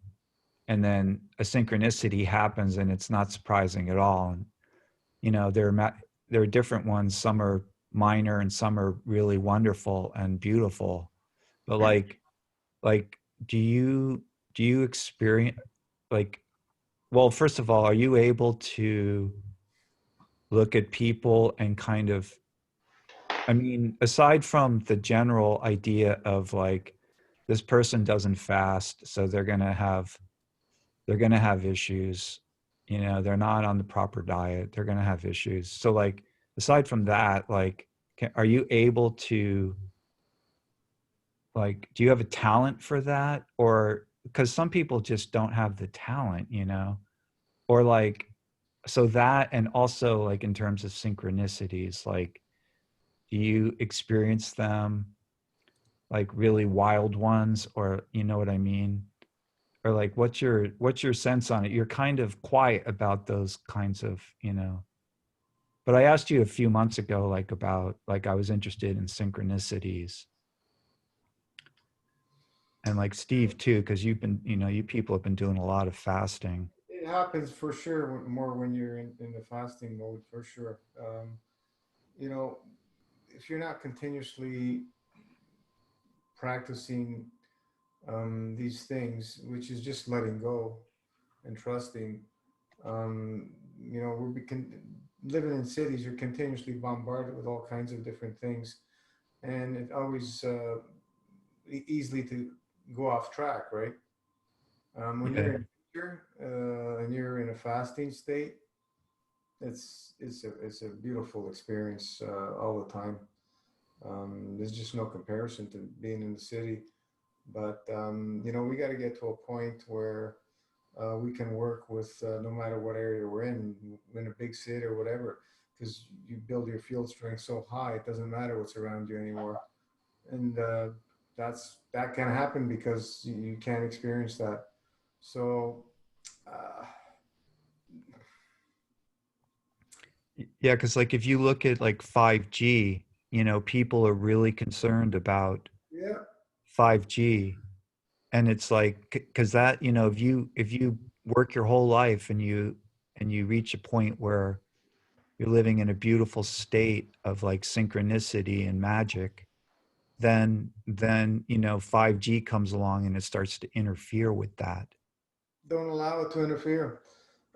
a synchronicity happens, and it's not surprising at all. And you know, there are different ones. Some are minor and some are really wonderful and beautiful. But like do you experience, like, well, first of all, are you able to look at people and kind of, I mean, aside from the general idea of like, this person doesn't fast, so they're going to have issues, you know, they're not on the proper diet, they're going to have issues. So like, aside from that, like, are you able to, like, do you have a talent for that? Or because some people just don't have the talent, you know, or like, so that, and also like in terms of synchronicities, like, do you experience them, like really wild ones, or you know what I mean? Or like, what's your sense on it? You're kind of quiet about those kinds of, you know, but I asked you a few months ago, like about, like I was interested in synchronicities, and like Steve too, because you've been, you know, you people have been doing a lot of fasting. It happens for sure more when you're in the fasting mode, for sure. You know, if you're not continuously practicing these things, which is just letting go and trusting, you know, living in cities, you're continuously bombarded with all kinds of different things, and it always easily to go off track, right? When Yeah. you're in nature and you're in a fasting state, it's a beautiful experience all the time. There's just no comparison to being in the city. But you know, we got to get to a point where we can work with no matter what area we're in a big city or whatever, because you build your field strength so high, it doesn't matter what's around you anymore. And that can happen because you can't experience that. So uh, Yeah, because like if you look at like 5G, you know, people are really concerned about yeah, 5G, and it's like, because that, you know, if you work your whole life and you reach a point where you're living in a beautiful state of like synchronicity and magic, then you know 5G comes along and it starts to interfere with that. Don't allow it to interfere.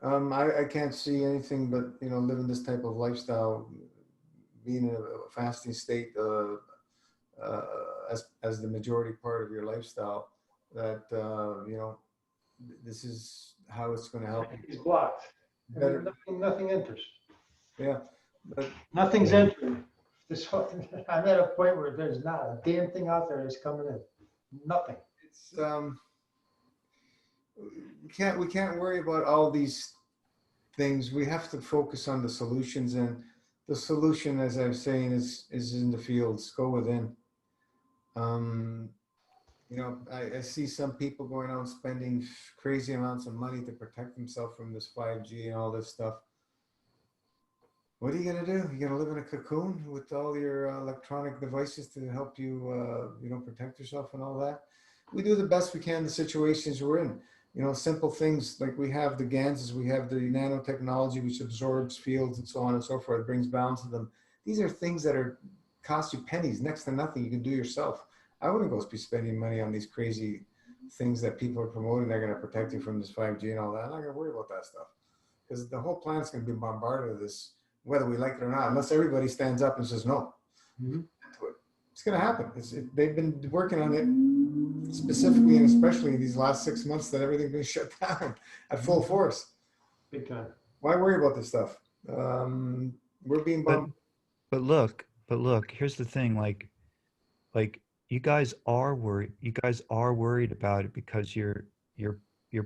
I can't see anything but, you know, living this type of lifestyle, being in a fasting state, as the majority part of your lifestyle, that, you know, this is how it's going to help It's you blocked. I mean, better. nothing enters. Yeah, but Nothing's entering. This whole, I'm at a point where there's not a damn thing out there that's coming in. Nothing. it's we can't worry about all these things. We have to focus on the solutions, and the solution, as I was saying, is in the fields. Go within. Um, you know, I see some people going out spending crazy amounts of money to protect themselves from this 5G and all this stuff. What are you gonna do? You're gonna live in a cocoon with all your electronic devices to help you, you know, protect yourself and all that. We do the best we can in the situations we're in. You know, simple things like we have the GANs, we have the nanotechnology which absorbs fields and so on and so forth. It brings balance to them. These are things that are cost you pennies, next to nothing. You can do yourself. I wouldn't go be spending money on these crazy things that people are promoting. They're going to protect you from this 5G and all that. I'm not going to worry about that stuff because the whole planet's going to be bombarded with this, whether we like it or not, unless everybody stands up and says no. Mm-hmm. It's going to happen. They've been working on it specifically and especially in these last 6 months that everything's been shut down at full force. Big time. Why worry about this stuff? We're being bombarded. But look, here's the thing, like you guys are worried about it because you're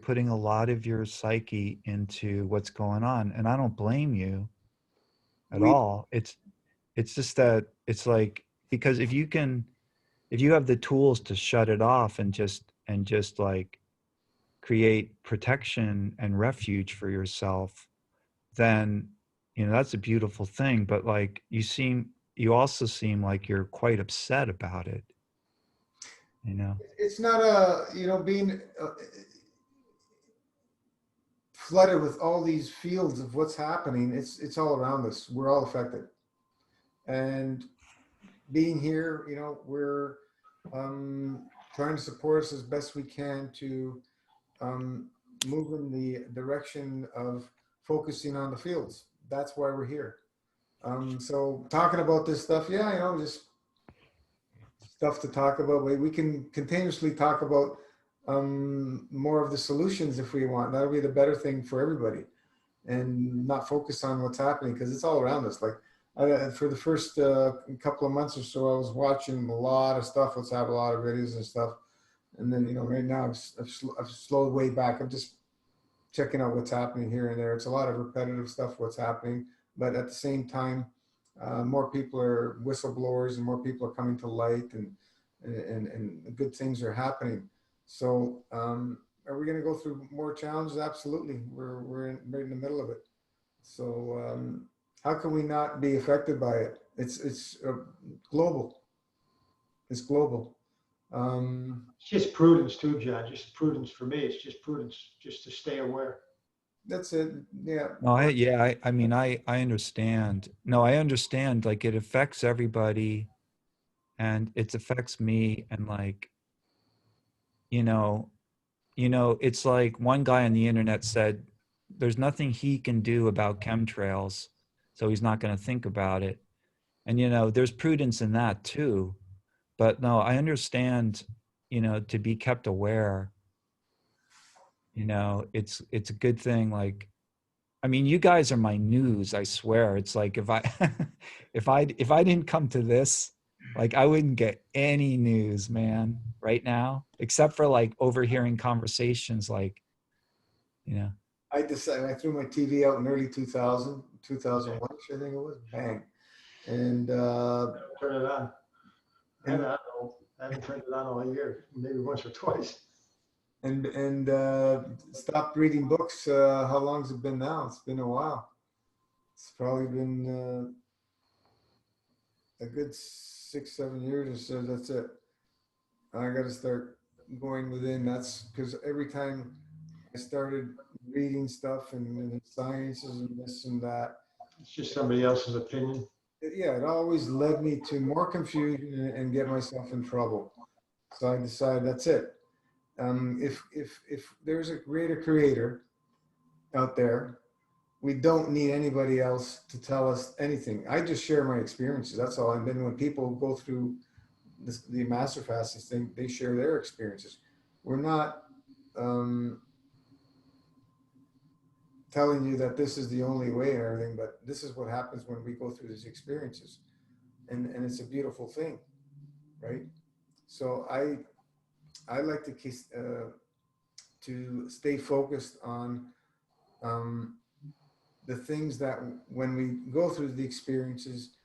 putting a lot of your psyche into what's going on, and I don't blame you at all. It's just that it's like, because if you have the tools to shut it off and just like create protection and refuge for yourself, then you know that's a beautiful thing. But like you also seem like you're quite upset about it, you know. It's not you know, being flooded with all these fields of what's happening. It's all around us. We're all affected, and being here, you know, we're trying to support us as best we can to move in the direction of focusing on the fields. That's why we're here. So talking about this stuff, yeah, you know, just stuff to talk about. We can continuously talk about more of the solutions if we want. That'll be the better thing for everybody, and not focus on what's happening because it's all around us. Like for the first couple of months or so, I was watching a lot of stuff. Let's have a lot of videos and stuff, and then, you know, right now I've slowed way back. I'm just checking out what's happening here and there. It's a lot of repetitive stuff, what's happening, but at the same time, more people are whistleblowers and more people are coming to light, and good things are happening. So are we going to go through more challenges? Absolutely. We're right in the middle of it. So how can we not be affected by it? It's global. It's global. It's just prudence too, John. Just prudence for me. It's just prudence, just to stay aware. That's it. Yeah. No, I mean, I understand. No, I understand. Like it affects everybody, and it affects me, and like, you know, it's like one guy on the internet said, "There's nothing he can do about chemtrails, so he's not going to think about it." And you know, there's prudence in that too. But no, I understand. You know, to be kept aware. You know, it's a good thing. Like, I mean, you guys are my news. I swear. It's like if I, if I didn't come to this, like I wouldn't get any news, man, right now, except for like overhearing conversations, like, you know. I decided, I threw my TV out in early 2000, 2001, I think it was, bang. And Turn it on. I haven't turned it on all year, maybe once or twice. and stopped reading books. How long has it been now? It's been a while. It's probably been a good 6, 7 years or so. That's it. I got to start going within. That's because every time I started reading stuff and the sciences and this and that, It's just somebody else's opinion. it always led me to more confusion and get myself in trouble. So I decided that's it. If there's a greater creator out there, we don't need anybody else to tell us anything. I just share my experiences. That's all. And then when people go through the master fasting thing, they share their experiences. We're not telling you that this is the only way and everything, but this is what happens when we go through these experiences, and it's a beautiful thing, right? So I like to stay focused on the things that when we go through the experiences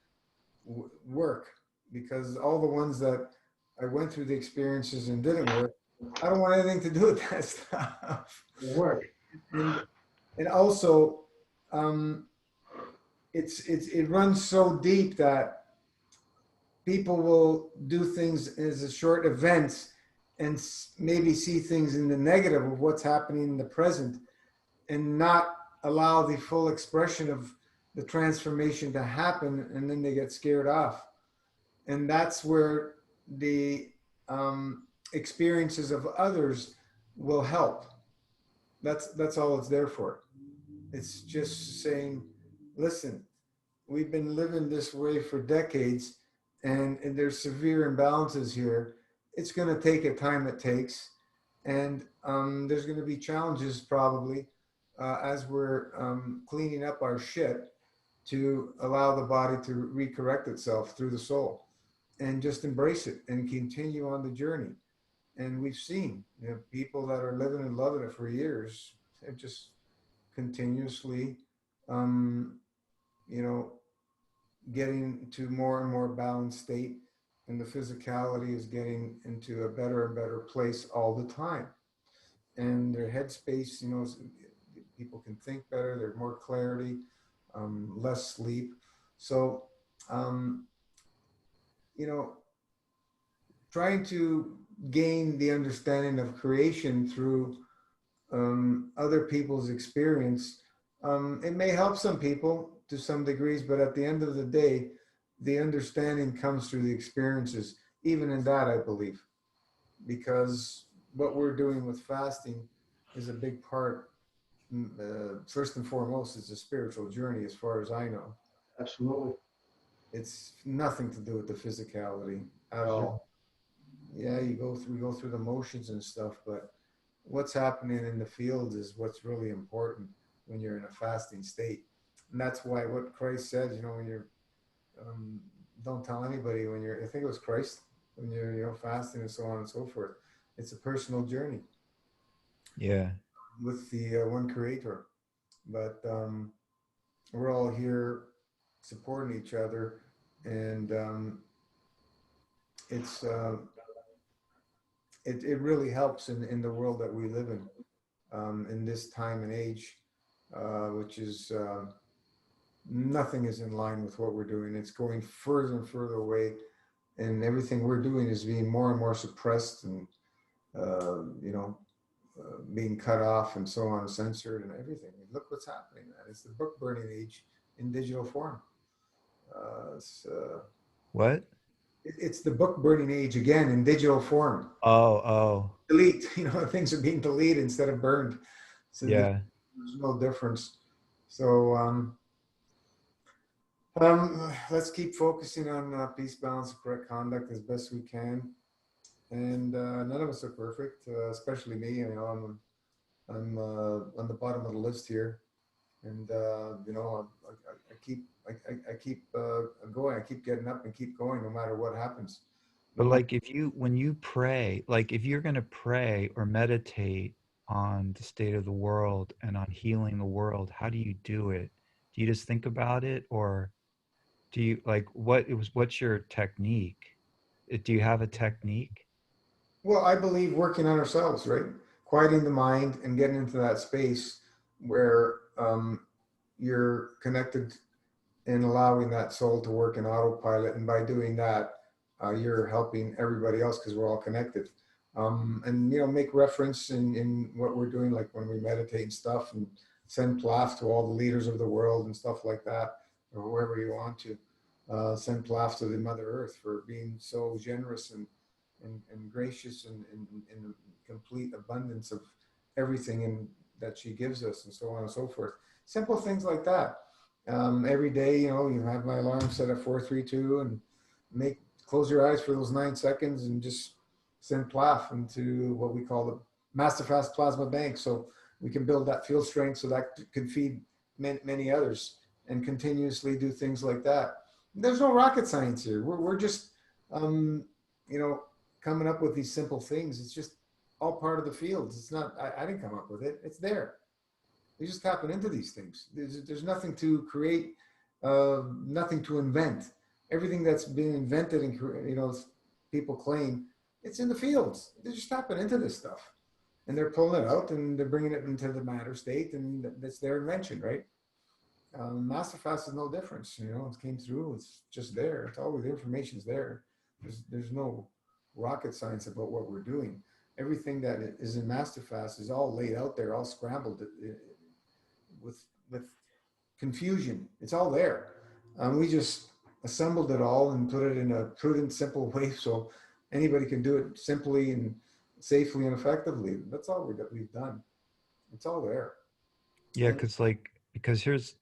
work, because all the ones that I went through the experiences and didn't work, I don't want anything to do with that stuff. Work. And also, it runs so deep that people will do things as a short events and maybe see things in the negative of what's happening in the present, and not allow the full expression of the transformation to happen, and then they get scared off. And that's where the experiences of others will help. That's all it's there for. It's just saying, listen, we've been living this way for decades, and there's severe imbalances here. It's going to take the time it takes, and there's going to be challenges probably as we're cleaning up our shit to allow the body to recorrect itself through the soul, and just embrace it and continue on the journey. And we've seen, people that are living and loving it for years, they're just continuously, getting to more and more balanced state, and the physicality is getting into a better and better place all the time. And their headspace, people can think better, there's more clarity, less sleep. So, trying to gain the understanding of creation through other people's experience, it may help some people to some degrees, but at the end of the day, the understanding comes through the experiences, even in that, I believe, because what we're doing with fasting is a big part. First and foremost, it's a spiritual journey, as far as I know. Absolutely. It's nothing to do with the physicality at all. Yeah, we go through the motions and stuff, but what's happening in the field is what's really important when you're in a fasting state. And that's why what Christ said, when you're, don't tell anybody when you're, I think it was Christ, when you're, fasting and so on and so forth. It's a personal journey. Yeah. With the one creator. But we're all here supporting each other, and it really helps in the world that we live in this time and age, which is nothing is in line with what we're doing. It's going further and further away, and everything we're doing is being more and more suppressed, and being cut off and so on, censored and everything. Look what's happening, man. It's the book burning age in digital form. What? It's the book burning age again in digital form. Oh. Delete, things are being deleted instead of burned. So yeah. There's no difference. So let's keep focusing on peace, balance, and correct conduct as best we can. And none of us are perfect, especially me. I'm on the bottom of the list here, and I keep going. I keep getting up and keep going, no matter what happens. But like, when you pray, like if you're going to pray or meditate on the state of the world and on healing the world, how do you do it? Do you just think about it, or do you what's your technique? Do you have a technique? Well, I believe working on ourselves, right? Quieting the mind and getting into that space where you're connected and allowing that soul to work in autopilot. And by doing that, you're helping everybody else, because we're all connected. and make reference in what we're doing, like when we meditate and stuff, and send plaf to all the leaders of the world and stuff like that, or whoever you want to. Send plaf to the Mother Earth for being so generous and gracious and in complete abundance of everything that she gives us, and so on and so forth. Simple things like that. Every day, you have my alarm set at 432, and close your eyes for those 9 seconds and just send plaf into what we call the Masterfast Plasma Bank, so we can build that field strength, so that could feed many others, and continuously do things like that. There's no rocket science here. We're just coming up with these simple things. It's just all part of the fields. It's not, I didn't come up with it. It's there. You just tapping into these things. There's nothing to create, nothing to invent. Everything that's been invented and people claim, it's in the fields. They're just tapping into this stuff, and they're pulling it out and they're bringing it into the matter state, and that's their invention, right? Masterfast is no difference. It came through. It's just there. It's always, the information's there. There's no rocket science about what we're doing. Everything that is in Masterfast is all laid out there, all scrambled with confusion. It's all there. We just assembled it all and put it in a prudent, simple way, so anybody can do it simply and safely and effectively. That's all we've done. It's all there. Yeah, because here's,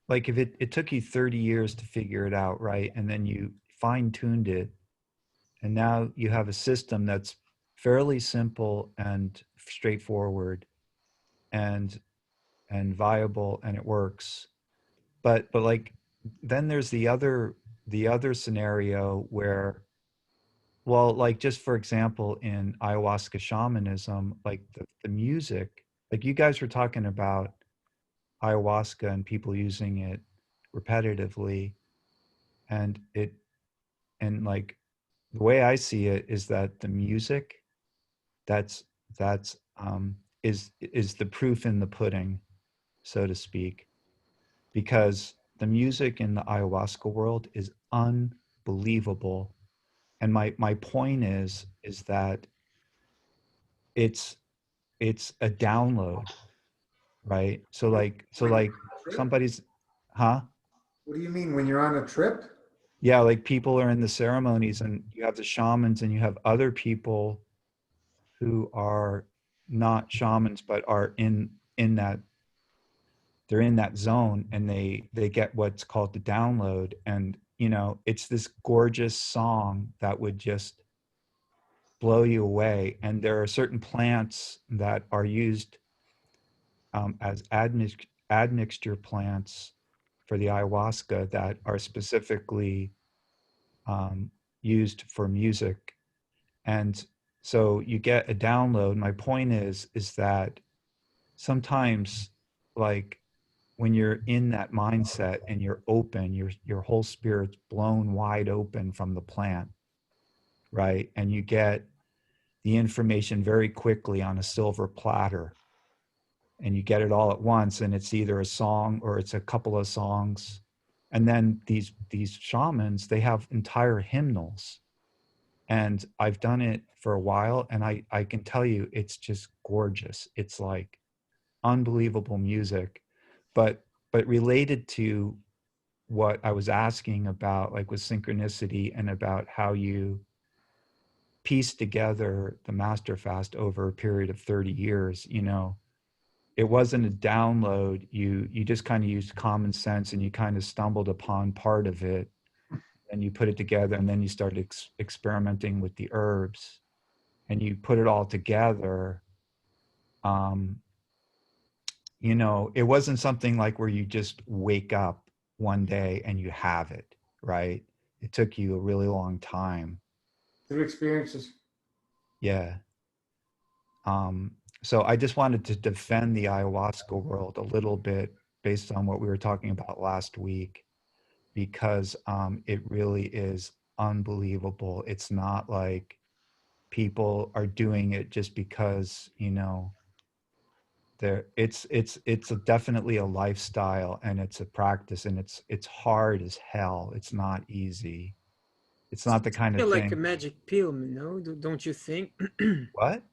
like, if it took you 30 years to figure it out, right? And then you fine-tuned it, and now you have a system that's fairly simple and straightforward and viable, and it works. But like, then there's the other scenario where, well, like, just for example, in ayahuasca shamanism, like the music, like you guys were talking about ayahuasca and people using it repetitively, and like, the way I see it is that the music, that's is the proof in the pudding, so to speak, because the music in the ayahuasca world is unbelievable. And my point is that it's a download, right? So like somebody's, huh? What do you mean, when you're on a trip? Yeah, like people are in the ceremonies, and you have the shamans, and you have other people who are not shamans but are in that, they're in that zone, and they get what's called the download, and it's this gorgeous song that would just blow you away. And there are certain plants that are used as admixture plants for the ayahuasca that are specifically used for music. And so you get a download. My point is that sometimes, like, when you're in that mindset and you're open, your whole spirit's blown wide open from the plant, right? And you get the information very quickly on a silver platter, and you get it all at once, and it's either a song or it's a couple of songs. And then these shamans, they have entire hymnals, and I've done it for a while, and I can tell you, it's just gorgeous. It's like unbelievable music. But related to what I was asking about, like with synchronicity, and about how you piece together the master fast over a period of 30 years, it wasn't a download. You just kind of used common sense, and you kind of stumbled upon part of it, and you put it together, and then you started experimenting with the herbs, and you put it all together. It wasn't something like where you just wake up one day and you have it, right? It took you a really long time. Through experiences. Yeah. So I just wanted to defend the ayahuasca world a little bit based on what we were talking about last week, because it really is unbelievable. It's not like people are doing it just because, it's definitely a lifestyle, and it's a practice, and it's hard as hell. It's not easy. It's not the kind of Feel like a thing. magic pill, no? Don't you think? What?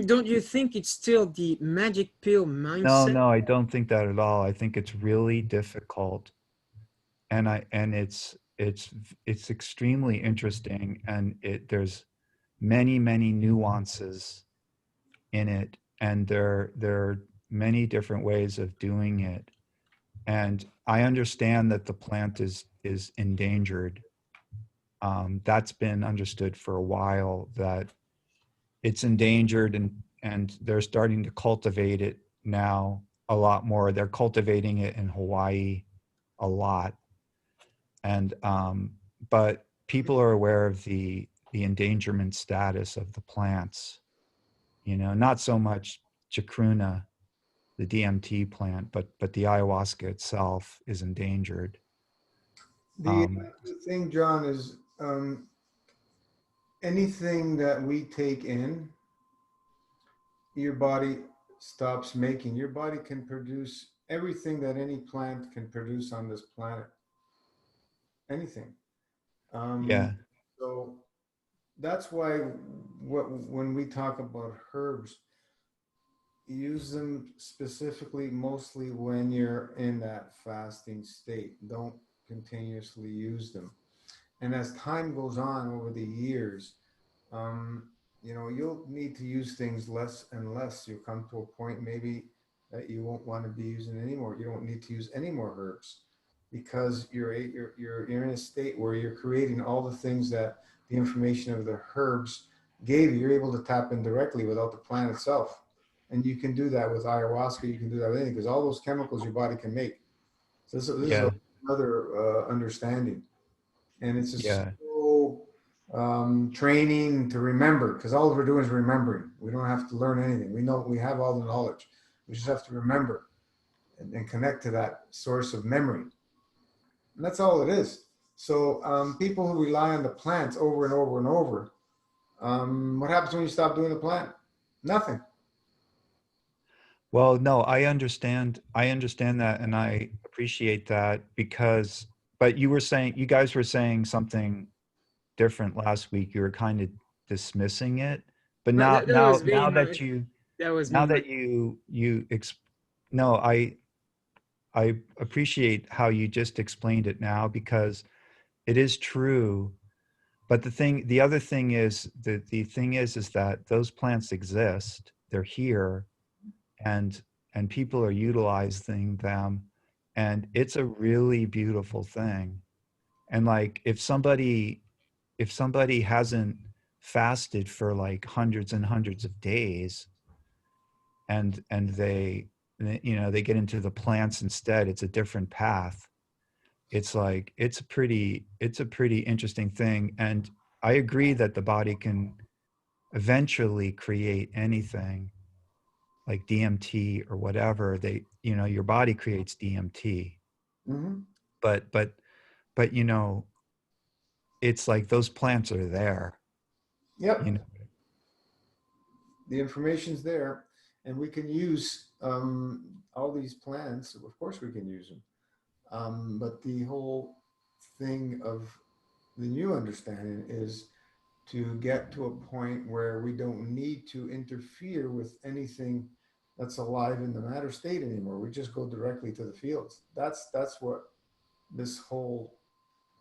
Don't you think it's still the magic pill No, mindset? no, I don't think that at all. I think it's really difficult, and it's extremely interesting, and there's many nuances in it, and there are many different ways of doing it. And I understand that the plant is endangered. That's been understood for a while, that it's endangered, and they're starting to cultivate it now a lot more. They're cultivating it in Hawaii a lot, and but people are aware of the endangerment status of the plants. You know, not so much chacruna, the DMT plant, but the ayahuasca itself is endangered. The thing, John, is anything that we take in, your body stops making. Your body can produce everything that any plant can produce on this planet. Anything. Yeah, So that's why when we talk about herbs, use them specifically mostly when you're in that fasting state. Don't continuously use them. And as time goes on over the years, um, you'll need to use things less and less. You'll come to a point maybe that you won't want to be using anymore. You don't need to use any more herbs because you're in a state where you're creating all the things that the information of the herbs gave you. You're able to tap in directly without the plant itself. And you can do that with ayahuasca. You can do that with anything because all those chemicals your body can make. So this is yeah, another understanding. And it's just yeah, so training to remember, because all we're doing is remembering. We don't have to learn anything. We know we have all the knowledge. We just have to remember and connect to that source of memory. And that's all it is. So people who rely on the plants over and over and over, what happens when you stop doing the plant? Nothing. Well, no, I understand that, and I appreciate that, because but you guys were saying something different last week. You were kind of dismissing it, but But now that was now being my, that you that was now being my, that no, I appreciate how you just explained it now, because it is true. But the other thing is the thing is that those plants exist. They're here, and people are utilizing them, and it's a really beautiful thing. And like if somebody hasn't fasted for like hundreds and hundreds of days, and they they get into the plants instead, it's a different path. It's like it's a pretty interesting thing. And I agree that the body can eventually create anything like DMT or whatever. Your body creates DMT, Mm-hmm. but it's like those plants are there. Yep. you know The information's there, and we can use all these plants. Of course, we can use them. But the whole thing of the new understanding is to get to a point where we don't need to interfere with anything that's alive in the matter state anymore. We just go directly to the fields. That's what this whole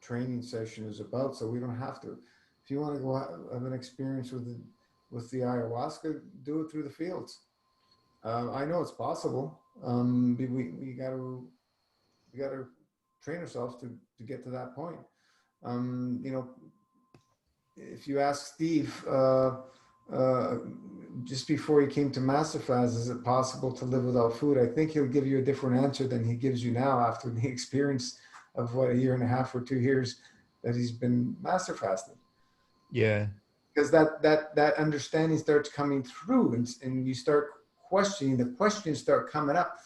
training session is about. So we don't have to. If you want to go have an experience with the ayahuasca, do it through the fields. I know it's possible. We got to train ourselves to get to that point. If you ask Steve, just before he came to Masterfaz, is it possible to live without food? I think he'll give you a different answer than he gives you now after the experience of a year and a half or 2 years that he's been master fasting. yeah Because that understanding starts coming through, and you start questioning. The questions start coming up.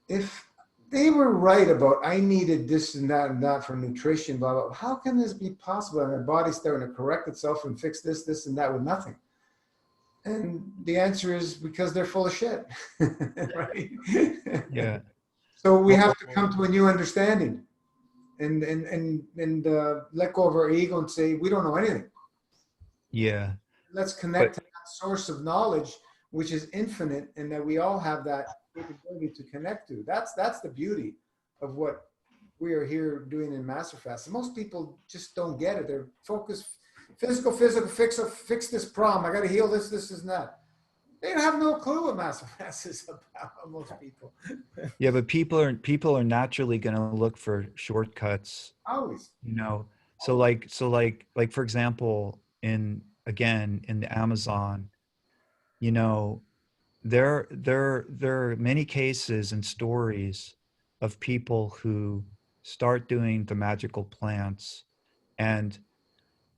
If they were right about I needed this and that for nutrition, blah, blah, how can this be possible? And my body's starting to correct itself and fix this and that with nothing. And the answer is because they're full of shit, right? yeah So we have to come to a new understanding. and let go of our ego and say we don't know anything. Yeah. Let's connect to that source of knowledge, which is infinite, and that we all have that capability to connect to. That's the beauty of what we are here doing in Masterfast. And most people just don't get it. They're focused, physical, fix this problem. I got to heal this, and that. They have no clue what Masterfast is about. Most people. Yeah, but people are naturally going to look for shortcuts. Always. You know, so like for example, in the Amazon, you know, there are many cases and stories of people who start doing the magical plants, and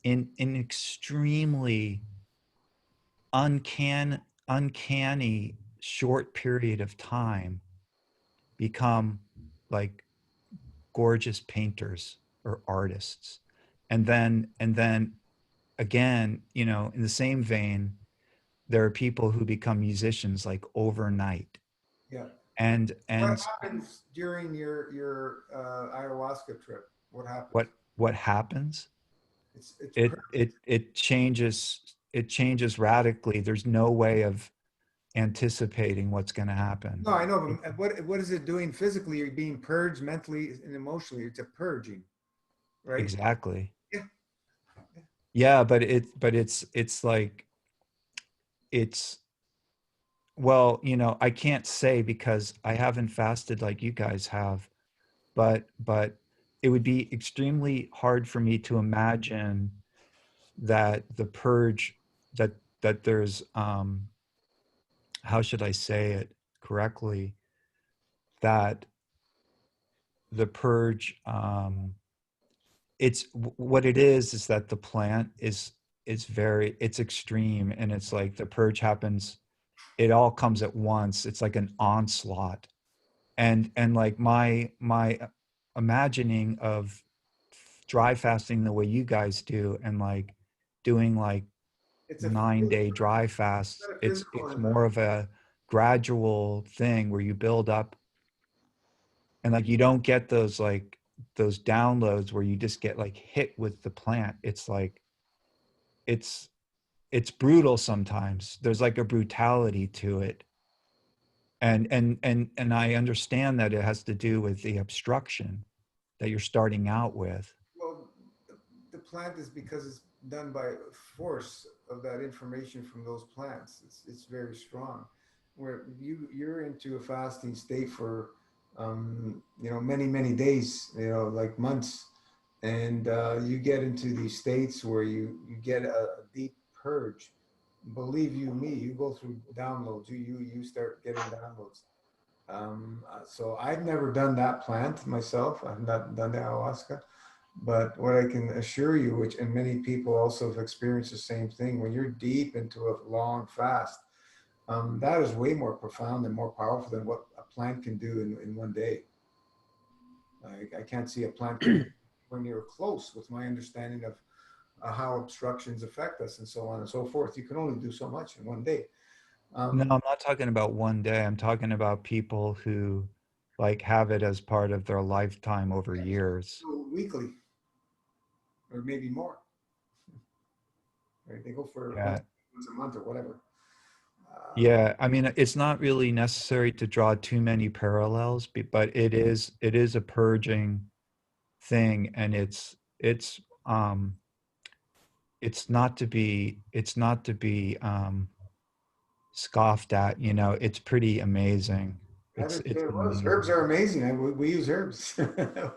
in extremely uncanny short period of time become like gorgeous painters or artists. And then again, you know, in the same vein, there are people who become musicians like overnight. Yeah. And what happens during your ayahuasca trip? What happens? What happens? It's it changes radically. There's no way of anticipating what's going to happen. No, I know, but what is it doing physically? You're being purged mentally and emotionally. It's a purging, right? Exactly. Yeah. Yeah, but it's like, it's, well, you know, I can't say because I haven't fasted like you guys have, but it would be extremely hard for me to imagine that the purge, that there's how should I say it correctly, that the purge, it's what it is that the plant is it's extreme, and it's like the purge happens, it all comes at once. It's like an onslaught. And like my imagining of dry fasting the way you guys do, and like doing like It's 9-day dry fasts, it's more of a gradual thing where you build up, and like you don't get those like those downloads where you just get like hit with the plant. It's like it's brutal sometimes. There's like a brutality to it. And I understand that it has to do with the obstruction that you're starting out with. Well, the plant is because it's done by force of that information from those plants. It's very strong. Where you're into a fasting state for you know, many days, you know, like months, and you get into these states where you get a deep purge. Believe you me, you go through downloads. You start getting downloads. So I've never done that plant myself. I've not done the ayahuasca, but what I can assure you, which and many people also have experienced the same thing, when you're deep into a long fast, that is way more profound and more powerful than what a plant can do in one day. I can't see a plant when you're close with my understanding of how obstructions affect us and so on and so forth. You can only do so much in one day. No, I'm not talking about one day. I'm talking about people who like have it as part of their lifetime over years. So weekly, or maybe more. Right? They go for once a month or whatever. Yeah, I mean, it's not really necessary to draw too many parallels, but it is a purging thing, and it's not to be scoffed at. You know, it's pretty amazing. It's amazing. Herbs are amazing. We use herbs.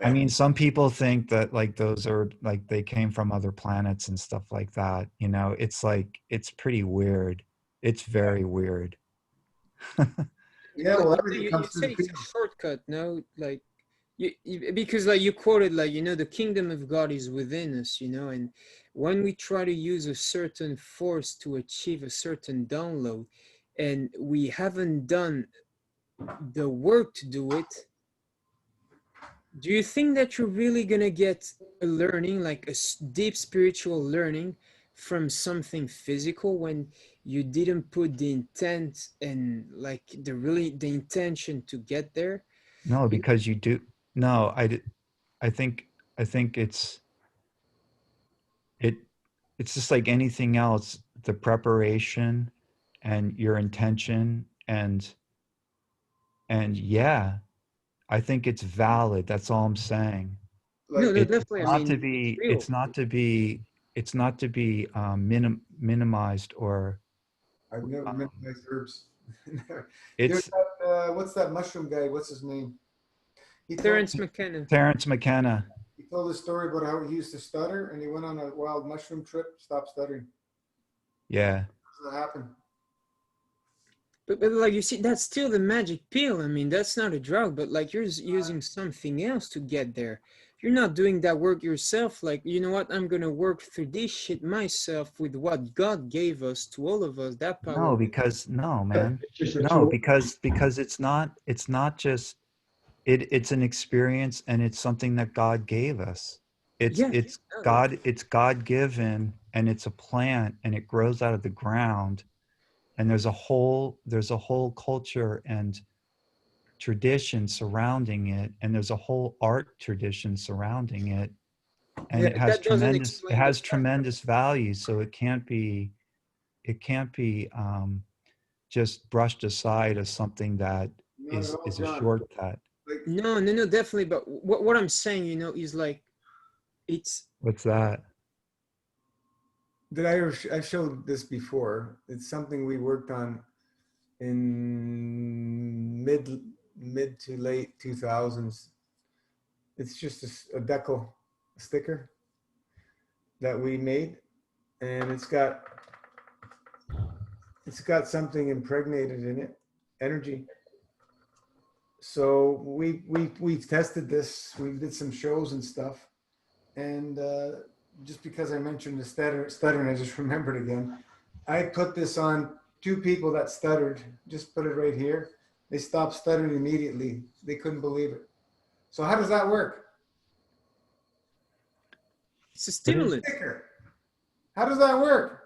I mean, some people think that like those are like they came from other planets and stuff like that. You know, it's like it's pretty weird. It's very weird. Yeah, well, you say it's a shortcut, no? Like because like you quoted, like, you know, the kingdom of God is within us, you know, and when we try to use a certain force to achieve a certain download, and we haven't done the work to do it, do you think that you're really gonna get a learning, like a deep spiritual learning from something physical, when you didn't put the intent and like the intention to get there? No, because you do. No, I think I think it's just like anything else, the preparation and your intention and yeah, I think it's valid. That's all I'm saying. No, Like, no, It's definitely. I not mean, to it's be, real. minimized, or I've never um, minimized herbs. There's it's that, what's that mushroom guy? What's his name? He told Terrence McKenna. Terrence McKenna. he told a story about how he used to stutter, and he went on a wild mushroom trip. Stopped stuttering. Yeah. How does that happen? But like you see, that's still the magic pill. I mean, that's not a drug, but like you're using something else to get there. You're not doing that work yourself. Like, you know what? I'm gonna work through this shit myself with what God gave us to all of us. That power. No, man. It's just a No, tool. because it's not just it's an experience, and it's something that God gave us. It's Yeah. it's God, it's God given, and it's a plant, and it grows out of the ground, and there's a whole culture and tradition surrounding it, and there's a whole art tradition surrounding it, and Yeah, That doesn't it explain the has fact. tremendous value, so it can't be just brushed aside as something that not at is all, is a John. shortcut. Like, No, no, no, definitely. But what I'm saying, you know, is like it's What's that? did I ever? I showed this before. It's something we worked on in mid to late 2000s. It's just a decal sticker that we made, and it's got something impregnated in it, energy. So we tested this. We did some shows and stuff, and just because I mentioned the stuttering, I just remembered again. I put this on two people that stuttered. Just put it right here. They stopped stuttering immediately. They couldn't believe it. So how does that work? a What is stimulant. Sticker. How does that work?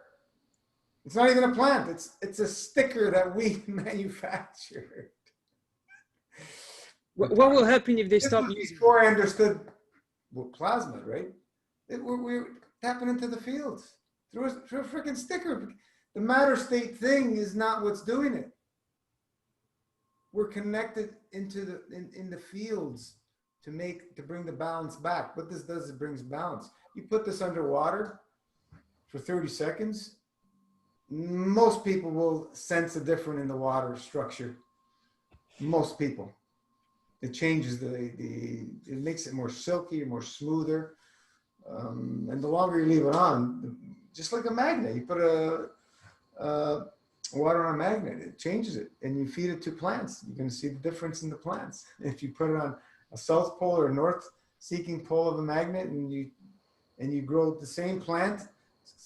It's not even a plant. It's a sticker that we manufactured. What will happen if they This stop was using it? before I understood plasma, right? We're tapping into the fields through a freaking sticker. The matter state thing is not what's doing it. We're connected into in the fields to bring the balance back. What this does, it brings balance. You put this underwater for 30 seconds, most people will sense a difference in the water structure. Most people. It changes it makes it more silky, more smoother. And the longer you leave it on, just like a magnet, you put water on a magnet, it changes it, and you feed it to plants. You're going to see the difference in the plants. If you put it on a south pole or a north-seeking pole of a magnet, and you grow the same plant,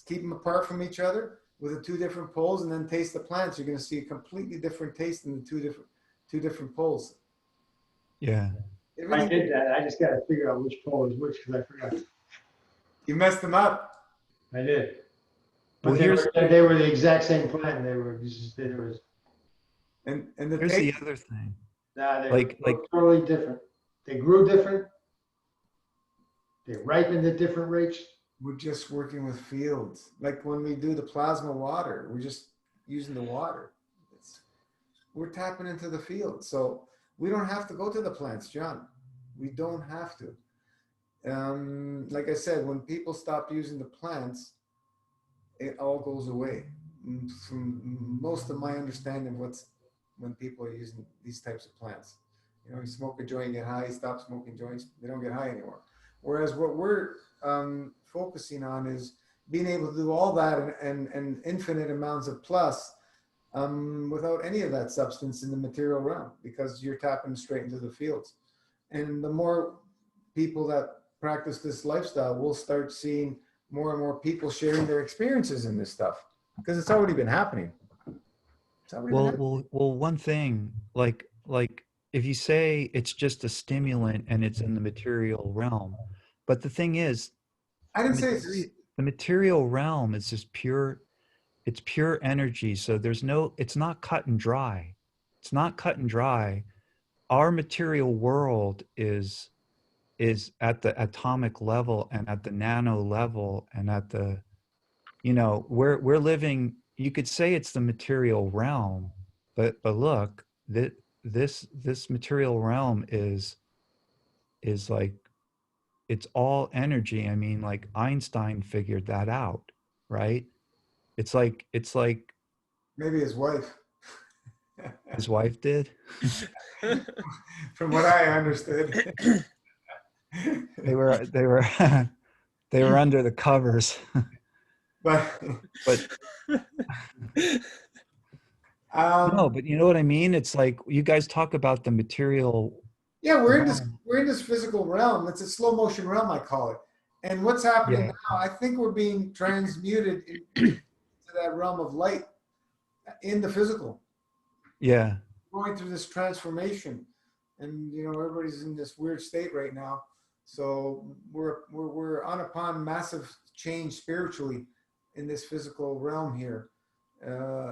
keep them apart from each other with the two different poles, and then taste the plants, you're going to see a completely different taste in the two different poles. Yeah. I did that. I just got to figure out which pole is which because I forgot. You messed them up. I did. Well, But they were the exact same plant. They were just there was. And the here's taste. the other thing. Nah, they Like were totally different. They grew different. They ripened at different rates. We're just working with fields. Like when we do the plasma water, we're just using the water. We're tapping into the field. So we don't have to go to the plants, John. We don't have to. Like I said, when people stop using the plants, it all goes away. From most of my understanding, when people are using these types of plants, you smoke a joint, get high, stop smoking joints, they don't get high anymore. Whereas what we're focusing on is being able to do all that and infinite amounts of plus without any of that substance in the material realm, because you're tapping straight into the fields. And the more people that practice this lifestyle, we'll start seeing more and more people sharing their experiences in this stuff, because it's already been happening. Well, one thing, like if you say it's just a stimulant and it's in the material realm, but the thing is, I didn't say the material realm is just it's pure energy. So it's not cut and dry. It's not cut and dry. Our material world is is at the atomic level and at the nano level and at the, you know, we're living, you could say it's the material realm, but look, that this material realm is like, it's all energy. I mean, like Einstein figured that out, right? It's like Maybe his wife. his wife did. From what I understood. They were they were under the covers. But But um, no, but you know what I mean? It's like you guys talk about the material yeah, realm. we're in this physical realm. It's a slow motion realm, I call it. And what's happening Yeah. now, I think we're being transmuted into that realm of light in the physical. Yeah. Going through this transformation, and you know everybody's in this weird state right now. So we're on upon massive change spiritually in this physical realm here.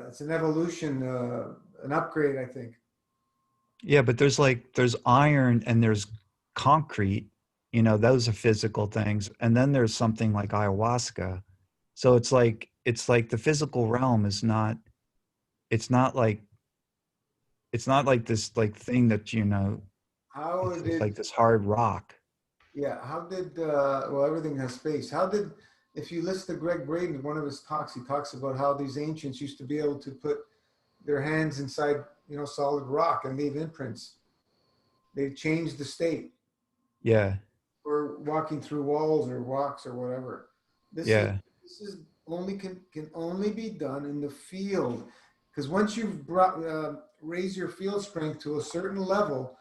It's an evolution, an upgrade, I think. Yeah, but there's iron and there's concrete, you know, those are physical things. And then there's something like ayahuasca. So it's like the physical realm is not, it's not like this like thing that, you know, How it's just did like this hard rock. Yeah, how did well, everything has space. How did, if you listen to Greg Braden, one of his talks, he talks about how these ancients used to be able to put their hands inside, you know, solid rock and leave imprints. They changed the state, Yeah. or walking through walls or rocks or whatever. Yeah. This is only can only be done in the field, because once you've brought raise your field strength to a certain level,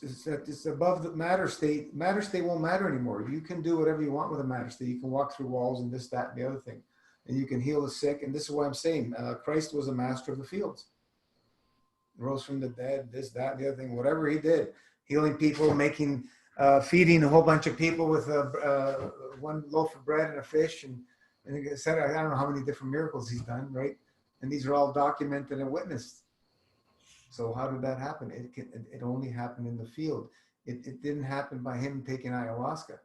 it's above the matter state. Matter state won't matter anymore. You can do whatever you want with a matter state. You can walk through walls and this, that, and the other thing, and you can heal the sick. And this is what I'm saying. Christ was a master of the fields. Rose from the dead. This, that, and the other thing. Whatever he did, healing people, making, feeding a whole bunch of people with one loaf of bread and a fish, and it said, I don't know how many different miracles he's done, right? And these are all documented and witnessed. So how did that happen? It only happened in the field. It didn't happen by him taking ayahuasca.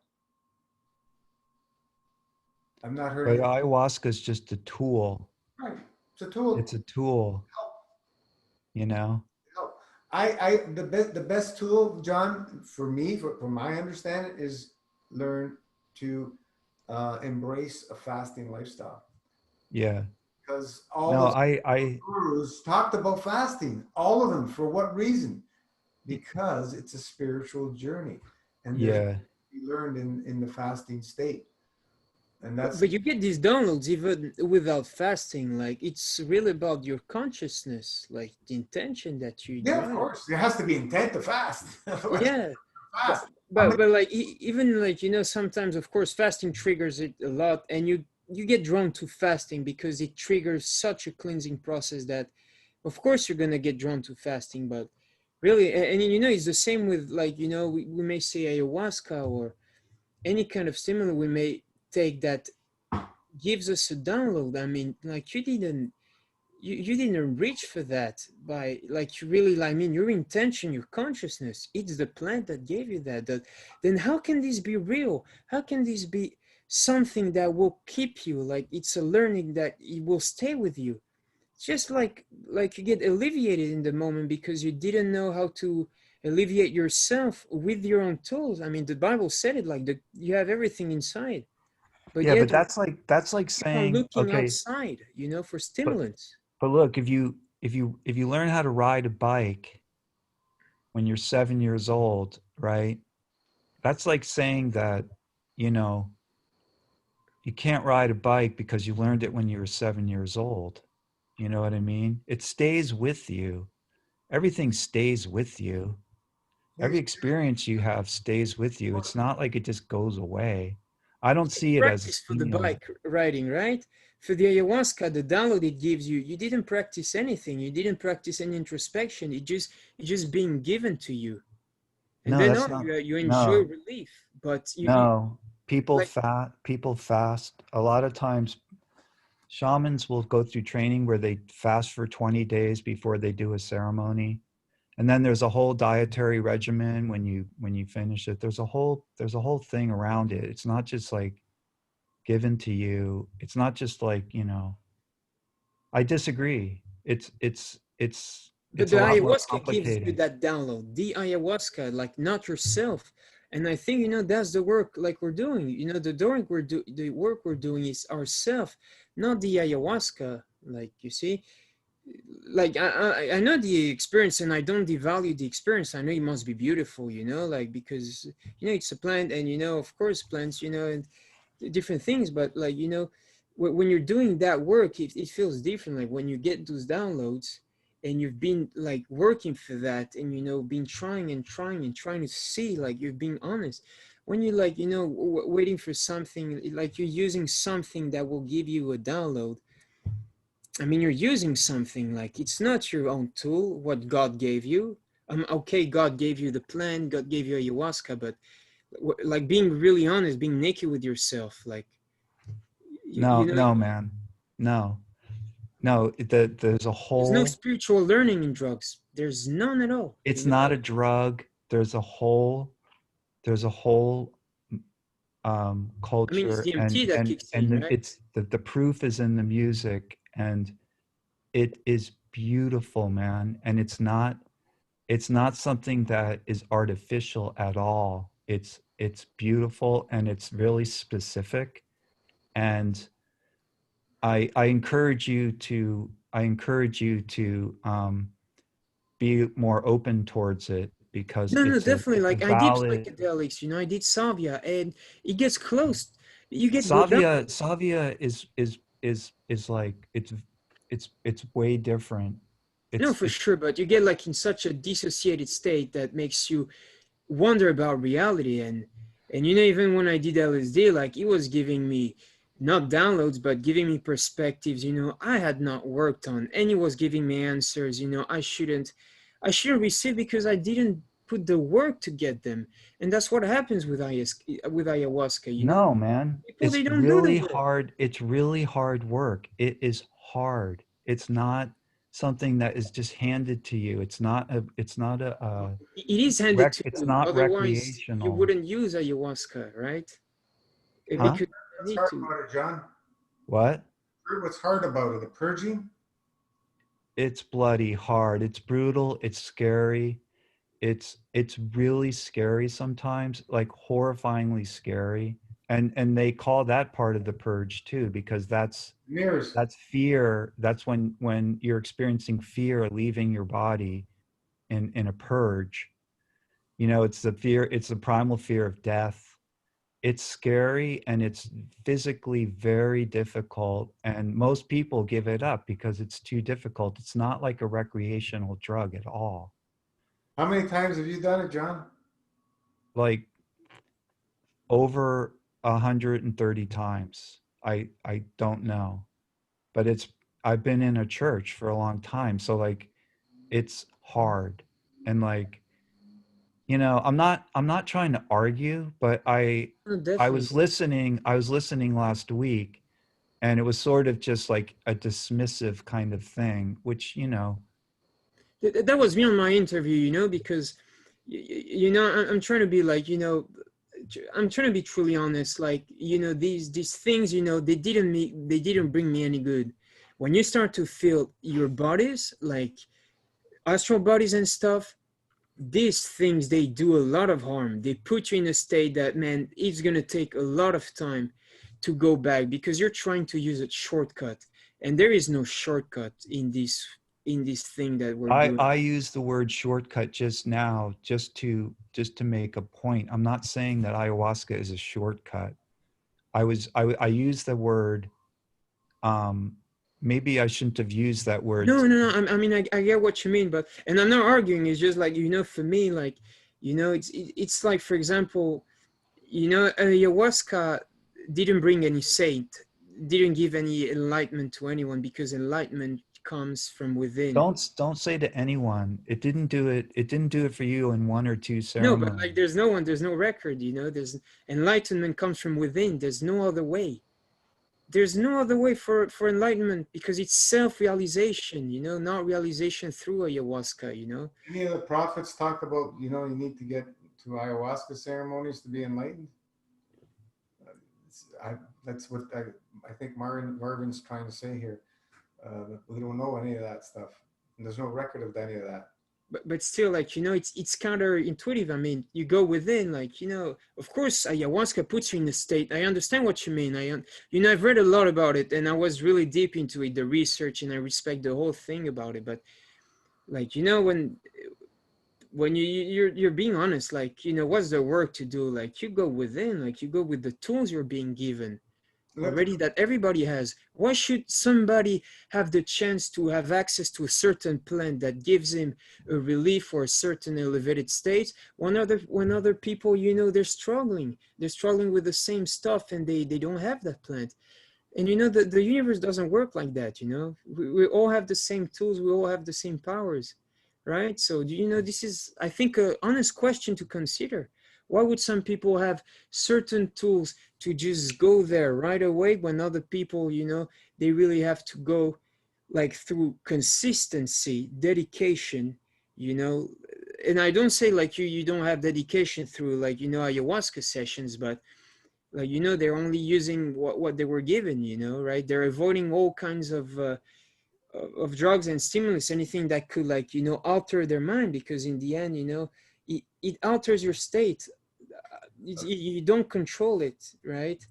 I've not heard But it. ayahuasca is just a tool. Right. It's a tool. It's a tool, you know? The best tool, John, for me, from my understanding, is learn to embrace a fasting lifestyle. Yeah. Because all No, the gurus talked about fasting, all of them. For what reason? Because it's a spiritual journey, and yeah. you learned in the fasting state, and that's. But you get these downloads even without fasting. Like it's really about your consciousness, like the intention that you. Yeah, drive. of course, there has to be intent to fast. Yeah. Fast. But like even like, you know, sometimes of course fasting triggers it a lot, and you get drawn to fasting because it triggers such a cleansing process that of course you're going to get drawn to fasting. But really, and you know, it's the same with, like, you know, we may say ayahuasca or any kind of stimulant we may take that gives us a download. I mean, like you didn't reach for that by, like, you really, I mean, your intention, your consciousness, it's the plant that gave you that. Then how can this be real? How can this be something that will keep you? Like, it's a learning that it will stay with you. It's just like you get alleviated in the moment because you didn't know how to alleviate yourself with your own tools. I mean, the Bible said it, like, you have everything inside, but Yeah, yet but that's like keep on saying, looking okay, outside, you know, for but stimulants. look, if you learn how to ride a bike when you're 7 years old, right? That's like saying that, you know, you can't ride a bike because you learned it when you were 7 years old. You know what I mean? It stays with you. Everything stays with you. Every experience you have stays with you. It's not like it just goes away. I don't see it as a Practice for the stimulant. bike riding, right? For the ayahuasca, the download it gives you, you didn't practice anything. You didn't practice any introspection. It's just being given to you. And No, then that's not. you enjoy No, relief. But you no. like, People fast. A lot of times shamans will go through training where they fast for 20 days before they do a ceremony. And then there's a whole dietary regimen when you finish it. There's a whole thing around it. It's not just like given to you. It's not just like, you know, I disagree. It's But a the lot more ayahuasca gives you complicated. that download. The ayahuasca, like not yourself. And I think, you know, that's the work like we're doing. You know, the work we're doing is ourself, not the ayahuasca. Like, you see, like I know the experience, and I don't devalue the experience. I know it must be beautiful, you know, like, because, you know, it's a plant, and, you know, of course plants, you know, and different things, but like, you know, when you're doing that work, it feels different. Like when you get those downloads and you've been like working for that, and, you know, been trying and trying and trying to see, like, you're being honest. When you, like, you know, waiting for something, like you're using something that will give you a download. I mean, you're using something, like, it's not your own tool, what God gave you. Okay, God gave you the plan, God gave you ayahuasca, but like being really honest, being naked with yourself, like, No, you know, no, man. No. No, there's a there's no whole, spiritual learning in drugs. There's none at all. it's You know, not a drug. There's a whole I mean, it's culture, DMT that kicks in, right? it's the proof is in the music, and it is beautiful, man. And it's not something that is artificial at all. It's beautiful, and it's really specific. And I encourage you to be more open towards it, because No, no, definitely. it's a Like I did valid. psychedelics, you know, I did salvia, and it gets close. You get good down. Savia is like it's way different. No, It's for sure, but you get like in such a dissociated state that makes you wonder about reality. And you know, even when I did LSD, like it was giving me not downloads, but giving me perspectives, you know, I had not worked on, and it was giving me answers, you know, I shouldn't receive because I didn't put the work to get them. And that's what happens with ayahuasca, you know. No, man. People, they It's don't do the really work. hard. It's really hard work. It is hard. It's not something that is just handed to you. It's not It is handed to it's you, not otherwise you recreational. wouldn't use ayahuasca, right? Huh? Because you What's need hard to. about it, John? What? What's hard about it? The purging? It's bloody hard. It's brutal. It's scary. It's really scary sometimes, like horrifyingly scary. And they call that part of the purge too, because Mirrors. that's fear. That's when you're experiencing fear leaving your body in a purge. You know, it's the fear, it's the primal fear of death. It's scary, and it's physically very difficult, and most people give it up because it's too difficult. It's not like a recreational drug at all. How many times have you done it, John? Like over 130 times. I don't know, but I've been in a church for a long time, so like it's hard. And like, you know, I'm not trying to argue, but No, I definitely. was listening last week, and it was sort of just like a dismissive kind of thing, which, you know. That was me on my interview, you know, because you know, I'm trying to be like, you know, I'm trying to be truly honest. Like, you know, these things, you know, they didn't bring me any good. When you start to feel your bodies, like astral bodies and stuff, these things, they do a lot of harm. They put you in a state that, man, it's gonna take a lot of time to go back, because you're trying to use a shortcut, and there is no shortcut in this thing that we're doing. I used the word shortcut just now, just to make a point. I'm not saying that ayahuasca is a shortcut. I used the word, maybe I shouldn't have used that word. No, no, no. I mean, I get what you mean, but, and I'm not arguing. It's just like, you know, for me, like, you know, it's like, for example, you know, ayahuasca didn't bring any saint, didn't give any enlightenment to anyone, because enlightenment comes from within. Don't say to anyone. It didn't do it. It didn't do it for you in one or two No, but ceremonies. like, there's no record, you know, there's enlightenment comes from within. There's no other way. there's no other way for enlightenment, because it's self-realization, you know, not realization through ayahuasca, you know. Any of the prophets talked about, you know, you need to get to ayahuasca ceremonies to be enlightened? That's what I think Marvin's trying to say here. We don't know any of that stuff. And there's no record of any of that. But still, like, you know, it's counterintuitive. I mean, you go within, like, you know, of course, ayahuasca puts you in a state. I understand what you mean. You know, I've read a lot about it, and I was really deep into it, the research, and I respect the whole thing about it. But, like, you know, when you're being honest, like, you know, what's the work to do? Like, you go within, like, you go with the tools you're being given already, that everybody has. Why should somebody have the chance to have access to a certain plant that gives him a relief or a certain elevated state, when other people, you know, they're struggling with the same stuff, and they don't have that plant? And you know, the universe doesn't work like that. You know, we all have the same tools, we all have the same powers, right? So, you know, this is, I think, an honest question to consider. Why would some people have certain tools to just go there right away, when other people, you know, they really have to go, like, through consistency, dedication, you know? And I don't say, like, you don't have dedication through, like, you know, ayahuasca sessions, but, like, you know, they're only using what they were given, you know, right? They're avoiding all kinds of drugs and stimulus, anything that could, like, you know, alter their mind, because in the end, you know, it alters your state. You don't control it, right?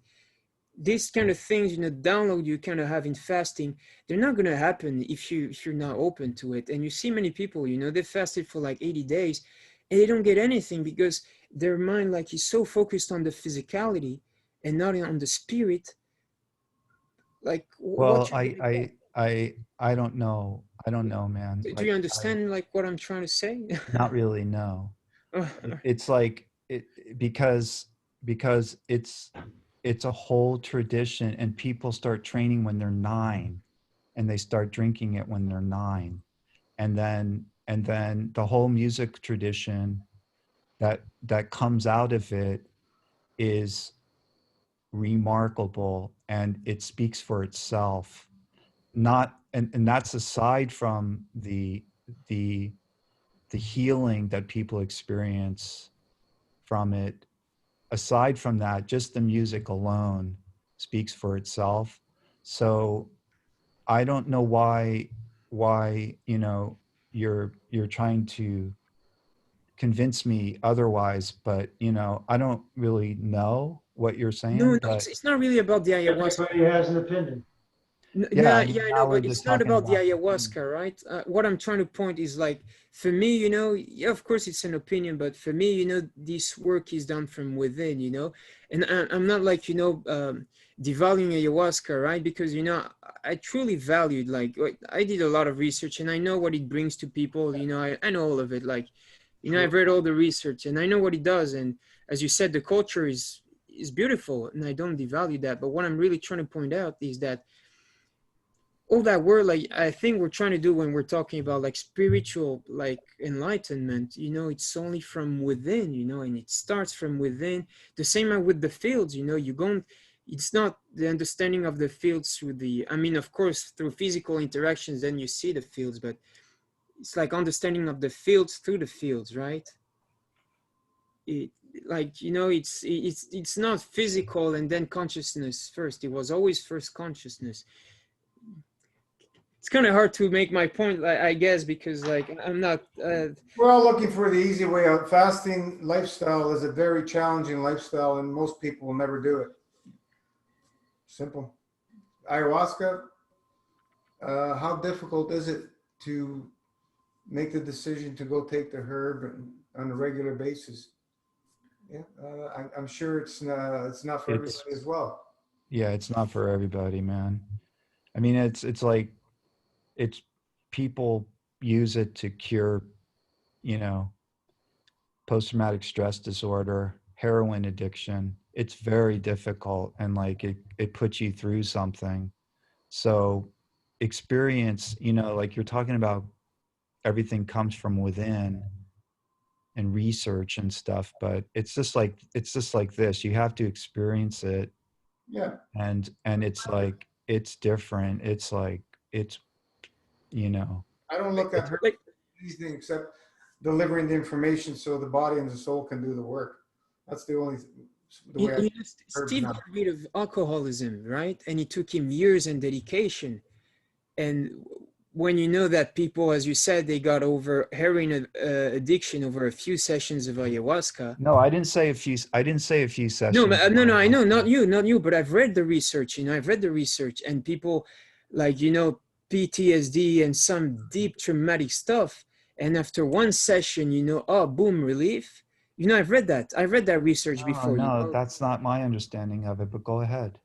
These kind of things, you know, download you kind of have in fasting, they're not going to happen if you're not open to it. And you see many people, you know, they fasted for like 80 days and they don't get anything, because their mind, like, is so focused on the physicality and not on the spirit. Like, Well, I don't know. I don't know, man. do Like, you understand, like, what I'm trying to say? not really, no. It's like because it's a whole tradition, and people start training when they're 9, and they start drinking it when they're 9, and then the whole music tradition that comes out of it is remarkable, and it speaks for itself. Not and that's aside from the healing that people experience from it. Aside from that, just the music alone speaks for itself. So I don't know why you know, you're trying to convince me otherwise, but you know, I don't really know what you're saying. No, But it's not really about the ayahuasca. Everybody has an opinion. Yeah, I mean, I now know, we're but it's just not talking about the about ayahuasca, right? What I'm trying to point is, like, for me, you know, yeah, of course it's an opinion, but for me, you know, this work is done from within, you know, and I'm not, like, you know, devaluing ayahuasca, right? Because, you know, I truly valued, like, I did a lot of research, and I know what it brings to people, you know, I know all of it, like, you know, I've read all the research, and I know what it does, and as you said, the culture is beautiful, and I don't devalue that, but what I'm really trying to point out is that all that word, like, I think we're trying to do when we're talking about, like, spiritual, like, enlightenment, you know, it's only from within, you know, and it starts from within. The same with the fields, you know, it's not the understanding of the fields through I mean, of course, through physical interactions, then you see the fields, but it's like understanding of the fields through the fields, right? It, like, you know, it's not physical and then consciousness first. It was always first consciousness. It's kind of hard to make my point, I guess, because, like, I'm not. We're all looking for the easy way out. Fasting lifestyle is a very challenging lifestyle, and most people will never do it. Simple. Ayahuasca, how difficult is it to make the decision to go take the herb on a regular basis? Yeah, I'm sure it's not for everybody as well. Yeah, it's not for everybody, man. I mean, it's like, it's people use it to cure, you know, post-traumatic stress disorder, heroin addiction. It's very difficult, and like it puts you through something. So experience, you know, like you're talking about, everything comes from within, and research and stuff, but it's just like this. You have to experience it Yeah. And it's like, it's different. It's like, it's, you know, I don't look at her Like, anything except delivering the information so the body and the soul can do the work. That's the only the way I heard Steve now. got rid of alcoholism, right? And it took him years and dedication. And when you know that people, as you said, they got over heroin addiction over a few sessions of ayahuasca. no, I didn't say a few No, sessions. no, I know, not you, but I've read the research, I've read the research, and people like, PTSD and some deep traumatic stuff. And after one session, oh, boom, relief. I've read that. I've read that research Oh, before, no, that's not my understanding of it, but go ahead.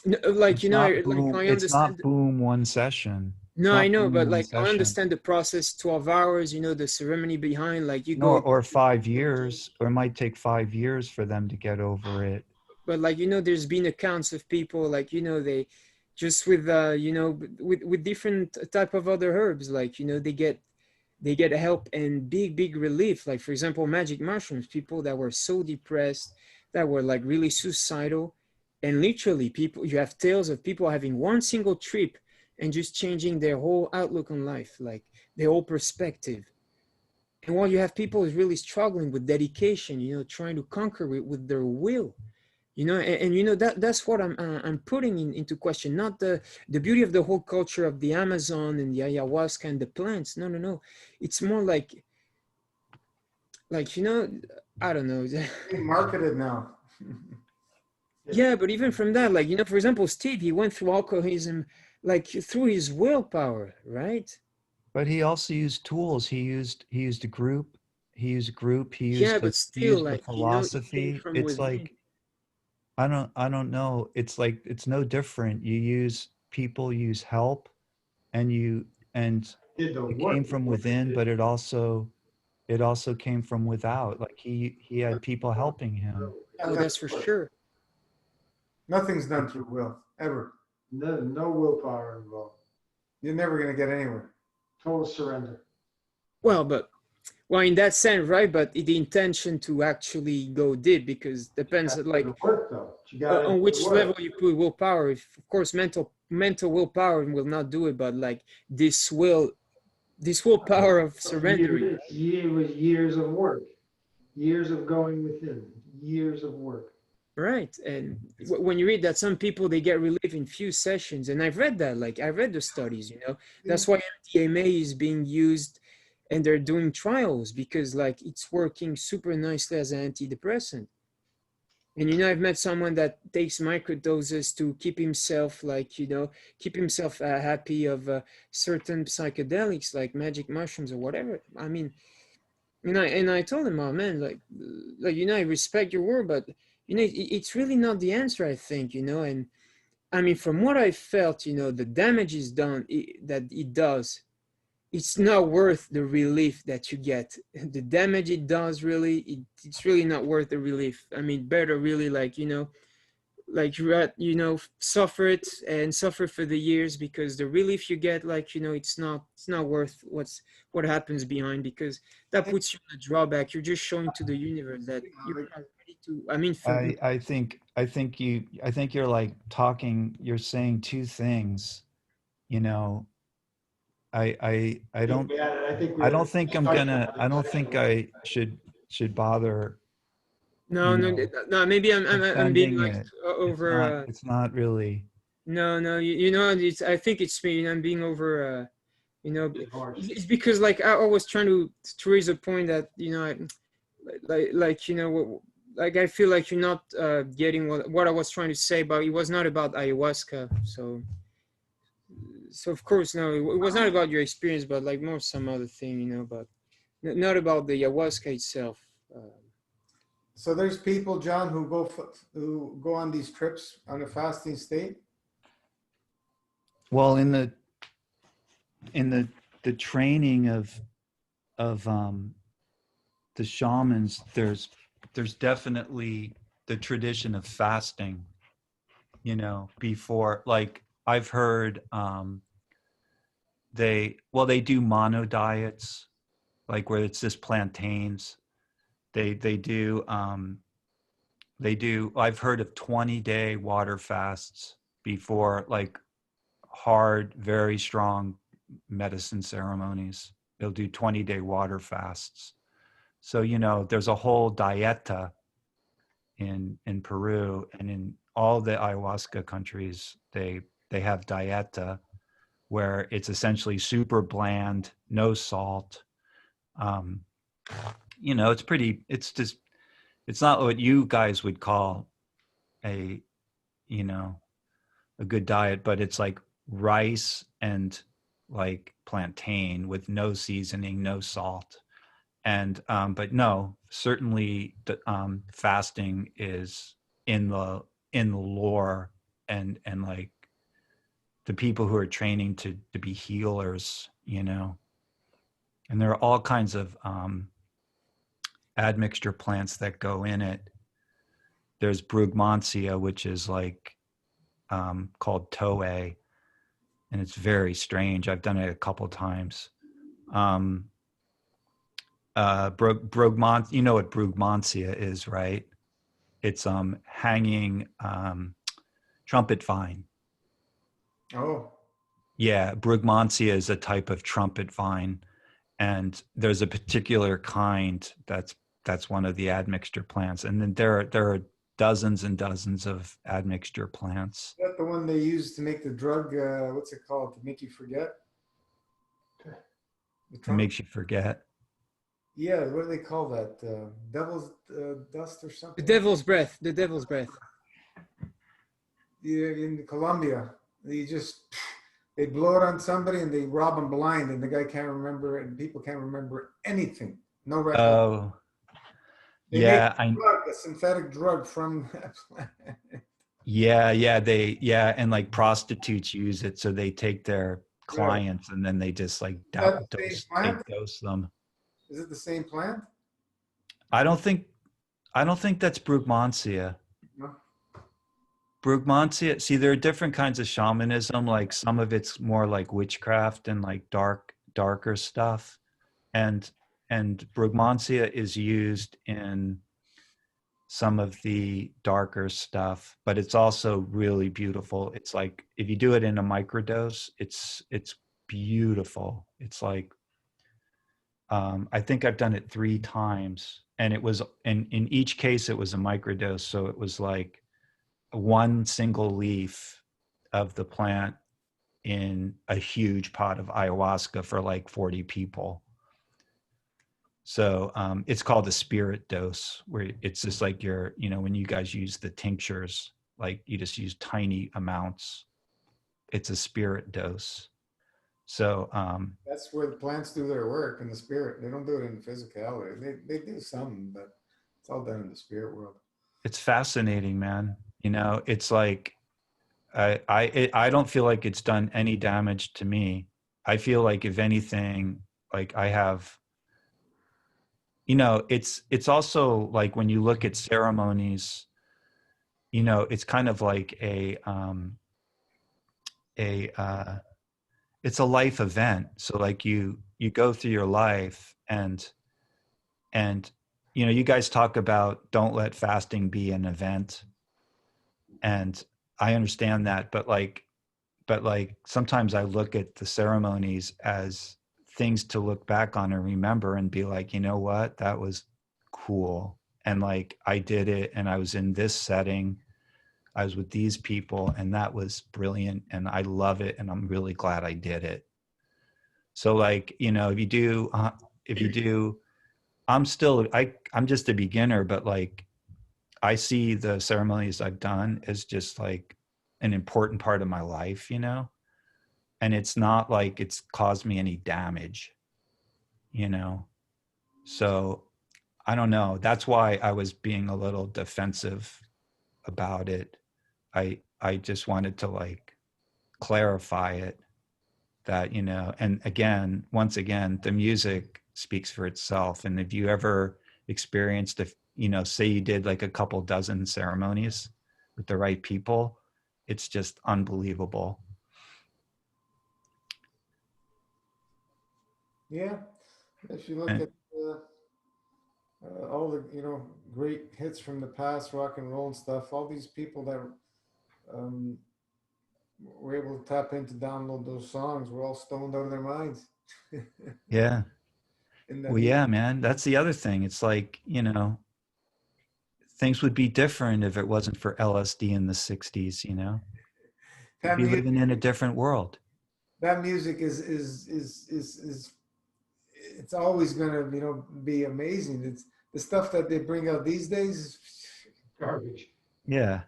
Like, It's not like boom. I It's understand. not boom one session. It's No, I not know, boom but one like I session. understand the process, 12 hours, the ceremony behind, like you No, go, or 5 years, or it might take 5 years for them to get over it. but like, there's been accounts of people like, they just with, with different type of other herbs, like, they get help and big relief. Like, for example, magic mushrooms, people that were so depressed, that were like really suicidal. And literally people, you have tales of people having one single trip and just changing their whole outlook on life, like their whole perspective. And while you have people who's really struggling with dedication, trying to conquer it with their will, and that's what I'm putting into question, not the beauty of the whole culture of the Amazon and the ayahuasca and the plants. No. It's more like, I don't know. Being marketed now. Yeah, but even from that, like, for example, Steve, he went through alcoholism, like through his willpower, right? But he also used tools. He used a group. He used a group. He Yeah, used but he still, used the like, it came philosophy. from It's within. like, I don't know. It's like, it's no different. People use help, and Did the it work. came from within, but it also came from without. Like, he had people helping him. Oh, that's for sure. Nothing's done through will, ever. No willpower involved. You're never going to get anywhere. Total surrender. Well, in that sense, right? But the intention to actually go deep, because depends, like, The work though. You got on which level you put willpower. If, of course, mental willpower will not do it, but like this willpower of surrendering. It was years of work, years of going within, years of work. Right. And when you read that, some people, they get relief in few sessions. And I've read that, like, I read the studies, that's why MDMA is being used and they're doing trials, because like it's working super nicely as an antidepressant. And, I've met someone that takes microdoses to keep himself, like, keep himself happy of certain psychedelics like magic mushrooms or whatever. I mean, and I told him, oh man, like, I respect your word, but it's really not the answer, I think, and I mean, from what I felt, the damage is done, that it does, it's not worth the relief that you get. The damage it does, really, it's really not worth the relief. I mean, better really, like, like, suffer it and suffer for the years, because the relief you get, like, it's not worth what happens behind, because that puts you in a drawback. You're just showing to the universe that you're not ready to, I mean, for me. I think you're like you're saying two things, I don't I don't think I should bother, No, maybe I'm being defending like it. over. It's not really. No, it's, I think it's me. I'm being over. It's because, like, I was trying to raise a point that, like I feel like you're not getting what I was trying to say, but it was not about ayahuasca. So of course, no, it was not about your experience, but like more some other thing, but not about the ayahuasca itself. So there's people, John, who go on these trips on a fasting state. Well, in the training of the shamans, there's definitely the tradition of fasting, before, like, I've heard they do mono diets, like where it's just plantains. They do I've heard of 20-day water fasts before, like hard, very strong medicine ceremonies. They'll do 20-day water fasts. So, there's a whole dieta in Peru, and in all the ayahuasca countries, they have dieta where it's essentially super bland, no salt. It's not what you guys would call a, a good diet, but it's like rice and like plantain with no seasoning, no salt. And but no, certainly fasting is in the lore, and like the people who are training to be healers, and there are all kinds of admixture plants that go in it. There's brugmansia, which is like called toei, and it's very strange. I've done it a couple times. You know what brugmansia is, right? It's hanging trumpet vine. Oh. Yeah, brugmansia is a type of trumpet vine, and there's a particular kind that's one of the admixture plants, and then there are dozens and dozens of admixture plants. Is that the one they use to make the drug? What's it called? To make you forget? It makes you forget. Yeah, what do they call that? Devil's dust or The something? devil's breath. The devil's breath. Yeah, in Colombia, they blow it on somebody and they rob them blind, and the guy can't remember it, and people can't remember anything. No record. Oh, They yeah, make a synthetic drug from that plant. Yeah, and like prostitutes use it, so they take their clients and then they just like dose them. Is it the same plant? I don't think that's brugmansia. No. Brugmansia, see, there are different kinds of shamanism. Like some of it's more like witchcraft and like darker stuff, and brugmansia is used in some of the darker stuff, but it's also really beautiful. It's like if you do it in a microdose, it's beautiful. It's like I think I've done it 3 times, and it was in each case it was a microdose, so it was like one single leaf of the plant in a huge pot of ayahuasca for like 40 people. So it's called a spirit dose, where it's just like when you guys use the tinctures, like you just use tiny amounts. It's a spirit dose. So that's where the plants do their work, in the spirit. They don't do it in the physicality. They do some, but it's all done in the spirit world. It's fascinating, man. It's like I don't feel like it's done any damage to me. I feel like if anything, like I have, it's also like when you look at ceremonies, it's kind of like it's a life event. So like you go through your life, and you guys talk about don't let fasting be an event, and I understand that, but like sometimes I look at the ceremonies as things to look back on and remember and be like, you know what, that was cool, and like I did it, and I was in this setting, I was with these people, and that was brilliant, and I love it, and I'm really glad I did it. So like, if you do, I'm just a beginner, but like I see the ceremonies I've done as just like an important part of my life, and it's not like it's caused me any damage, so I don't know. That's why I was being a little defensive about it. I just wanted to like clarify it, that, and once again, the music speaks for itself. And if you ever experienced, say you did like a couple dozen ceremonies with the right people, it's just unbelievable. Yeah, if you look at all the, you know, great hits from the past, rock and roll and stuff. All these people that um, were able to tap into download those songs were all stoned out of their minds. Yeah. In that Well, music. yeah, man. That's the other thing. It's like, you know, things would be different if it wasn't for LSD in the 60s, you know? We'd That be music, living in a different world. that music is it's always gonna, you know, be amazing. It's the stuff that they bring out these days. Garbage. Yeah.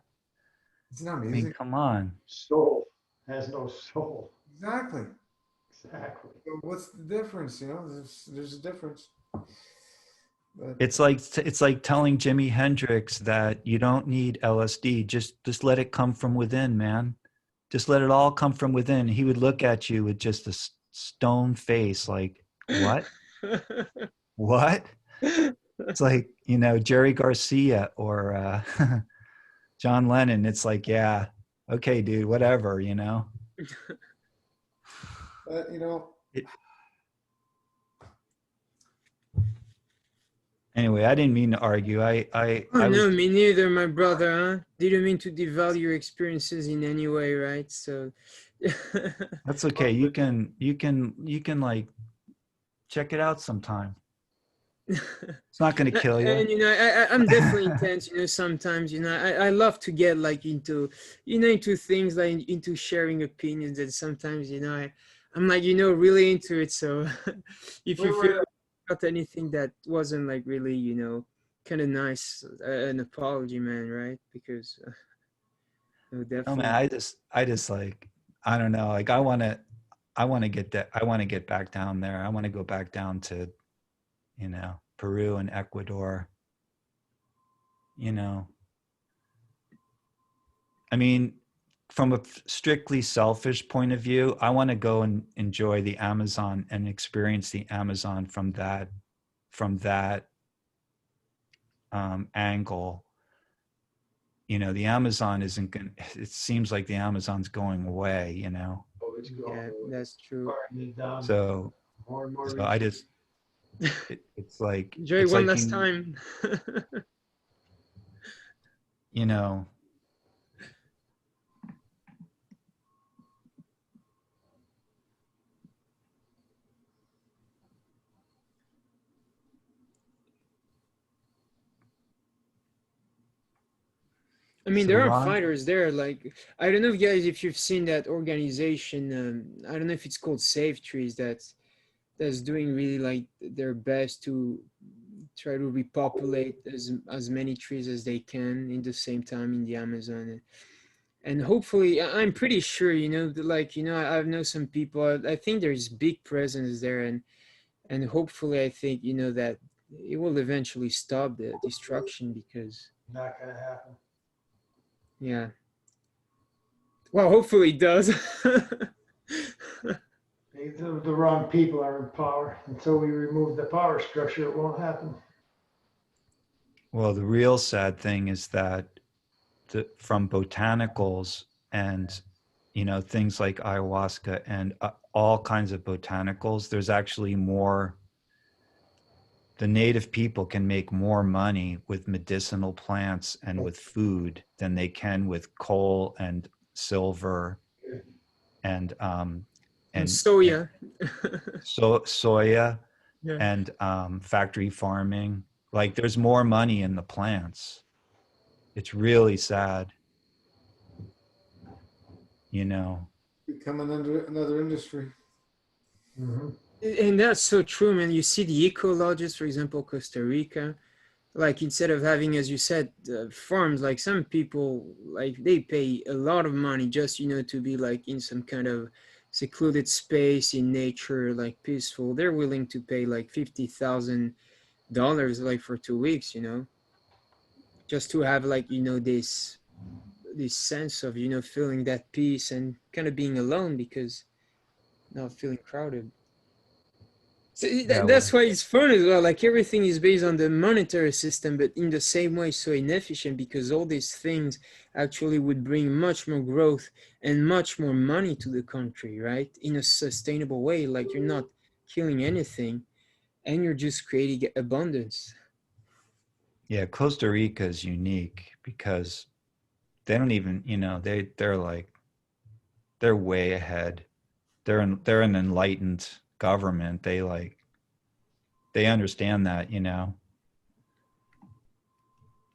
It's not I mean, music. come on. Soul has no soul. Exactly. Exactly. So what's the difference? You know, there's a difference. But It's like telling Jimi Hendrix that you don't need LSD. Just let it come from within, man. Just let it all come from within. He would look at you with just a stone face, like, what? What? It's like, you know, Jerry Garcia or John Lennon. It's like, yeah, okay, dude, whatever, you know. you know, Anyway, I didn't mean to argue. Oh I was no, me neither, my brother, huh? Didn't mean to devalue your experiences in any way, right? So that's okay. You can like check it out sometime. It's not going to kill you. and you know, I'm definitely intense, you know, sometimes, you know, I love to get like into, you know, into things like into sharing opinions, and sometimes, you know, I'm like, you know, really into it. So if you feel about anything that wasn't like really, you know, kind of nice, an apology, man, right? Because no, Oh definitely. man, I just like, I don't know. Like I want to get that. I want to get back down there. I want to go back down to, you know, Peru and Ecuador. You know, I mean, from a strictly selfish point of view, I want to go and enjoy the Amazon and experience the Amazon from that angle. You know, the Amazon isn't going. It seems like the Amazon's going away. You know, Oh, it's Yeah, going. that's true. so More and more. so I just it's like Enjoy one last being, time. you know, I mean, so there are Ron, fighters there. Like, I don't know, guys, if you've seen that organization. I don't know if it's called Save Trees. That's doing really like their best to try to repopulate as many trees as they can in the same time in the Amazon. And hopefully, I'm pretty sure, you know, like, you know, I know some people. I think there's big presence there, and hopefully, I think, you know, that it will eventually stop the destruction because, Not gonna happen. yeah. Well, hopefully it does. The wrong people are in power. Until we remove the power structure, it won't happen. well, the real sad thing is that from botanicals and, you know, things like ayahuasca and all kinds of botanicals, there's actually more. The native people can make more money with medicinal plants and with food than they can with coal and silver and And and soya. soya Yeah. and factory farming. Like there's more money in the plants. It's really sad, you know. becoming under another industry. Mm-hmm. And that's so true, man. You see the ecologists, for example, Costa Rica, like instead of having, as you said, farms, like some people, like they pay a lot of money just, you know, to be like in some kind of secluded space in nature, like peaceful. They're willing to pay like $50,000 like for 2 weeks, you know, just to have like, you know, this sense of, you know, feeling that peace and kind of being alone because not feeling crowded. So Yeah, well, that's why it's fun as well. Like everything is based on the monetary system, but in the same way, so inefficient because all these things actually would bring much more growth and much more money to the country, right? In a sustainable way. Like you're not killing anything and you're just creating abundance. Yeah, Costa Rica is unique because they don't even, they're like, they're way ahead. They're an enlightened government. They understand that,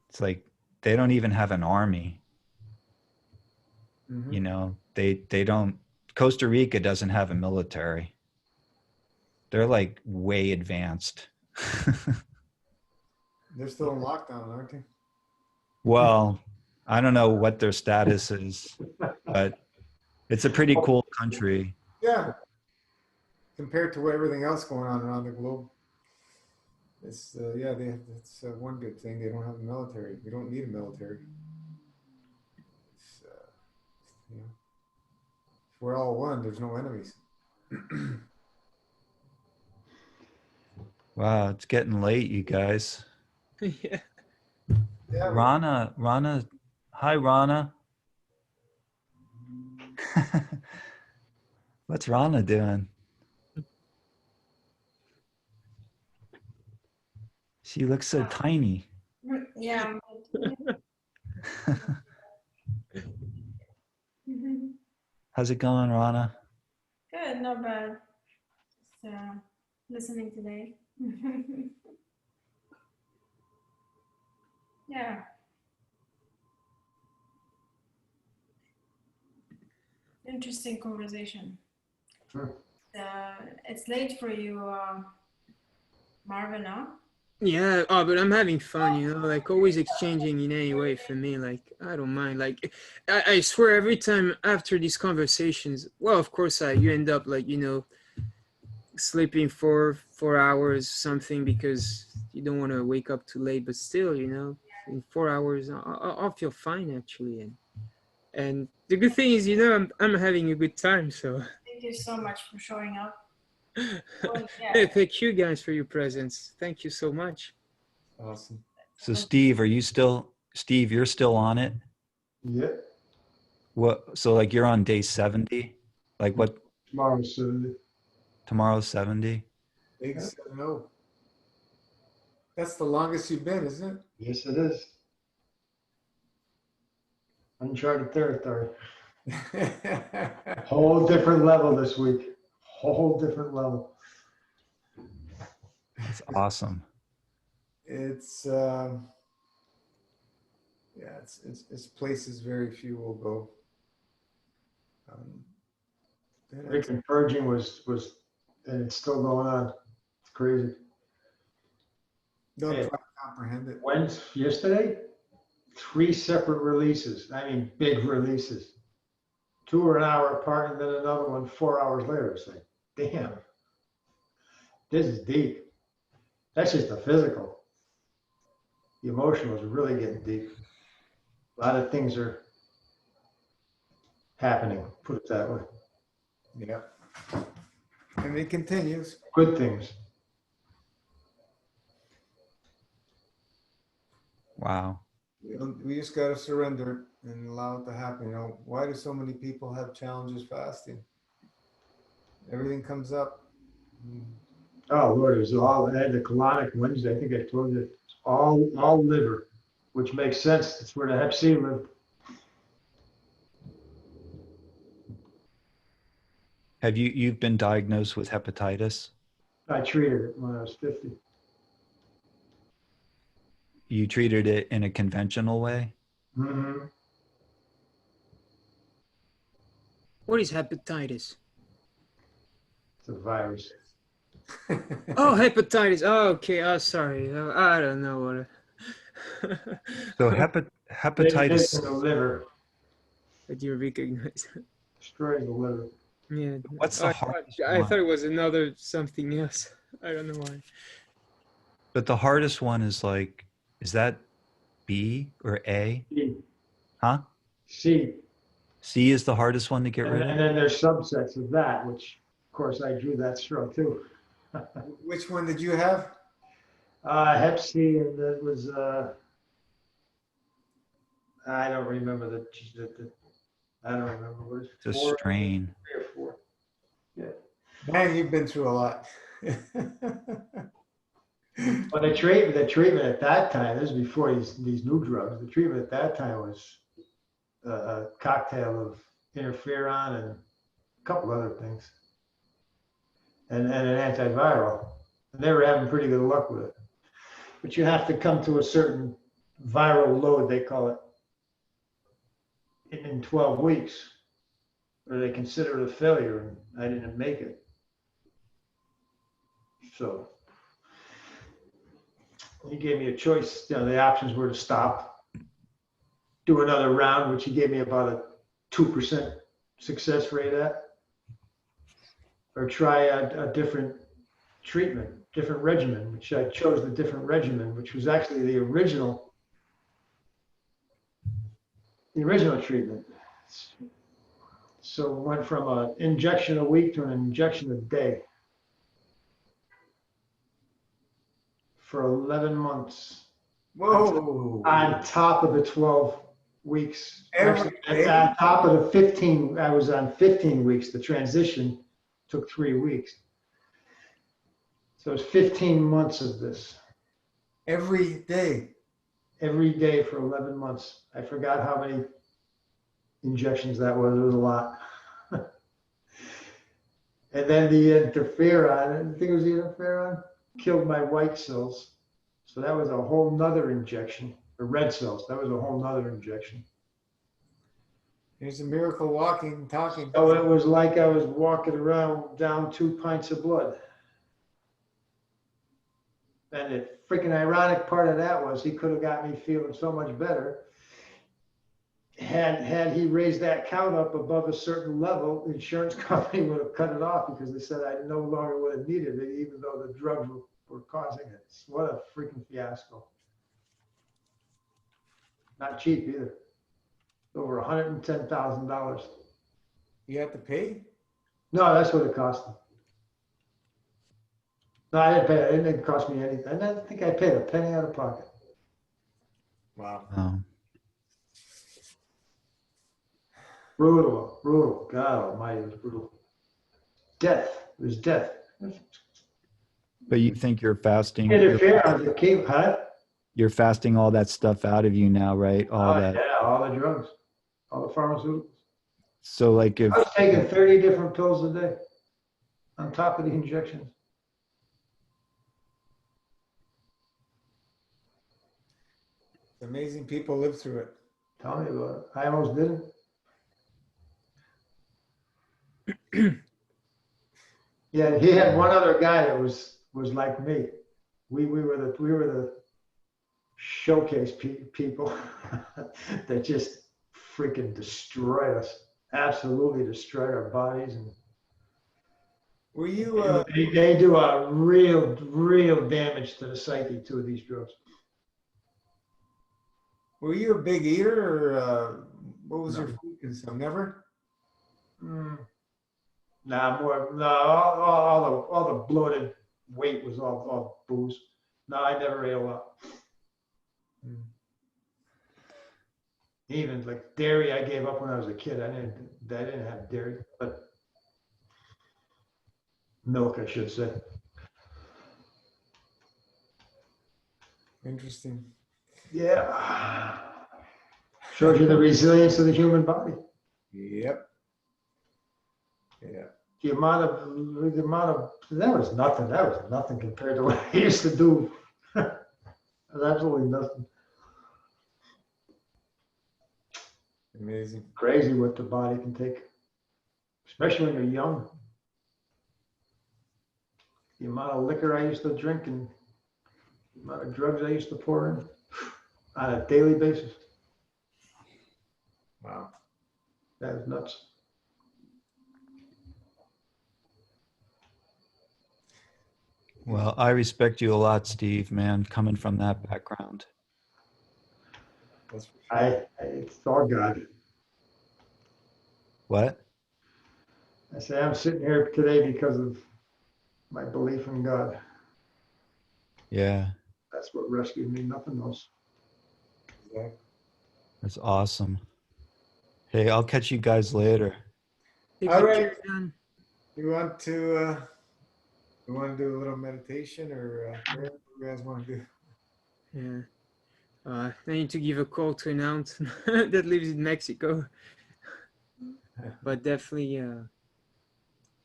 It's like they don't even have an army. Mhm. They don't. Costa Rica doesn't have a military. They're like way advanced. They're still in lockdown, aren't they? Well, I don't know what their status is, but it's a pretty cool country. Yeah. Compared to everything else going on around the globe, it's yeah, it's one good thing they don't have a military. We don't need a military. It's, you know, if we're all one, there's no enemies. Wow, it's getting late, you guys. Yeah. Yeah, Rana, hi, Rana. What's Rana doing? She looks so tiny. Yeah. How's it going, Rana? Good, not bad. Just listening today. Yeah. Interesting conversation. Sure. It's late for you, Marvin, huh? Yeah, oh, but I'm having fun, like always exchanging in any way for me. Like, I don't mind. Like, I swear every time after these conversations, well, of course, you end up like, sleeping for 4 hours, something, because you don't want to wake up too late. But still, in 4 hours, I'll feel fine actually. And the good thing is, I'm having a good time. So Thank you so much for showing up. Well, hey, yeah. thank you guys for your presence. Thank you so much. awesome. So, Steve, Steve, you're still on it? Yeah. What? So, like, you're on day 70? Like, what? Tomorrow's Saturday. Tomorrow's 70? Big Yeah. 7-0. That's the longest you've been, isn't Yes, it is. Uncharted territory. it? Whole different level this week. Whole different level. That's awesome. It's yeah, it's places very few will go. Freaking purging was, and it's still going on. It's crazy. Don't Hey. try to comprehend it. Yesterday, 3 separate releases. I mean, big releases. 2 are an hour apart, and then another one 4 hours later. It's like, damn, this is deep. That's just the physical. The emotional is really getting deep. A lot of things are happening, put it that way. Yeah. And it continues. Good things. Wow. We just got to surrender and allow it to happen. Why do so many people have challenges fasting? Everything comes up. Oh Lord, it was all, I had the colonic Wednesday. I think I told you, all liver, which makes sense. That's where the Hep C lived. Have you've been diagnosed with hepatitis? I treated it when I was 50. You treated it in a conventional way? Mm-hmm. What is hepatitis? It's a virus. Oh, hepatitis. Oh, okay. Oh, sorry. I don't know what. So It hepatitis. lives in the liver, That you recognize. destroys the liver. Yeah. What's the hardest I one? thought it was another something else. I don't know why. But the hardest one is like, is that B or A? C. Huh? C. C is the hardest one to get rid And of? then there's subsets of that, which of course I drew that stroke too. Which one did you have? Hep C, and that was I don't remember I don't remember what it's It's a strain. 3 or 4. Yeah. Man, you've been through a lot. But the treatment at that time, this is before these new drugs, the treatment at that time was a cocktail of interferon and a couple other things. And an antiviral. And they were having pretty good luck with it. But you have to come to a certain viral load, they call it, in 12 weeks, or they consider it a failure, and I didn't make it. So he gave me a choice. The options were to stop, do another round, which he gave me about a 2% success rate at, or try a different treatment, different regimen, which I chose the different regimen, which was actually the original treatment. So it went from an injection a week to an injection a day for 11 months. Whoa. On top of the 12 weeks. Every Actually, on top of the 15, I was on 15 weeks. The transition took 3 weeks. So it's 15 months of this. Every day. Every day for 11 months. I forgot how many injections that was. It was a lot. And then the interferon, I think it was the interferon, killed my white cells. So that was a whole nother injection. The red cells, that was a whole nother injection. Here's a miracle walking, talking. So it was like I was walking around down 2 pints of blood. And the freaking ironic part of that was he could have got me feeling so much better. Had he raised that count up above a certain level, the insurance company would have cut it off because they said I no longer would have needed it, even though the drugs were causing it. What a freaking fiasco. Not cheap either. Over $110,000. You have to pay? No, that's what it cost them. No, I didn't pay it. It didn't cost me anything. I don't think I paid a penny out of pocket. Wow. Oh. Brutal. God almighty, it was brutal. Death. It was death. But you think you're fasting? Interference, it came, huh? You're fasting all that stuff out of you now, right? All that. Yeah, all the drugs, all the pharmaceuticals. So like if I was taking 30 different pills a day on top of the injections. Amazing people live through it. Tell me about it. I almost didn't. Yeah, he had one other guy that was like me. We were the showcase people that just freaking destroyed us. Absolutely destroyed our bodies, and Were you they do a real damage to the psyche too, these drugs. were you a big eater, or what was your food consumption? Never? Nah, more. No, all the bloated weight was all booze. No, I never ate a lot. Even like dairy, I gave up when I was a kid. I didn't have dairy, but milk, I should say. Interesting. Yeah. Shows you the resilience of the human body. Yep. Yeah. The amount of that was nothing compared to what I used to do. It was absolutely nothing. Amazing. Crazy what the body can take, especially when you're young. The amount of liquor I used to drink and the amount of drugs I used to pour in on a daily basis. Wow. That is nuts. Well, I respect you a lot, Steve, man, coming from that background. That's for sure. It's all God. What? I say I'm sitting here today because of my belief in God. Yeah, That's what rescued me, nothing else. Exactly. that's awesome. Hey, I'll catch you guys later. Take All good right. care, John. You want to do a little meditation or prayer? you guys want to do. Yeah. I need to give a call to an aunt that lives in Mexico. But definitely,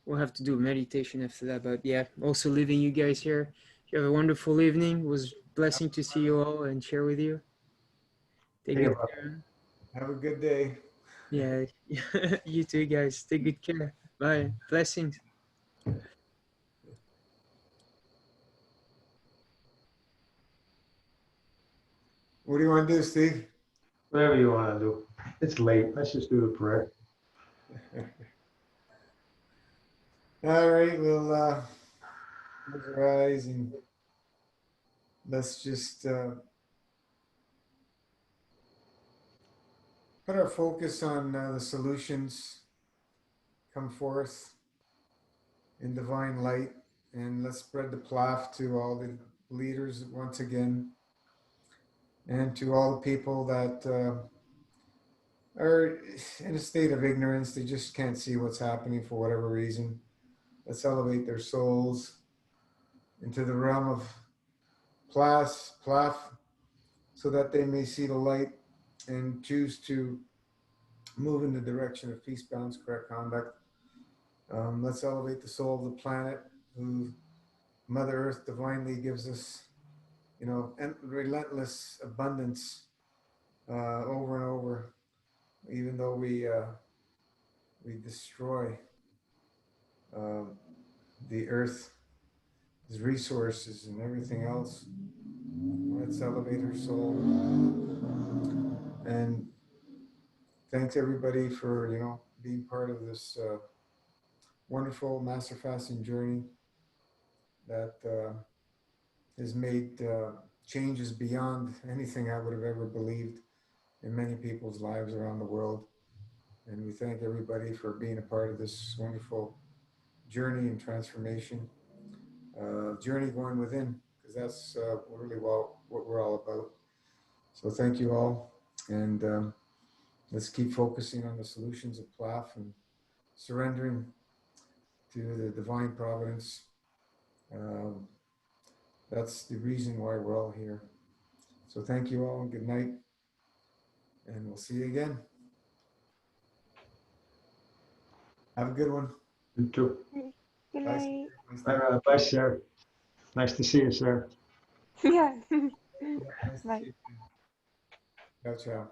we'll have to do meditation after that. But yeah, also leaving you guys here. You have a wonderful evening. It was a blessing to see you all and share with you. Take Yeah, good bro. care. Have a good day. Yeah, you too, guys. Take good care. Bye. Blessings. What do you want to do, Steve? Whatever you want to do. It's late. Let's just do the prayer. All right, we'll close our eyes and let's just put our focus on the solutions come forth in divine light, and let's spread the plaf to all the leaders once again, and to all the people that are in a state of ignorance. They just can't see what's happening for whatever reason. Let's elevate their souls into the realm of plaf, so that they may see the light and choose to move in the direction of peace, balance, correct conduct. Let's elevate the soul of the planet, who Mother Earth divinely gives us, and relentless abundance over and over, even though we destroy the Earth's resources and everything else. Let's elevate her soul. And thanks everybody for being part of this wonderful master fasting journey that has made changes beyond anything I would have ever believed in many people's lives around the world. And we thank everybody for being a part of this wonderful journey and transformation, journey going within, because that's really what we're all about. So thank you all, and let's keep focusing on the solutions of PLAF and surrendering to the divine providence. That's the reason why we're all here. So thank you all, and good night, and we'll see you again. Have a good one. You too. Good Bye. night. Bye, Sarah. Nice to see you, Sarah. Yeah. Nice to Bye. see you. Ciao, ciao.